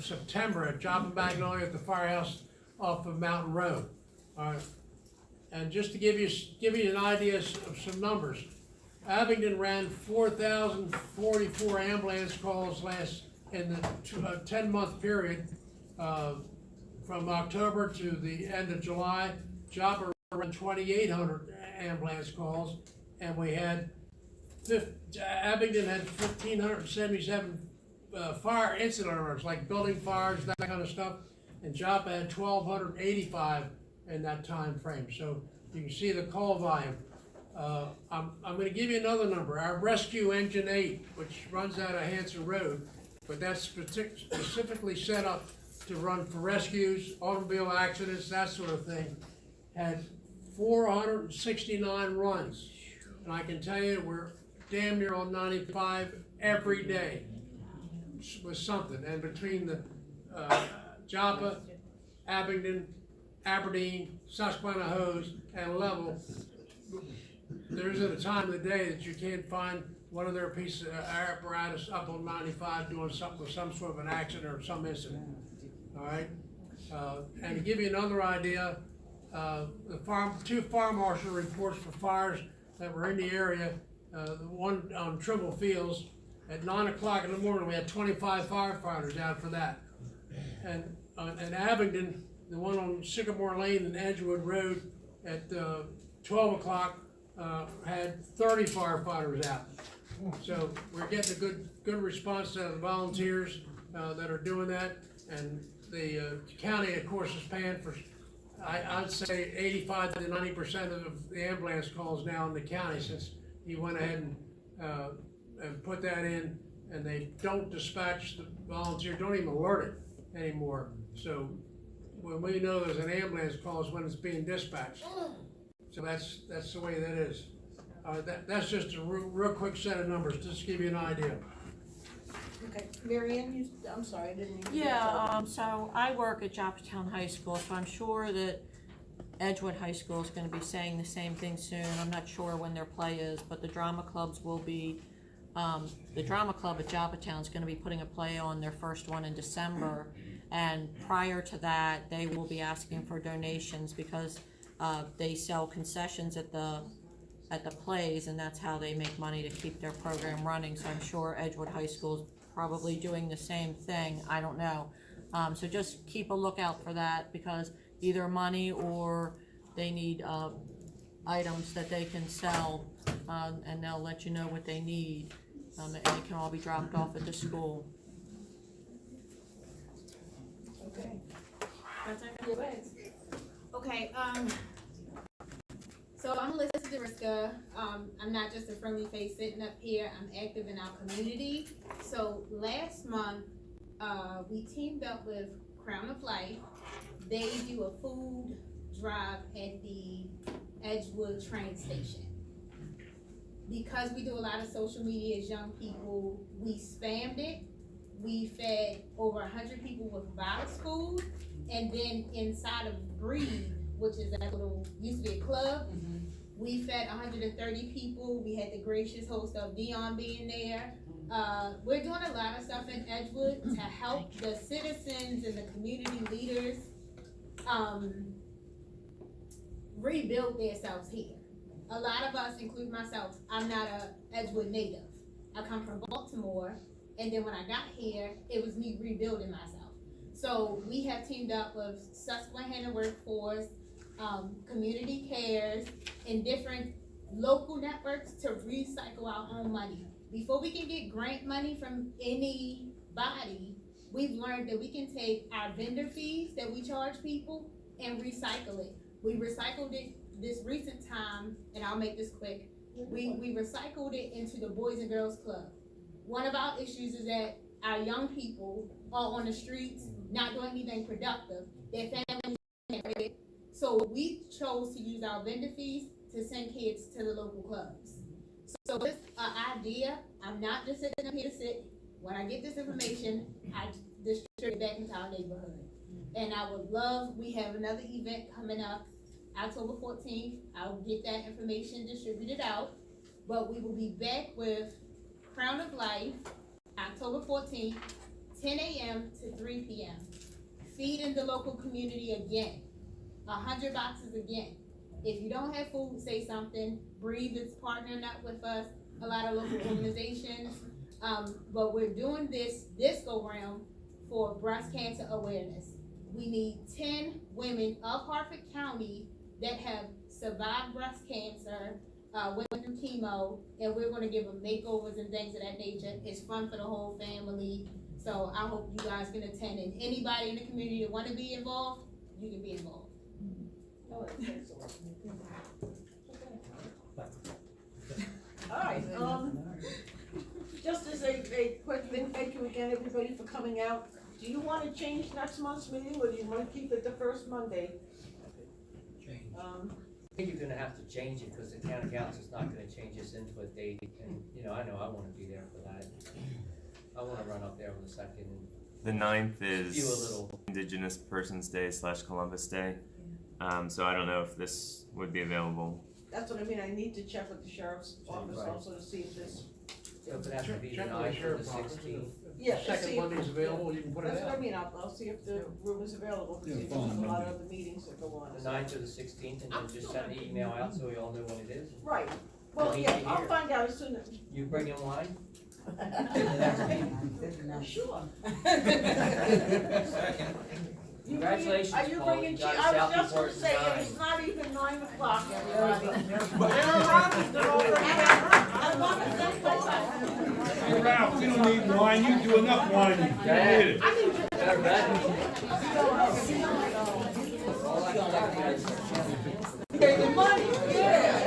September at Joppa Magnolia at the firehouse off of Mountain Road. All right. And just to give you an idea of some numbers, Abingdon ran 4,044 ambulance calls in the 10-month period from October to the end of July. Joppa ran 2,800 ambulance calls, and we had Abingdon had 1,577 fire incident alerts, like building fires, that kind of stuff, and Joppa had 1,285 in that time frame. So you can see the call volume. I'm going to give you another number. Our rescue engine 8, which runs out of Hanson Road, but that's specifically set up to run for rescues, automobile accidents, that sort of thing, had 469 runs. And I can tell you we're damn near on 95 every day with something. And between the Joppa, Abingdon, Aberdeen, Susquehanna-Hose, and Level, there isn't a time of the day that you can't find one of their pieces of apparatus up on 95 doing something with some sort of an accident or some incident. All right? And to give you another idea, two fire marshal reports for fires that were in the area, the one on Trimble Fields, at 9 o'clock in the morning, we had 25 firefighters out for that. And in Abingdon, the one on Sycamore Lane and Edgewood Road at 12 o'clock had 30 firefighters out. So we're getting a good response to the volunteers that are doing that. And the county, of course, is paying for, I'd say 85 to 90% of the ambulance calls now in the county, since he went ahead and put that in, and they don't dispatch the volunteer, don't even alert it anymore. So when we know there's an ambulance call is when it's being dispatched. So that's the way that is. That's just a real quick set of numbers, just to give you an idea. Okay, Mary Ann, I'm sorry, I didn't even. Yeah, so I work at Joppatowne High School, so I'm sure that Edgewood High School is going to be saying the same thing soon. I'm not sure when their play is, but the drama clubs will be, the drama club at Joppatowne is going to be putting a play on, their first one in December. And prior to that, they will be asking for donations because they sell concessions at the plays, and that's how they make money to keep their program running. So I'm sure Edgewood High School is probably doing the same thing. I don't know. So just keep a lookout for that, because either money or they need items that they can sell, and they'll let you know what they need, and it can all be dropped off at the school. Okay. Okay, so I'm Melissa DeRisca. I'm not just a friendly face sitting up here. I'm active in our community. So last month, we teamed up with Crown of Life. They do a food drive at the Edgewood train station. Because we do a lot of social media as young people, we spammed it. We fed over 100 people with Violets food, and then inside of Breathe, which is that little, used to be a club, we fed 130 people. We had the gracious host of Dion being there. we're doing a lot of stuff in Edgewood to help the citizens and the community leaders, rebuild themselves here. A lot of us, including myself, I'm not a Edgewood native. I come from Baltimore, and then when I got here, it was me rebuilding myself. So we have teamed up with Susquehanna Workforce, Community Cares, and different local networks to recycle our own money. Before we can get grant money from anybody, we've learned that we can take our vendor fees that we charge people and recycle it. We recycled it this recent time, and I'll make this quick. We recycled it into the Boys and Girls Club. One of our issues is that our young people are on the streets, not doing anything productive. Their families can't pay it. So we chose to use our vendor fees to send kids to the local clubs. So this idea, I'm not just sitting up here to sit. When I get this information, I distribute it back into our neighborhood. And I would love, we have another event coming up October 14th. I'll get that information distributed out. But we will be back with Crown of Life, October 14th, 10 a.m. to 3 p.m. Feeding the local community again. 100 boxes again. If you don't have food, say something. Breathe is partnering up with us, a lot of local organizations. But we're doing this go round for breast cancer awareness. We need 10 women of Harford County that have survived breast cancer, went through chemo, and we're gonna give them makeovers and things of that nature. It's fun for the whole family. So I hope you guys can attend, and anybody in the community that wanna be involved, you can be involved. All right, just as a quick thing, thank you again, everybody, for coming out. Do you wanna change next month's meeting, or do you wanna keep it the first Monday? I think you're gonna have to change it, because the county council's not gonna change this input date, and, you know I wanna be there for that. I wanna run up there on the 2nd. The 9th Skew a is little. Indigenous Persons Day / Columbus Day. So I don't know if this would be available. That's what I mean, I need to check with the sheriff's office Right. also to see if this. So if it has to be the Check with the 9th or the sheriff's office. 16th. Yeah, The second see if- Monday's available, you can put it That's what I out. mean, I'll see if the room is available, because Yeah, there's a phone lot Monday. of other meetings that go on. The 9th or the 16th, and then just send the email out so we all know when it is. Right, well, Meet yeah, you I'll here. find out as soon as. You bring in wine? Sure. Congratulations, Are you Paul, bringing you cheese? got us I out was just before gonna say, nine. it's not even 9 o'clock, everybody. Hey, Ralph, you don't need wine, you do enough wine, you need it. Okay, the money, yeah.